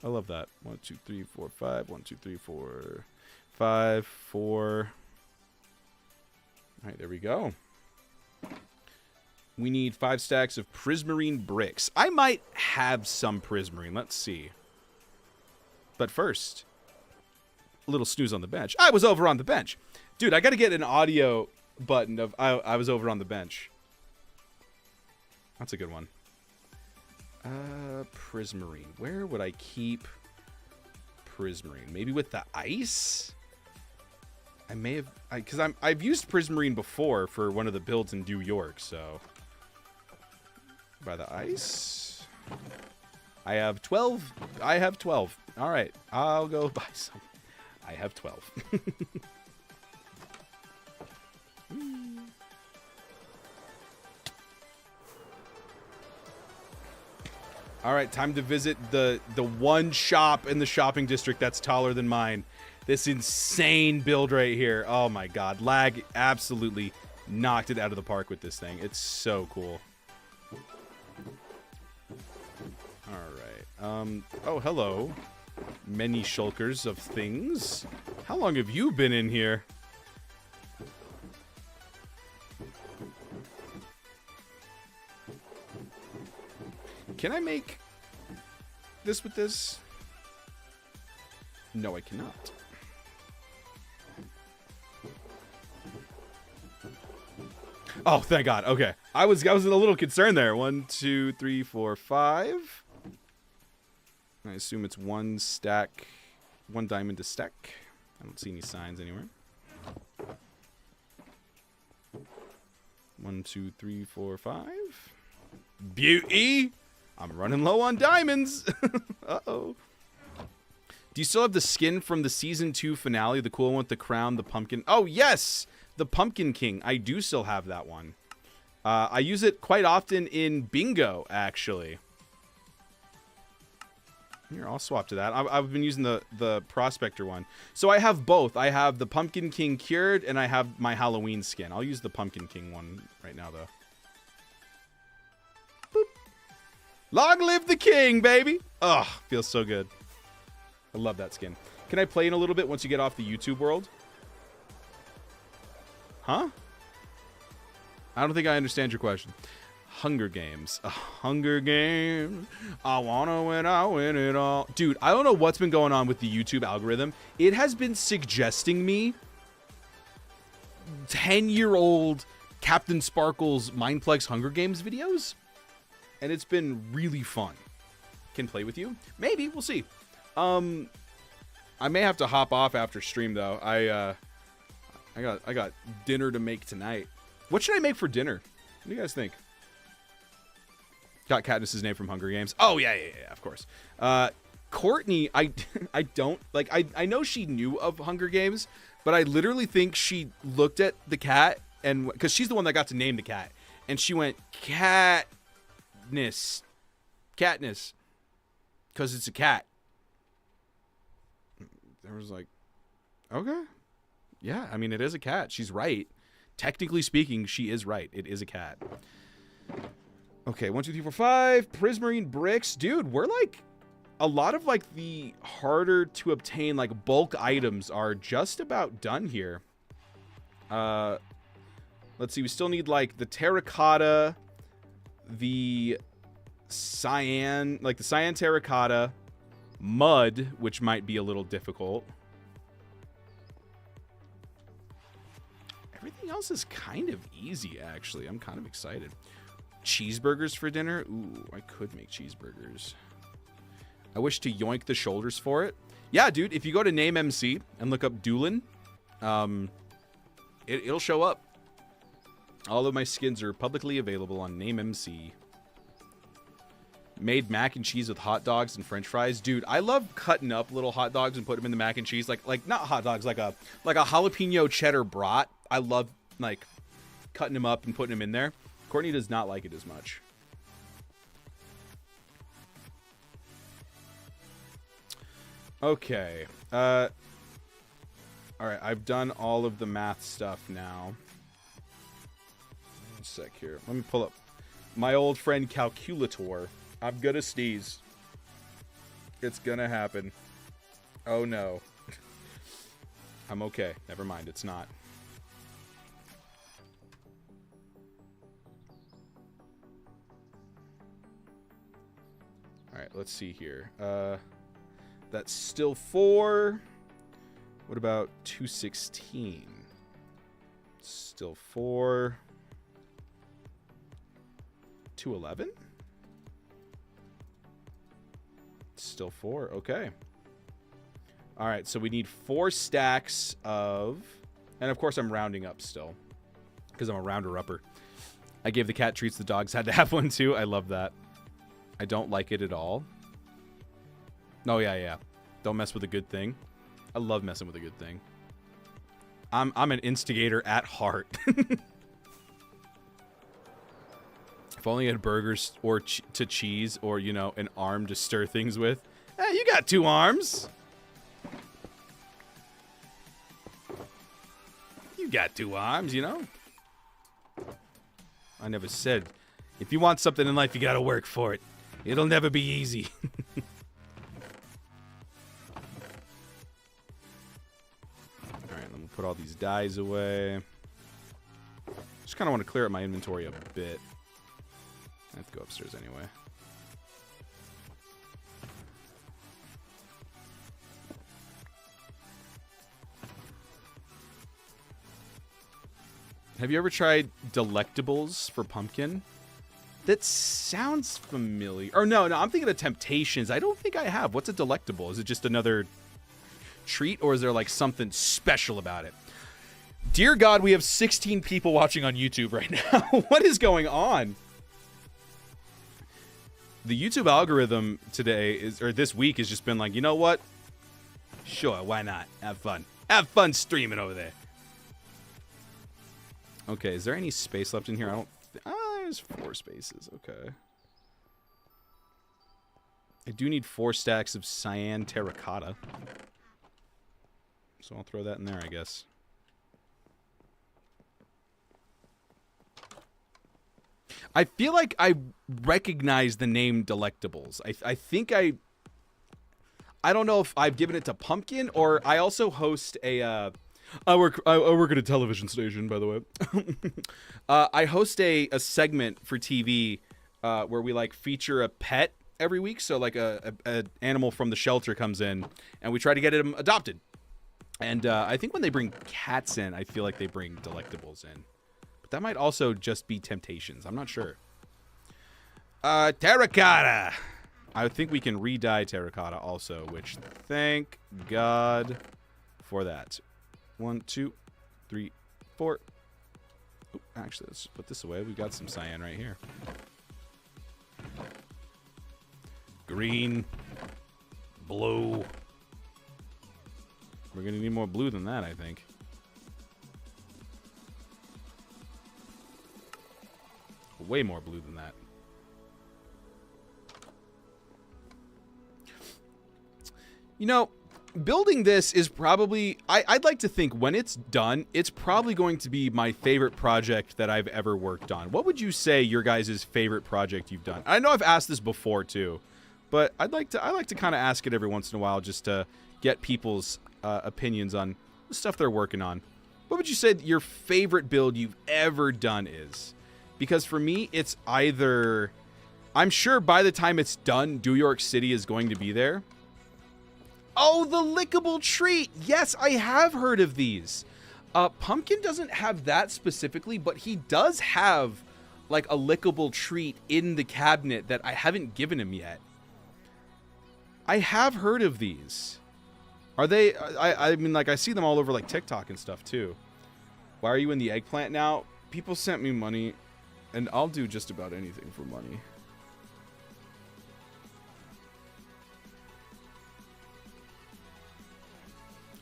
I love that. 1, 2, 3, 4, 5. 1, 2, 3, 4, 5, 4. All right, there we go. We need 5 stacks of prismarine bricks. I might have some prismarine. Let's see. But first, a little snooze on the bench. I was over on the bench. Dude, I got to get an audio button of I was over on the bench. That's a good one. Prismarine. Where would I keep prismarine? Maybe with the ice? I may have... Because I've used prismarine before for one of the builds in New York, so... By the ice? I have 12. I have 12. All right. I'll go buy some. I have 12. All right, time to visit the one shop in the shopping district that's taller than mine. This insane build right here. Oh my god. Lag absolutely knocked it out of the park with this thing. It's so cool. All right. Oh, hello. Many shulkers of things. How long have you been in here? Can I make this with this? No, I cannot. Oh, thank God. Okay. I was a little concerned there. 1, 2, 3, 4, 5. I assume it's 1 stack, 1 diamond to stack. I don't see any signs anywhere. 1, 2, 3, 4, 5. Beauty! I'm running low on diamonds. Uh-oh. Do you still have the skin from the season 2 finale? The cool one with the crown, the pumpkin. Oh, yes! The Pumpkin King. I do still have that one. I use it quite often in bingo, actually. Here, I'll swap to that. I've been using the Prospector one. So I have both. I have the Pumpkin King cured, and I have my Halloween skin. I'll use the Pumpkin King one right now, though. Boop. Long live the king, baby! Ugh, feels so good. I love that skin. Can I play in a little bit once you get off the YouTube world? Huh? I don't think I understand your question. Hunger Games. A Hunger Games. I wanna win, I win it all. Dude, I don't know what's been going on with the YouTube algorithm. It has been suggesting me 10-year-old Captain Sparkle's Mindplex Hunger Games videos. And it's been really fun. Can play with you? Maybe, we'll see. I may have to hop off after stream though. I got dinner to make tonight. What should I make for dinner? What do you guys think? Got Katniss's name from Hunger Games. Oh yeah, of course. Courtney, I don't like. I know she knew of Hunger Games, but I literally think she looked at the cat and because she's the one that got to name the cat, and she went Katniss, because it's a cat. I was like, okay. Yeah, I mean, it is a cat. She's right. Technically speaking, she is right. It is a cat. Okay, 1, 2, 3, 4, 5. Prismarine bricks. Dude, we're like... A lot of, like, the harder to obtain, like, bulk items are just about done here. Let's see. We still need, like, the terracotta, the cyan... Like, the cyan terracotta, mud, which might be a little difficult. Everything else is kind of easy, actually. I'm kind of excited. Cheeseburgers for dinner? Ooh, I could make cheeseburgers. I wish to yoink the shoulders for it. Yeah, dude, if you go to Name MC and look up Dewlan, it'll show up. All of my skins are publicly available on Name MC. Made mac and cheese with hot dogs and french fries. Dude, I love cutting up little hot dogs and putting them in the mac and cheese. Like not hot dogs, like a jalapeno cheddar brat. I love, like, cutting him up and putting him in there. Courtney does not like it as much. Okay. All right, I've done all of the math stuff now. One sec here. Let me pull up my old friend Calculator. I'm gonna sneeze. It's gonna happen. Oh no. I'm okay. Never mind, it's not. Alright, let's see here. That's still 4. What about 216? Still 4. 211? Still 4. Okay. All right, so we need 4 stacks of... And, of course, I'm rounding up still. Because I'm a rounder-upper. I gave the cat treats. The dogs had to have one, too. I love that. I don't like it at all. Oh, yeah. Don't mess with a good thing. I love messing with a good thing. I'm an instigator at heart. If only I had burgers or to cheese or, you know, an arm to stir things with. Hey, you got 2 arms. You got 2 arms, you know. I never said, if you want something in life, you gotta work for it. It'll never be easy. Alright, let me put all these dyes away. Just kind of want to clear up my inventory a bit. I have to go upstairs anyway. Have you ever tried Delectables for pumpkin? That sounds familiar. Or no, I'm thinking of Temptations. I don't think I have. What's a Delectable? Is it just another treat, or is there like something special about it? Dear God, we have 16 people watching on YouTube right now. What is going on? The YouTube algorithm today or this week has just been like, you know what? Sure, why not? Have fun. Have fun streaming over there. Okay, is there any space left in here? I don't... there's 4 spaces. Okay. I do need 4 stacks of cyan terracotta. So I'll throw that in there, I guess. I feel like I recognize the name Delectables. I think I don't know if I've given it to Pumpkin, or I also host a... I work at a television station, by the way. I host a segment for TV where we like feature a pet every week. So like a animal from the shelter comes in, and we try to get him adopted. And I think when they bring cats in, I feel like they bring Delectables in. But that might also just be Temptations. I'm not sure. Terracotta. I think we can re-dye terracotta also, which thank God for that. 1, 2, 3, 4. Ooh, actually, let's put this away. We've got some cyan right here. Green. Blue. We're going to need more blue than that, I think. Way more blue than that. You know, building this is probably... I'd like to think when it's done, it's probably going to be my favorite project that I've ever worked on. What would you say your guys' favorite project you've done? I know I've asked this before, too. But I like to kind of ask it every once in a while just to get people's opinions on the stuff they're working on. What would you say your favorite build you've ever done is? Because for me, it's either... I'm sure by the time it's done, New York City is going to be there. Oh, the lickable treat! Yes, I have heard of these. Pumpkin doesn't have that specifically, but he does have like a lickable treat in the cabinet that I haven't given him yet. I have heard of these. Are they... I mean, like, I see them all over like TikTok and stuff too. Why are you in the eggplant now? People sent me money, and I'll do just about anything for money.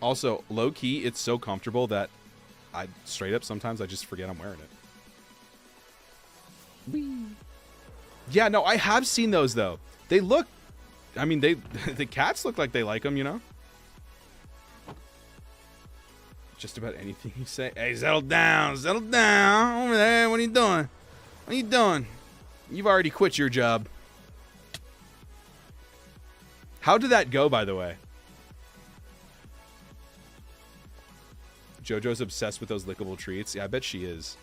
Also, low-key, it's so comfortable that I straight up sometimes I just forget I'm wearing it. Yeah, no, I have seen those though. They look, I mean, they the cats look like they like them, you know. Just about anything you say. Hey, settle down over there. What are you doing? What are you doing? You've already quit your job. How did that go, by the way? JoJo's obsessed with those lickable treats. Yeah, I bet she is.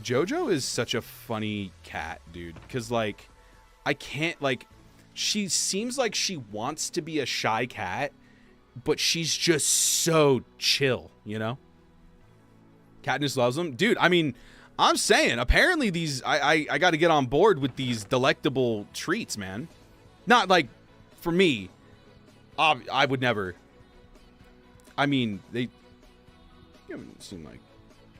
JoJo is such a funny cat, dude. Because, like, I can't, like, she seems like she wants to be a shy cat, but she's just so chill, you know? Katniss loves them. Dude, I mean, I'm saying, apparently these, I got to get on board with these delectable treats, man. Not, like, for me. I would never. I mean, you haven't seem like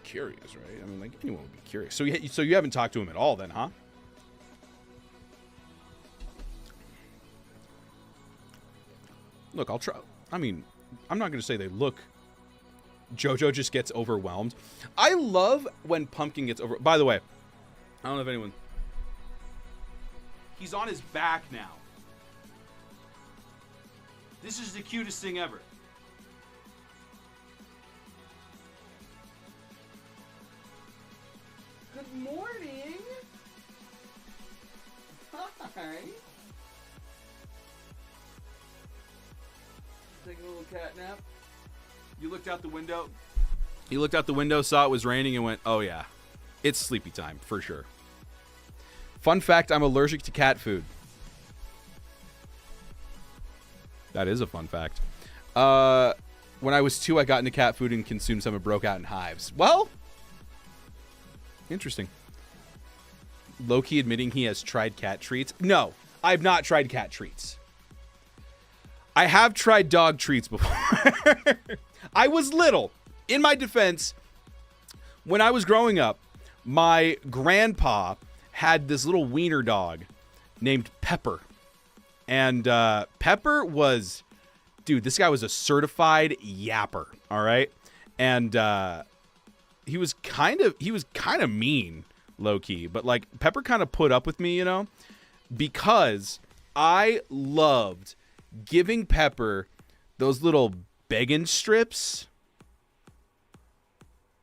curious, right? I mean, like, anyone would be curious. So you haven't talked to him at all then, huh? Look, I'll try. I mean, I'm not going to say they look. JoJo just gets overwhelmed. I love when Pumpkin gets over. By the way, I don't know if anyone. He's on his back now. This is the cutest thing ever. Good morning. Hi. Taking a little cat nap. You looked out the window. You looked out the window, saw it was raining, and went, "Oh yeah, it's sleepy time for sure." Fun fact: I'm allergic to cat food. That is a fun fact. When I was 2, I got into cat food and consumed some and broke out in hives. Well, interesting. Loki admitting he has tried cat treats. No, I've not tried cat treats. I have tried dog treats before. I was little. In my defense, when I was growing up, my grandpa had this little wiener dog named Pepper. And Pepper was, dude, this guy was a certified yapper, all right? And he was kind of mean, low key, but like Pepper kind of put up with me, you know, because I loved giving Pepper those little begging strips.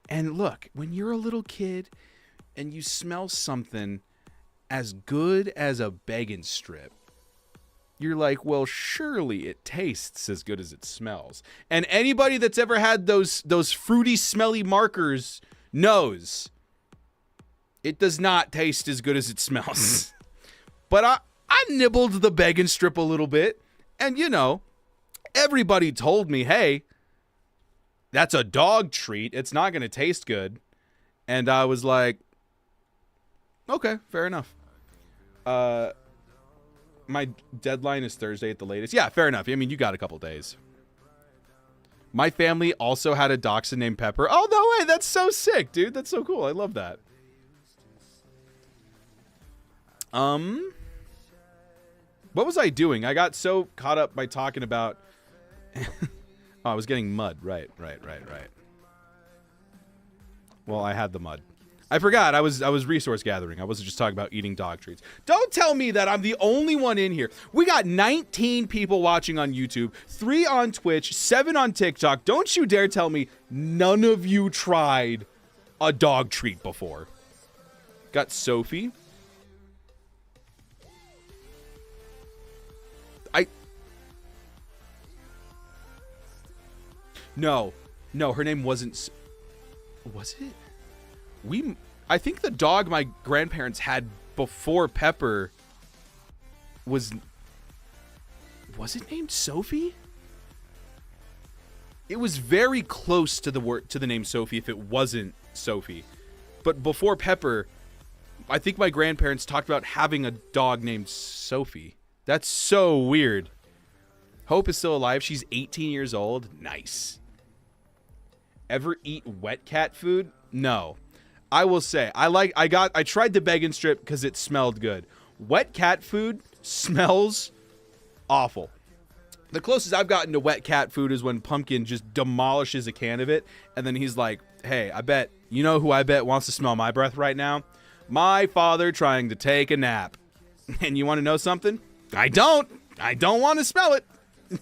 And look, when you're a little kid and you smell something as good as a begging strip, you're like, well, surely it tastes as good as it smells. And anybody that's ever had those fruity, smelly markers knows it does not taste as good as it smells. But I nibbled the begging strip a little bit. And, you know, everybody told me, hey, that's a dog treat. It's not going to taste good. And I was like, okay, fair enough. My deadline is Thursday at the latest. Yeah, fair enough. I mean, you got a couple days. My family also had a dachshund named Pepper. Oh, no way. That's so sick, dude. That's so cool. I love that. What was I doing? I got so caught up by talking about... oh, I was getting mud. Right. Well, I had the mud. I forgot. I was resource gathering. I wasn't just talking about eating dog treats. Don't tell me that I'm the only one in here. We got 19 people watching on YouTube, 3 on Twitch, 7 on TikTok. Don't you dare tell me none of you tried a dog treat before. Got Sophie. No, her name wasn't. Was it? I think the dog my grandparents had before Pepper was it named Sophie? It was very close to the name Sophie if it wasn't Sophie. But before Pepper, I think my grandparents talked about having a dog named Sophie. That's so weird. Hope is still alive. She's 18 years old. Nice. Ever eat wet cat food? No. I will say, I tried the begging strip because it smelled good. Wet cat food smells awful. The closest I've gotten to wet cat food is when Pumpkin just demolishes a can of it, and then he's like, hey, you know who I bet wants to smell my breath right now? My father trying to take a nap. And you want to know something? I don't want to smell it. All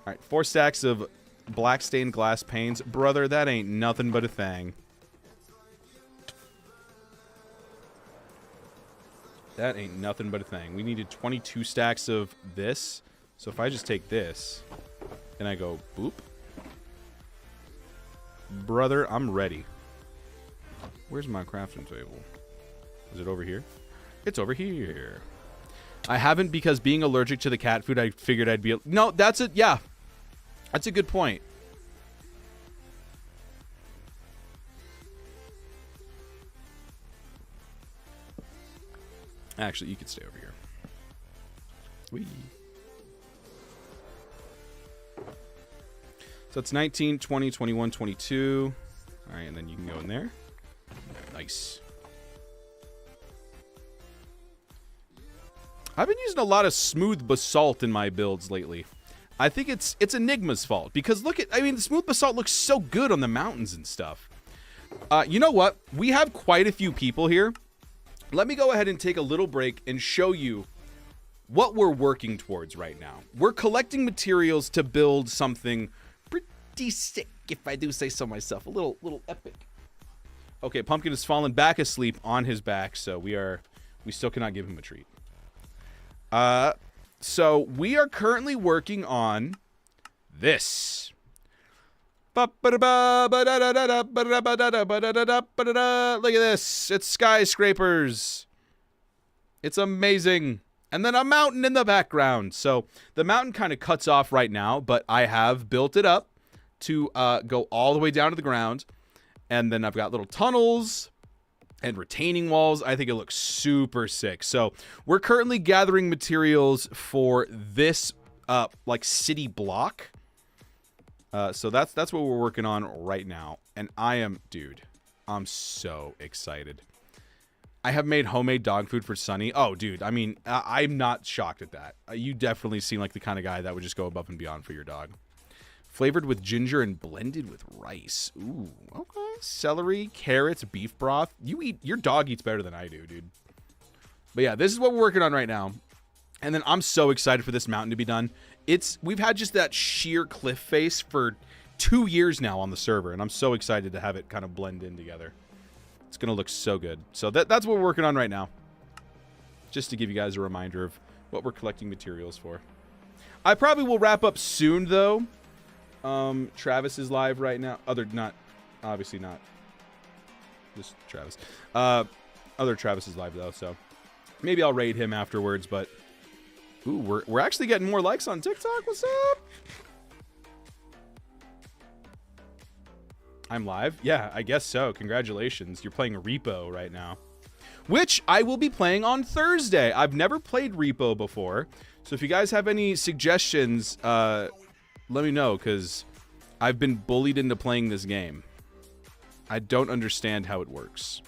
right, 4 stacks of black stained glass panes. Brother, that ain't nothing but a thing. That ain't nothing but a thing. We needed 22 stacks of this. So if I just take this, and I go boop. Brother, I'm ready. Where's my crafting table? Is it over here? It's over here. I haven't because being allergic to the cat food, I figured I'd be... No, that's it. Yeah. That's a good point. Actually, you could stay over here. Whee. So it's 19, 20, 21, 22. All right, and then you can go in there. Nice. I've been using a lot of smooth basalt in my builds lately. I think it's Enigma's fault because look at, I mean, the smooth basalt looks so good on the mountains and stuff. You know what? We have quite a few people here. Let me go ahead and take a little break and show you what we're working towards right now. We're collecting materials to build something pretty sick, if I do say so myself. A little epic. Okay, Pumpkin has fallen back asleep on his back, so we still cannot give him a treat. So we are currently working on this. Look at this. It's skyscrapers. It's amazing. And then a mountain in the background. So the mountain kind of cuts off right now, but I have built it up to go all the way down to the ground. And then I've got little tunnels and retaining walls. I think it looks super sick. So we're currently gathering materials for this like city block. So that's what we're working on right now. And dude, I'm so excited. I have made homemade dog food for Sunny. Oh, dude, I mean, I'm not shocked at that. You definitely seem like the kind of guy that would just go above and beyond for your dog. Flavored with ginger and blended with rice. Ooh, okay. Celery, carrots, beef broth. Your dog eats better than I do, dude. But yeah, this is what we're working on right now. And then I'm so excited for this mountain to be done. We've had just that sheer cliff face for 2 years now on the server, and I'm so excited to have it kind of blend in together. It's gonna look so good. So that's what we're working on right now. Just to give you guys a reminder of what we're collecting materials for. I probably will wrap up soon though. Travis is live right now. Obviously not. Just Travis. Other Travis is live though, so maybe I'll raid him afterwards, but ooh, we're actually getting more likes on TikTok. What's up? I'm live? Yeah, I guess so. Congratulations. You're playing Repo right now. Which I will be playing on Thursday. I've never played Repo before. So if you guys have any suggestions, let me know, because I've been bullied into playing this game. I don't understand how it works.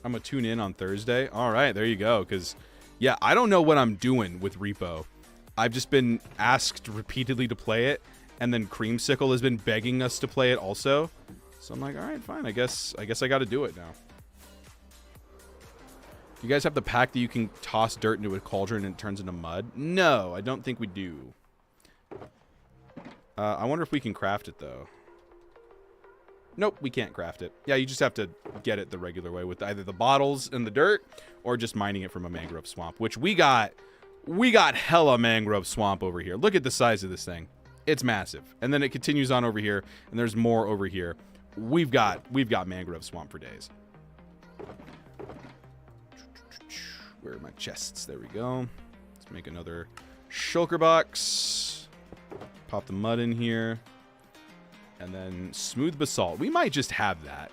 I'm going to tune in on Thursday. All right, there you go. Because, yeah, I don't know what I'm doing with Repo. I've just been asked repeatedly to play it, and then Creamsicle has been begging us to play it also. So I'm like, all right, fine. I guess I got to do it now. You guys have the pack that you can toss dirt into a cauldron and it turns into mud? No, I don't think we do. I wonder if we can craft it, though. Nope, we can't craft it. Yeah, you just have to get it the regular way with either the bottles and the dirt or just mining it from a mangrove swamp, which we got hella mangrove swamp over here. Look at the size of this thing. It's massive. And then it continues on over here, and there's more over here. We've got mangrove swamp for days. Where are my chests? There we go. Let's make another shulker box. Pop the mud in here. And then smooth basalt. We might just have that.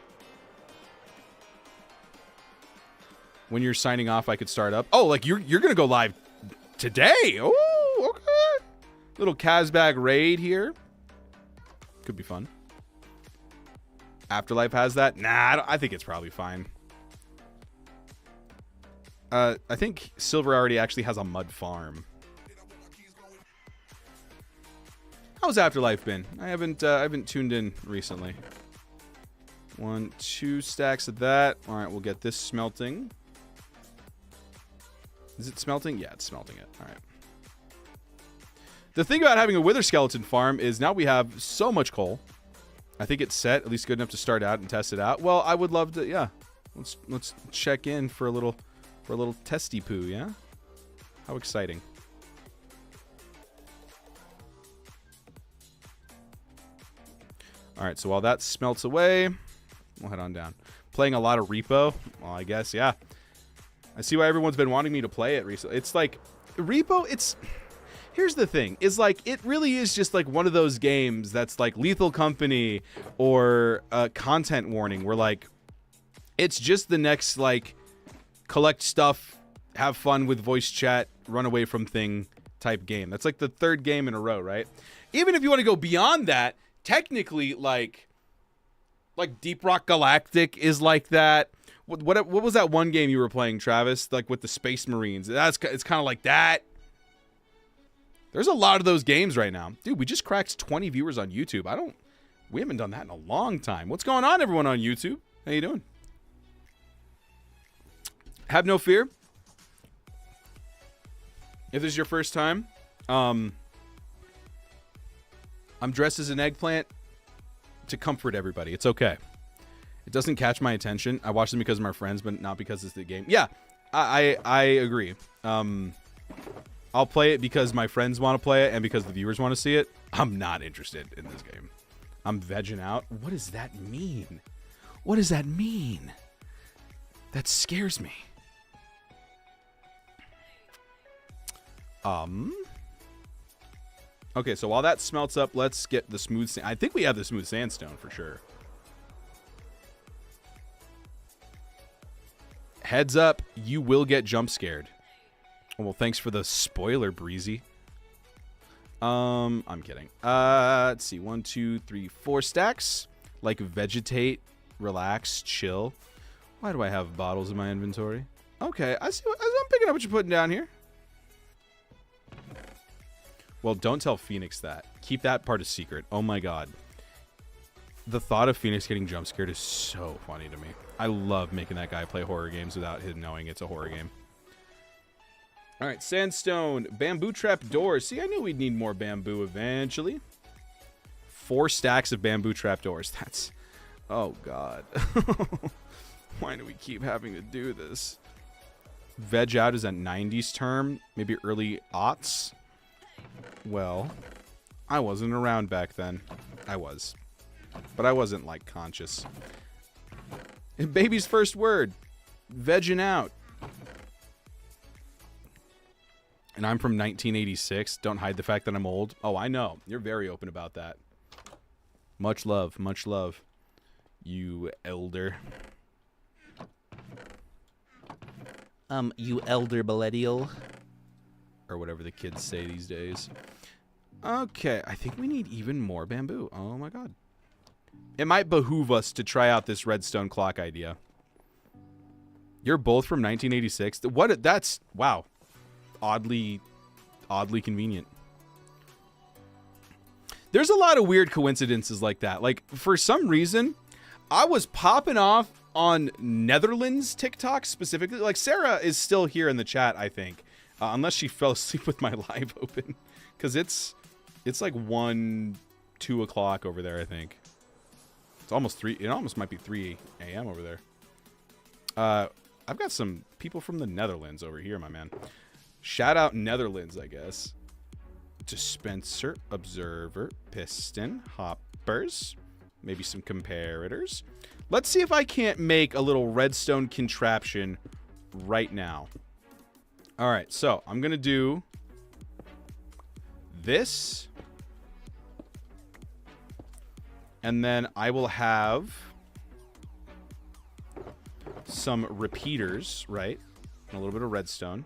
When you're signing off, I could start up. Oh, like you're gonna go live today? Oh, okay. Little Kazbag raid here. Could be fun. Afterlife has that? Nah, I think it's probably fine. I think Silver already actually has a mud farm. How's Afterlife been? I haven't tuned in recently. 1, 2 stacks of that. All right, we'll get this smelting. Is it smelting? Yeah, it's smelting it. All right. The thing about having a wither skeleton farm is now we have so much coal. I think it's set, at least good enough to start out and test it out. Well, I would love to, yeah. Let's check in for a little testy poo, yeah? How exciting. All right, so while that smelts away, we'll head on down. Playing a lot of Repo? Well, I guess, yeah. I see why everyone's been wanting me to play it recently. It's like, Repo, here's the thing, is like, it really is just like one of those games that's like Lethal Company or Content Warning, where like, it's just the next like, collect stuff, have fun with voice chat, run away from thing type game. That's like the third game in a row, right? Even if you want to go beyond that, technically, like Deep Rock Galactic is like that. What was that one game you were playing, Travis? Like with the Space Marines. It's kind of like that. There's a lot of those games right now. Dude, we just cracked 20 viewers on YouTube. We haven't done that in a long time. What's going on, everyone on YouTube? How you doing? Have no fear. If this is your first time, I'm dressed as an eggplant to comfort everybody. It's okay. It doesn't catch my attention. I watch them because of my friends, but not because it's the game. Yeah, I agree. I'll play it because my friends want to play it and because the viewers want to see it. I'm not interested in this game. I'm vegging out. What does that mean? What does that mean? That scares me. Okay, so while that smelts up, let's get the smooth sand. I think we have the smooth sandstone for sure. Heads up, you will get jump scared. Well, thanks for the spoiler, Breezy. I'm kidding. Let's see. 1, 2, 3, 4 stacks. Like vegetate, relax, chill. Why do I have bottles in my inventory? Okay, I'm picking up what you're putting down here. Well, don't tell Phoenix that. Keep that part a secret. Oh my god. The thought of Phoenix getting jump scared is so funny to me. I love making that guy play horror games without him knowing it's a horror game. All right, sandstone, bamboo trap doors. See, I knew we'd need more bamboo eventually. 4 stacks of bamboo trap doors. That's... Oh, God. Why do we keep having to do this? Veg out is a 90s term, maybe early aughts. Well, I wasn't around back then. I was. But I wasn't, like, conscious. Baby's first word. Vegging out. And I'm from 1986. Don't hide the fact that I'm old. Oh, I know. You're very open about that. Much love. Much love. You elder. You elder millennial. Or whatever the kids say these days. Okay, I think we need even more bamboo. Oh my god. It might behoove us to try out this redstone clock idea. You're both from 1986? What? That's... Wow. Oddly convenient. There's a lot of weird coincidences like that. Like, for some reason, I was popping off on Netherlands TikTok specifically. Like, Sarah is still here in the chat, I think. Unless she fell asleep with my live open. Because it's like 1, 2 o'clock over there, I think. It's almost 3. It almost might be 3 a.m. over there. I've got some people from the Netherlands over here, my man. Shout out Netherlands, I guess. Dispenser, observer, piston, hoppers. Maybe some comparators. Let's see if I can't make a little redstone contraption right now. All right, so I'm going to do this. And then I will have some repeaters, right? And a little bit of redstone.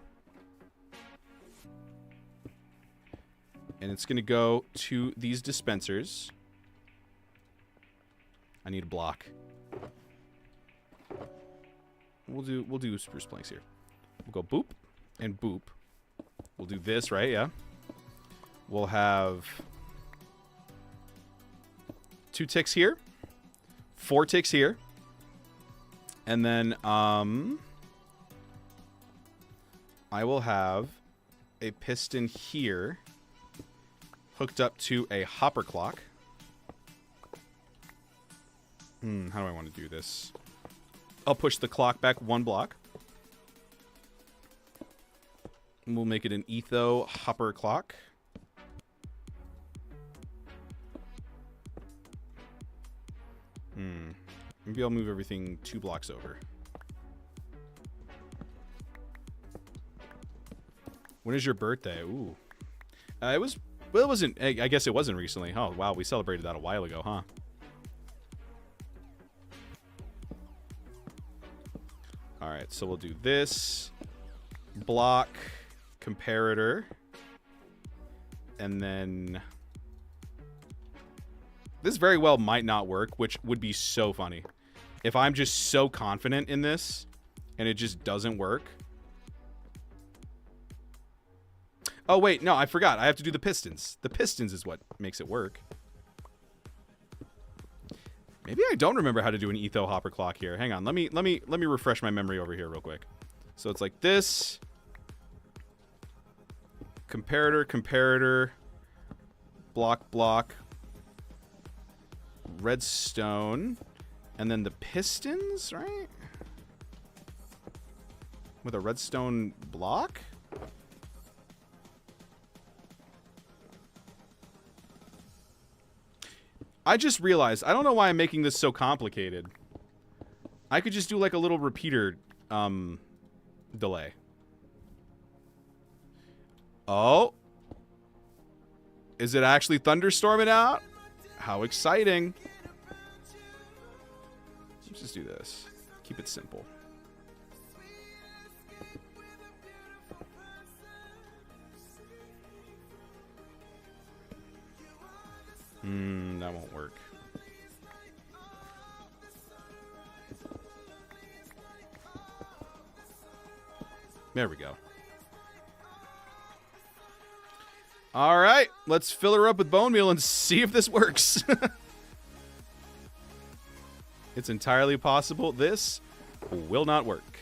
And it's going to go to these dispensers. I need a block. We'll do spruce planks here. We'll go boop and boop. We'll do this, right? Yeah. We'll have 2 ticks here. 4 ticks here. And then I will have a piston here hooked up to a hopper clock. How do I want to do this? I'll push the clock back 1 block. And we'll make it an etho hopper clock. Maybe I'll move everything 2 blocks over. When is your birthday? Ooh. It was... Well, it wasn't... I guess it wasn't recently. Oh, wow. We celebrated that a while ago, huh? Alright, so we'll do this. Block. Comparator. And then... This very well might not work, which would be so funny. If I'm just so confident in this, and it just doesn't work. Oh, wait, no, I forgot. I have to do the pistons. The pistons is what makes it work. Maybe I don't remember how to do an etho hopper clock here. Hang on, let me refresh my memory over here real quick. So it's like this. Comparator. Block. Redstone. And then the pistons, right? With a redstone block? I just realized, I don't know why I'm making this so complicated. I could just do like a little repeater delay. Oh. Is it actually thunderstorming out? How exciting. Let's just do this. Keep it simple. That won't work. There we go. All right, let's fill her up with bone meal and see if this works. It's entirely possible this will not work.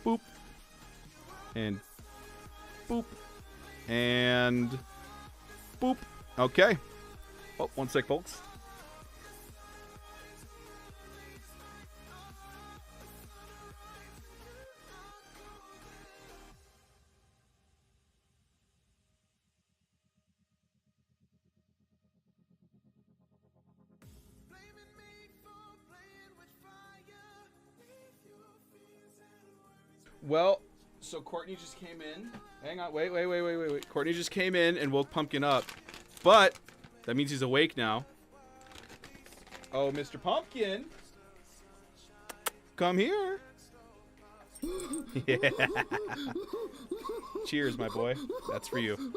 Boop. And boop. And boop. Okay. Oh, 1 sec, folks. Well, so Courtney just came in. Hang on, wait. Courtney just came in and woke Pumpkin up. But that means he's awake now. Oh, Mr. Pumpkin. Come here. Yeah. Cheers, my boy. That's for you.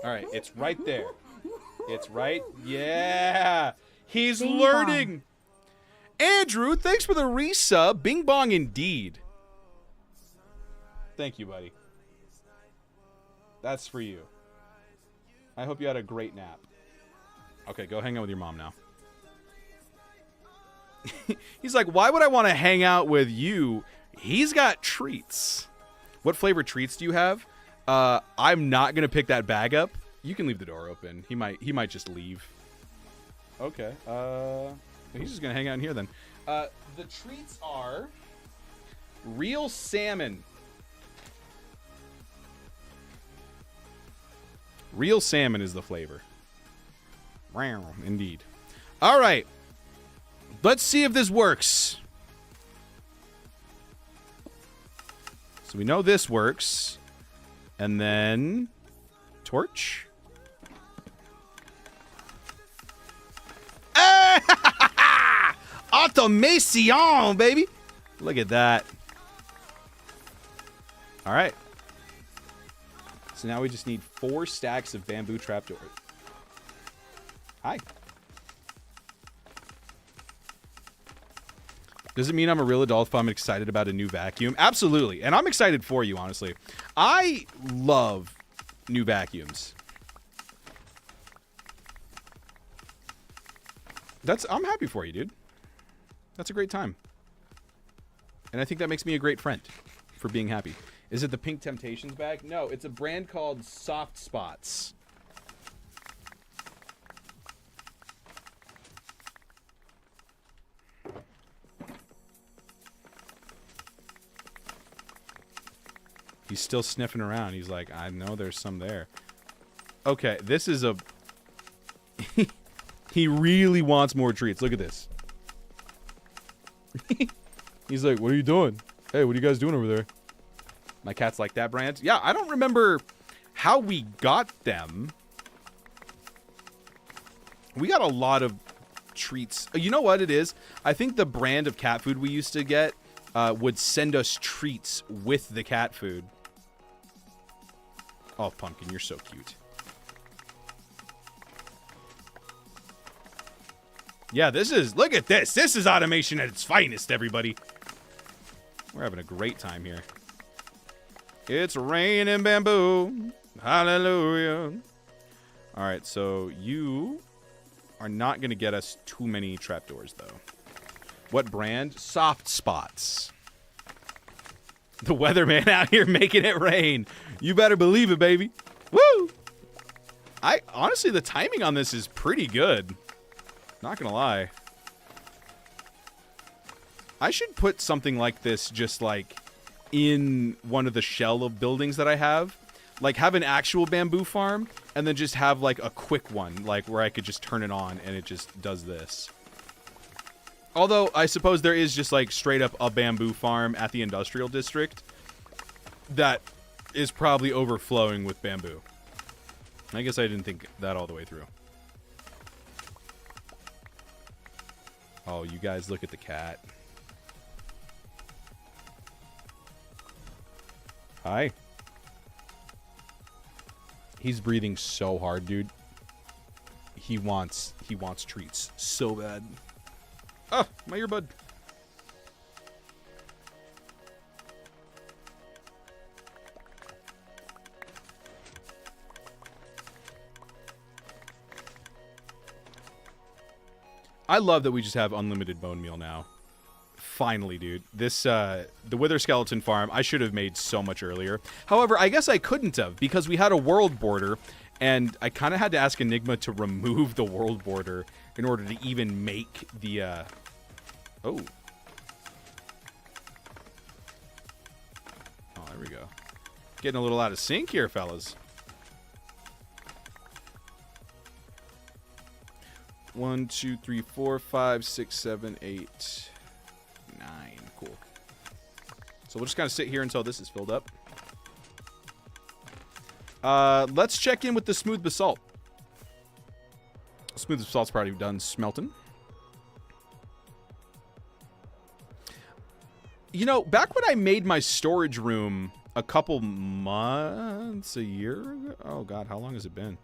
All right, it's right there. It's right. Yeah. He's learning. Andrew, thanks for the resub. Bing bong indeed. Thank you, buddy. That's for you. I hope you had a great nap. Okay, go hang out with your mom now. He's like, why would I want to hang out with you? He's got treats. What flavor treats do you have? I'm not going to pick that bag up. You can leave the door open. He might just leave. Okay. He's just going to hang out in here then. The treats are real salmon. Real salmon is the flavor. Wow, indeed. All right. Let's see if this works. So we know this works. And then torch. Automation, baby. Look at that. All right. So now we just need 4 stacks of bamboo trapdoors. Hi. Does it mean I'm a real adult if I'm excited about a new vacuum? Absolutely. And I'm excited for you, honestly. I love new vacuums. I'm happy for you, dude. That's a great time. And I think that makes me a great friend for being happy. Is it the Pink Temptations bag? No, it's a brand called Soft Spots. He's still sniffing around. He's like, I know there's some there. Okay, this is a... He really wants more treats. Look at this. He's like, what are you doing? Hey, what are you guys doing over there? My cat's like that brand. Yeah, I don't remember how we got them. We got a lot of treats. You know what it is? I think the brand of cat food we used to get would send us treats with the cat food. Oh, Pumpkin, you're so cute. Yeah, look at this. This is automation at its finest, everybody. We're having a great time here. It's raining bamboo. Hallelujah. All right, so you are not going to get us too many trapdoors, though. What brand? Soft Spots. The weatherman out here making it rain. You better believe it, baby. Woo! Honestly, the timing on this is pretty good. Not gonna lie. I should put something like this just like in one of the shell of buildings that I have. Like have an actual bamboo farm and then just have like a quick one, like where I could just turn it on and it just does this. Although I suppose there is just like straight up a bamboo farm at the industrial district that is probably overflowing with bamboo. I guess I didn't think that all the way through. Oh, you guys look at the cat. Hi. He's breathing so hard, dude. He wants treats so bad. Oh, my earbud. I love that we just have unlimited bone meal now. Finally, dude. This, the Wither Skeleton farm, I should have made so much earlier. However, I guess I couldn't have because we had a world border and I kind of had to ask Enigma to remove the world border in order to even make the, Oh, there we go. Getting a little out of sync here, fellas. 1, 2, 3, 4, 5, 6, 7, 8, 9. Cool. So we'll just kind of sit here until this is filled up. Let's check in with the smooth basalt. Smooth basalt's probably done smelting. You know, back when I made my storage room a couple months, a year ago? Oh, God, how long has it been?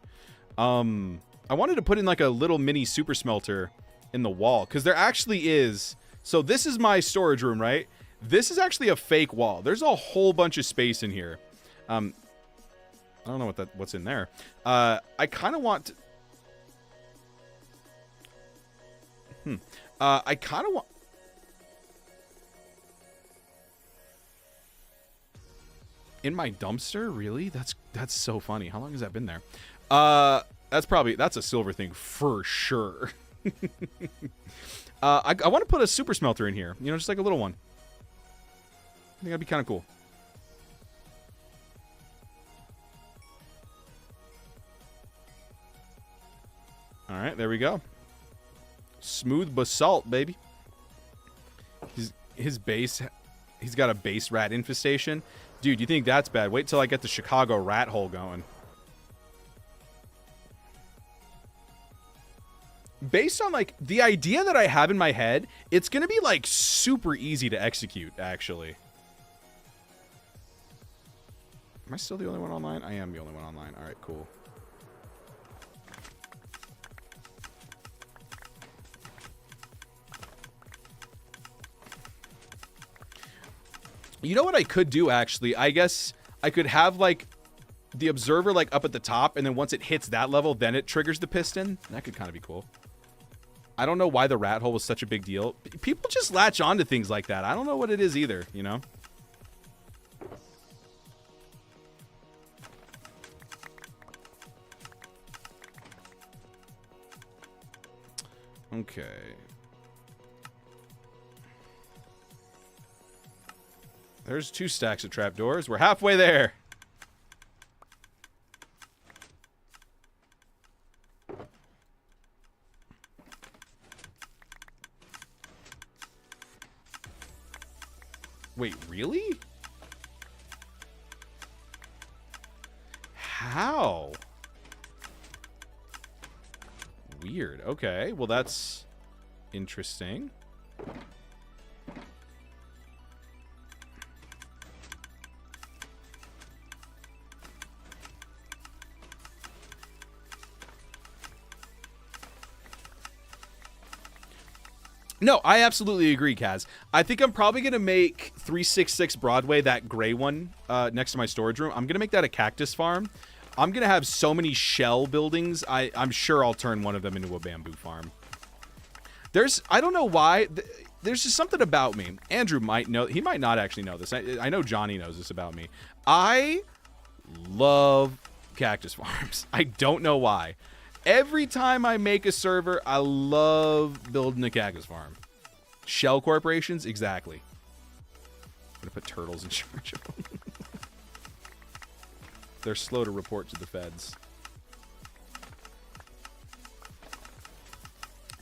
I wanted to put in like a little mini super smelter in the wall because there actually is. So this is my storage room, right? This is actually a fake wall. There's a whole bunch of space in here. I don't know what's in there. I kind of want to... I kind of want... In my dumpster? Really? That's so funny. How long has that been there? That's a silver thing for sure. I want to put a super smelter in here. You know, just like a little one. I think that'd be kind of cool. All right, there we go. Smooth basalt, baby. His base, he's got a base rat infestation. Dude, you think that's bad? Wait till I get the Chicago rat hole going. Based on, like, the idea that I have in my head, it's going to be, like, super easy to execute, actually. Am I still the only one online? I am the only one online. All right, cool. You know what I could do, actually? I guess I could have, like, the observer, like, up at the top, and then once it hits that level, then it triggers the piston. That could kind of be cool. I don't know why the rat hole was such a big deal. People just latch on to things like that. I don't know what it is either, you know? Okay. There's 2 stacks of trapdoors. We're halfway there. Wait, really? How? Weird. Okay, well that's interesting. No, I absolutely agree, Kaz. I think I'm probably going to make 366 Broadway, that gray one next to my storage room. I'm going to make that a cactus farm. I'm going to have so many shell buildings. I'm sure I'll turn one of them into a bamboo farm. I don't know why. There's just something about me. Andrew might know. He might not actually know this. I know Johnny knows this about me. I love cactus farms. I don't know why. Every time I make a server, I love building a cactus farm. Shell corporations? Exactly. I'm going to put turtles in charge of them. They're slow to report to the feds.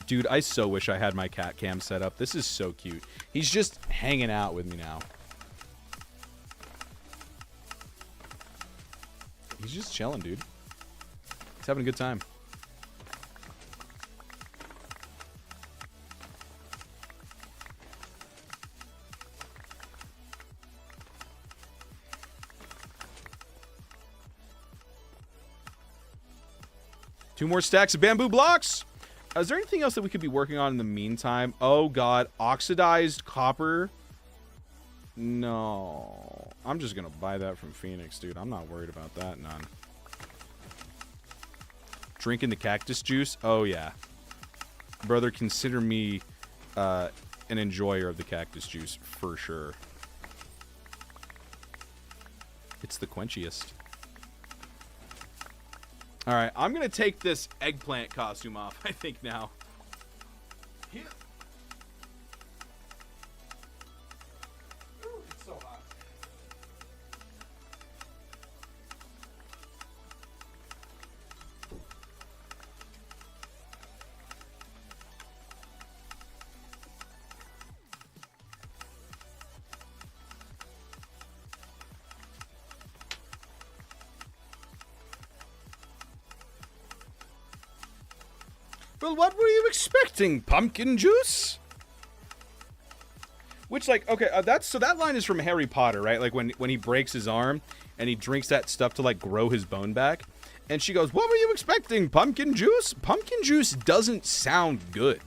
Dude, I so wish I had my cat cam set up. This is so cute. He's just hanging out with me now. He's just chilling, dude. He's having a good time. Two more stacks of bamboo blocks. Is there anything else that we could be working on in the meantime? Oh, God. Oxidized copper. No. I'm just going to buy that from Phoenix, dude. I'm not worried about that, none. Drinking the cactus juice? Oh, yeah. Brother, consider me an enjoyer of the cactus juice, for sure. It's the quenchiest. All right, I'm going to take this eggplant costume off, I think, now. Yeah. Ooh, it's so hot. Well, what were you expecting? Pumpkin juice? Which, like, okay, that line is from Harry Potter, right? Like when he breaks his arm and he drinks that stuff to like grow his bone back. And she goes, "What were you expecting? Pumpkin juice?" Pumpkin juice doesn't sound good.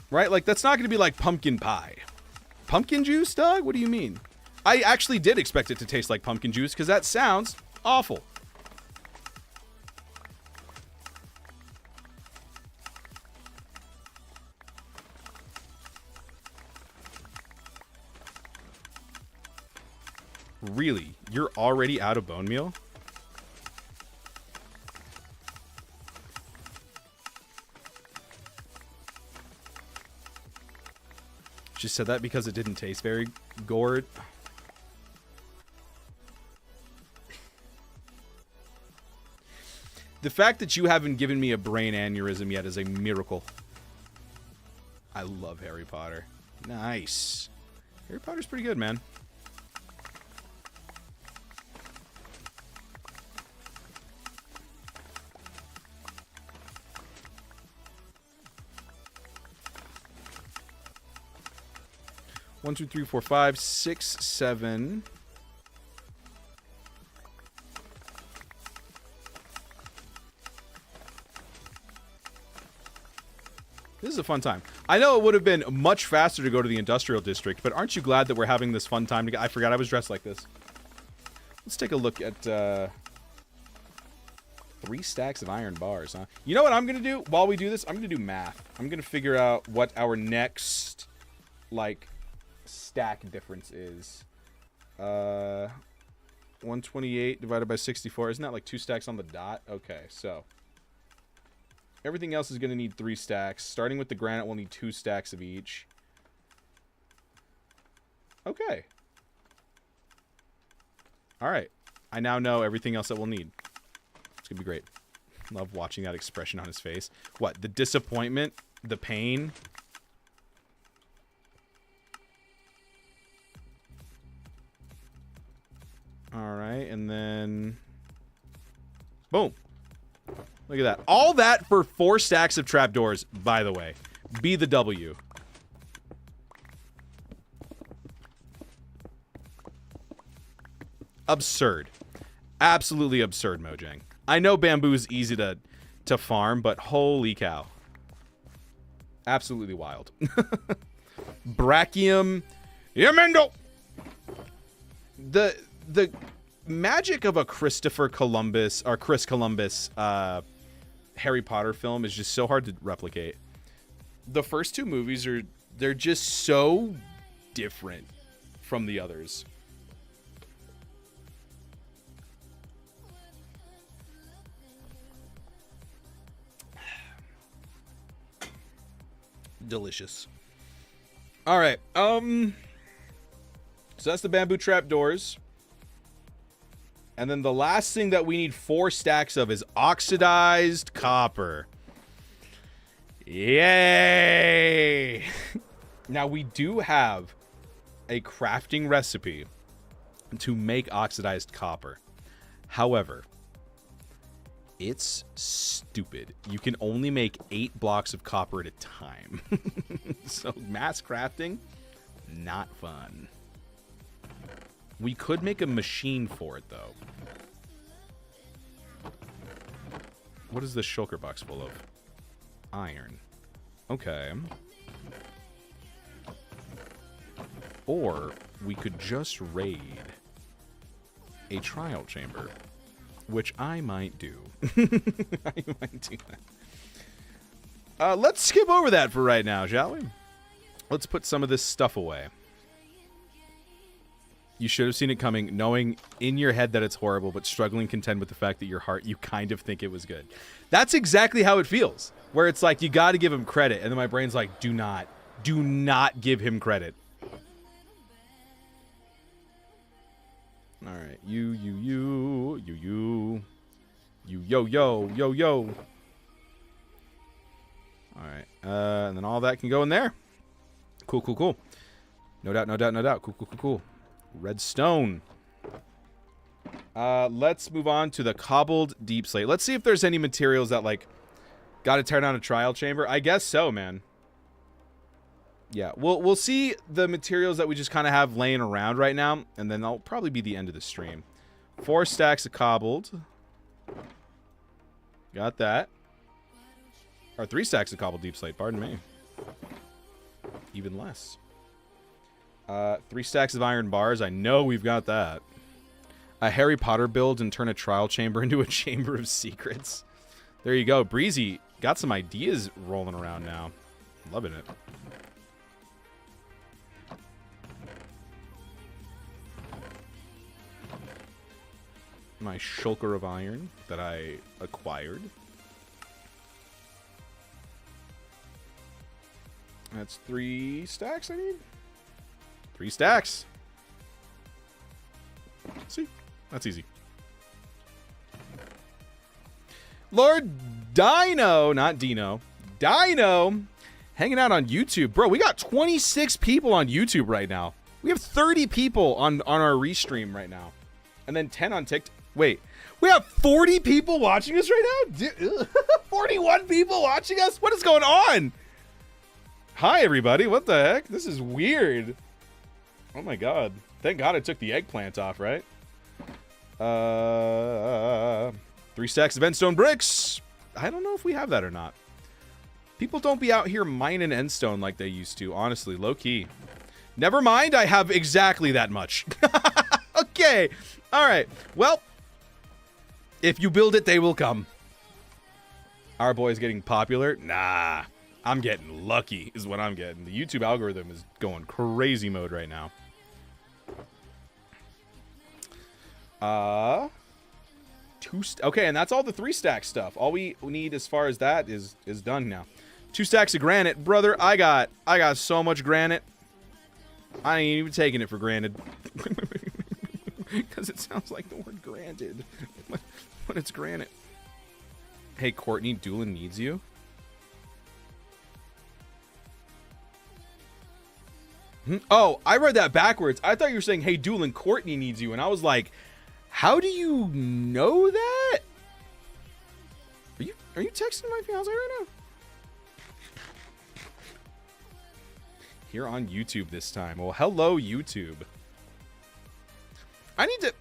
Right? Like that's not going to be like pumpkin pie. Pumpkin juice, dog? What do you mean? I actually did expect it to taste like pumpkin juice because that sounds awful. Really? You're already out of bone meal? She said that because it didn't taste very gourd. The fact that you haven't given me a brain aneurysm yet is a miracle. I love Harry Potter. Nice. Harry Potter's pretty good, man. One, two, three, four, five, 6, 7. This is a fun time. I know it would have been much faster to go to the industrial district, but aren't you glad that we're having this fun time together? I forgot I was dressed like this. Let's take a look at 3 stacks of iron bars, huh? You know what I'm going to do? While we do this, I'm going to do math. I'm going to figure out what our next, like, stack difference is. 128 divided by 64. Isn't that like 2 stacks on the dot? Okay, so everything else is going to need 3 stacks. Starting with the granite, we'll need 2 stacks of each. Okay. All right. I now know everything else that we'll need. It's going to be great. Love watching that expression on his face. What? The disappointment? The pain? All right. And then... boom. Look at that. All that for 4 stacks of trapdoors, by the way. Be the W. Absurd. Absolutely absurd, Mojang. I know bamboo's easy to farm, but holy cow. Absolutely wild. Brachium Yamendo. The magic of a Christopher Columbus or Chris Columbus Harry Potter film is just so hard to replicate. The first 2 movies they're just so different from the others. Delicious. All right. So that's the bamboo trap doors. And then the last thing that we need 4 stacks of is oxidized copper. Yay! Now we do have a crafting recipe to make oxidized copper. However, it's stupid. You can only make 8 blocks of copper at a time. So mass crafting, not fun. We could make a machine for it, though. What is this shulker box full of? Iron. Okay. Or we could just raid a trial chamber, which I might do. I might do that. Let's skip over that for right now, shall we? Let's put some of this stuff away. You should have seen it coming, knowing in your head that it's horrible, but struggling contend with the fact that your heart, you kind of think it was good. That's exactly how it feels, where it's like, you got to give him credit. And then my brain's like, do not give him credit. All right. You, yo. All right. And then all that can go in there. Cool. No doubt. Cool. Redstone. Let's move on to the cobbled deep slate. Let's see if there's any materials that, like, got to tear down a trial chamber. I guess so, man. Yeah, we'll see the materials that we just kind of have laying around right now, and then that'll probably be the end of the stream. 4 stacks of cobbled. Got that. Or 3 stacks of cobbled deep slate, pardon me. Even less. 3 stacks of iron bars. I know we've got that. A Harry Potter build and turn a trial chamber into a chamber of secrets. There you go. Breezy got some ideas rolling around now. Loving it. My shulker of iron that I acquired. That's 3 stacks I need. 3 stacks. See? That's easy. Lord Dino, not Dino. Dino hanging out on YouTube. Bro, we got 26 people on YouTube right now. We have 30 people on our restream right now. And then 10 on TikTok. Wait, we have 40 people watching us right now? 41 people watching us? What is going on? Hi, everybody. What the heck? This is weird. Oh, my God. Thank God I took the eggplant off, right? 3 stacks of endstone bricks. I don't know if we have that or not. People don't be out here mining endstone like they used to, honestly, low-key. Never mind, I have exactly that much. Okay, all right. Well, if you build it, they will come. Our boy's getting popular? Nah, I'm getting lucky is what I'm getting. The YouTube algorithm is going crazy mode right now. Okay, and that's all the 3-stack stuff. All we need as far as that is done now. 2 stacks of granite. Brother, I got so much granite. I ain't even taking it for granted. Because it sounds like the word granted. When it's granite. Hey, Courtney, Dewlan needs you. Oh, I read that backwards. I thought you were saying, hey, Dewlan, Courtney needs you. And I was like, how do you know that? Are you texting my fiance right now? Here on YouTube this time. Well, hello, YouTube. I need to...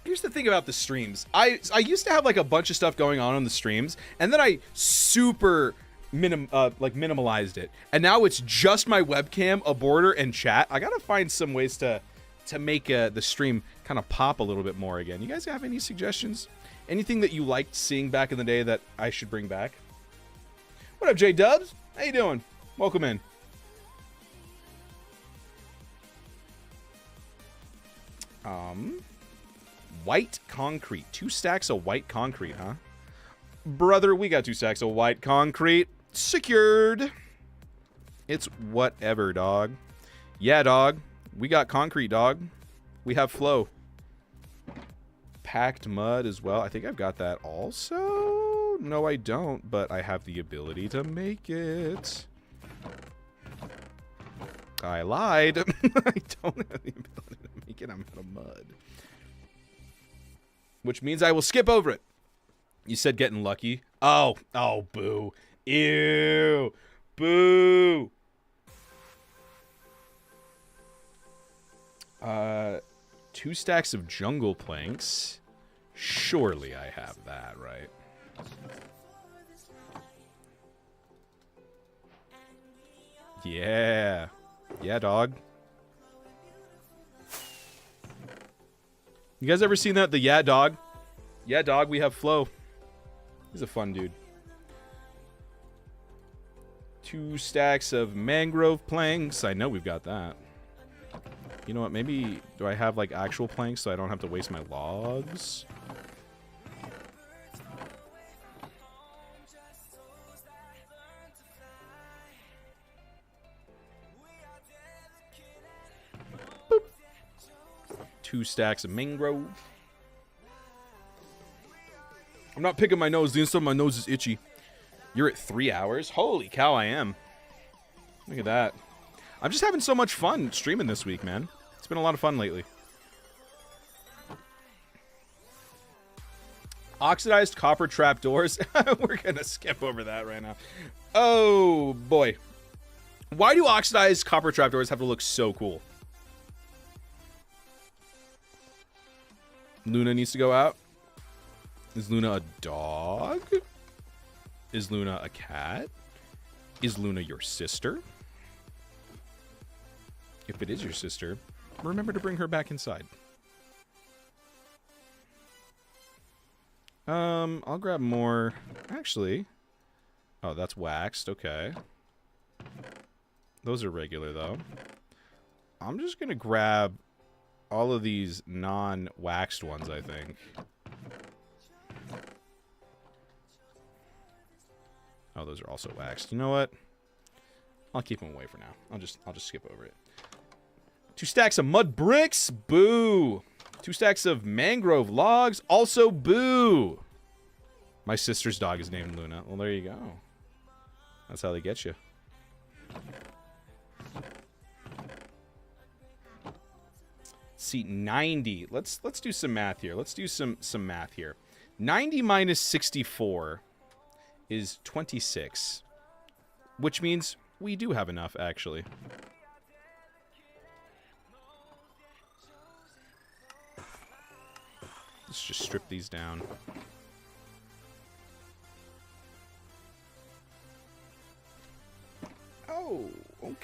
Here's the thing about the streams. I used to have like a bunch of stuff going on the streams, and then I super minimalized it. And now it's just my webcam, a border, and chat. I gotta find some ways to make the stream kind of pop a little bit more again. You guys have any suggestions? Anything that you liked seeing back in the day that I should bring back? What up, J-Dubs? How you doing? Welcome in. White concrete. 2 stacks of white concrete, huh? Brother, we got 2 stacks of white concrete. Secured. It's whatever, dog. Yeah, dog. We got concrete, dog. We have flow. Packed mud as well. I think I've got that also. No, I don't, but I have the ability to make it. I lied. I don't have the ability to make it. I'm out of mud. Which means I will skip over it. You said getting lucky. Oh, boo. Ew. Boo. 2 stacks of jungle planks. Surely I have that, right? Yeah. Yeah, dog. You guys ever seen that? The yeah, dog? Yeah, dog, we have flow. He's a fun dude. 2 stacks of mangrove planks. I know we've got that. You know what? Maybe do I have like actual planks so I don't have to waste my logs? Boop. 2 stacks of mangrove. I'm not picking my nose. The inside of my nose is itchy. You're at 3 hours? Holy cow, I am. Look at that. I'm just having so much fun streaming this week, man. It's been a lot of fun lately. Oxidized copper trapdoors. We're going to skip over that right now. Oh, boy. Why do oxidized copper trapdoors have to look so cool? Luna needs to go out. Is Luna a dog? Is Luna a cat? Is Luna your sister? If it is your sister, remember to bring her back inside. I'll grab more. Actually. Oh, that's waxed. Okay. Those are regular, though. I'm just going to grab all of these non-waxed ones, I think. Oh, those are also waxed. You know what? I'll keep them away for now. I'll just skip over it. 2 stacks of mud bricks. Boo. 2 stacks of mangrove logs. Also boo. My sister's dog is named Luna. Well, there you go. That's how they get you. See, 90. Let's do some math here. Let's do some math here. 90 minus 64 is 26, which means we do have enough, actually. Let's just strip these down.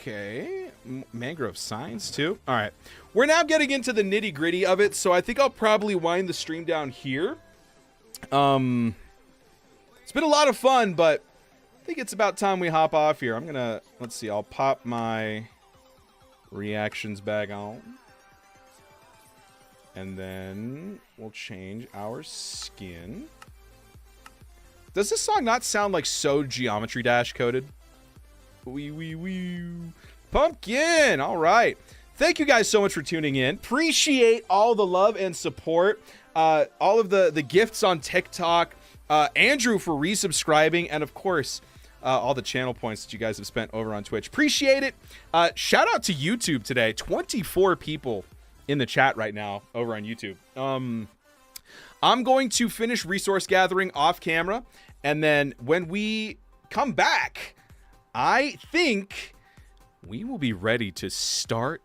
Okay. Mangrove signs, too. All right. We're now getting into the nitty-gritty of it, so I think I'll probably wind the stream down here. It's been a lot of fun, but I think it's about time we hop off here. I'm going to, let's see, I'll pop my reactions back on. And then we'll change our skin. Does this song not sound like so Geometry Dash coded? Wee, wee, wee. Pumpkin! All right. Thank you guys so much for tuning in. Appreciate all the love and support. All of the gifts on TikTok. Andrew for resubscribing. And, of course, all the channel points that you guys have spent over on Twitch. Appreciate it. Shout out to YouTube today. 24 people in the chat right now over on YouTube. I'm going to finish resource gathering off camera, and then when we come back, I think we will be ready to start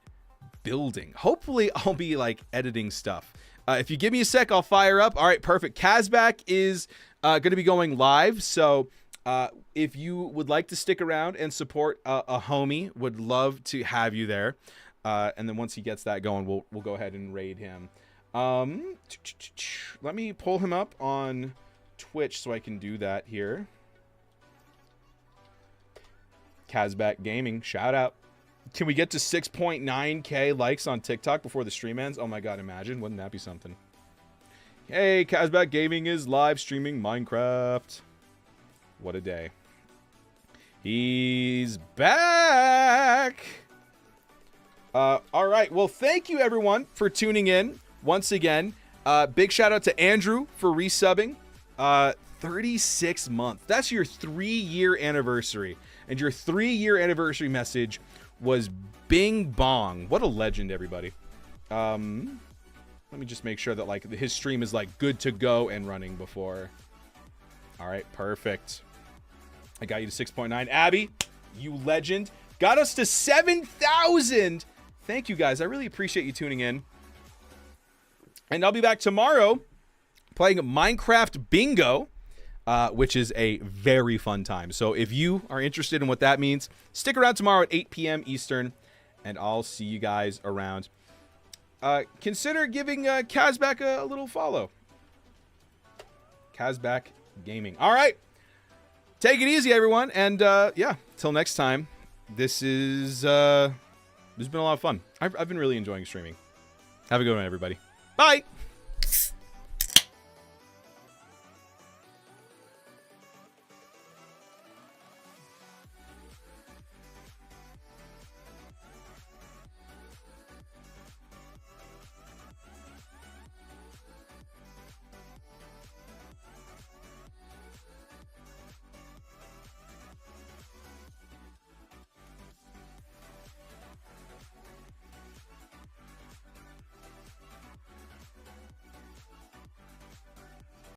building. Hopefully I'll be like editing stuff. If you give me a sec, I'll fire up. All right, perfect. Kazbak is going to be going live, so if you would like to stick around and support a homie, would love to have you there. And then once he gets that going, we'll go ahead and raid him. Let me pull him up on Twitch so I can do that here. Kazbak Gaming, shout out. Can we get to 6.9k likes on TikTok before the stream ends? Oh my god, imagine. Wouldn't that be something? Hey, Kazbak Gaming is live streaming Minecraft. What a day. He's back. All right. Well, thank you everyone for tuning in once again. Big shout out to Andrew for resubbing. 36 months. That's your 3-year anniversary. And your 3-year anniversary message was Bing Bong. What a legend, everybody. Let me just make sure that like his stream is like good to go and running before. All right, perfect. I got you to 6.9. Abby, you legend. Got us to 7,000. Thank you guys. I really appreciate you tuning in. And I'll be back tomorrow playing Minecraft Bingo, which is a very fun time. So if you are interested in what that means, stick around tomorrow at 8 p.m. Eastern, and I'll see you guys around. Consider giving Kazbak a little follow. Kazbak Gaming. All right. Take it easy, everyone. And yeah, till next time. This has been a lot of fun. I've been really enjoying streaming. Have a good one, everybody. Bye.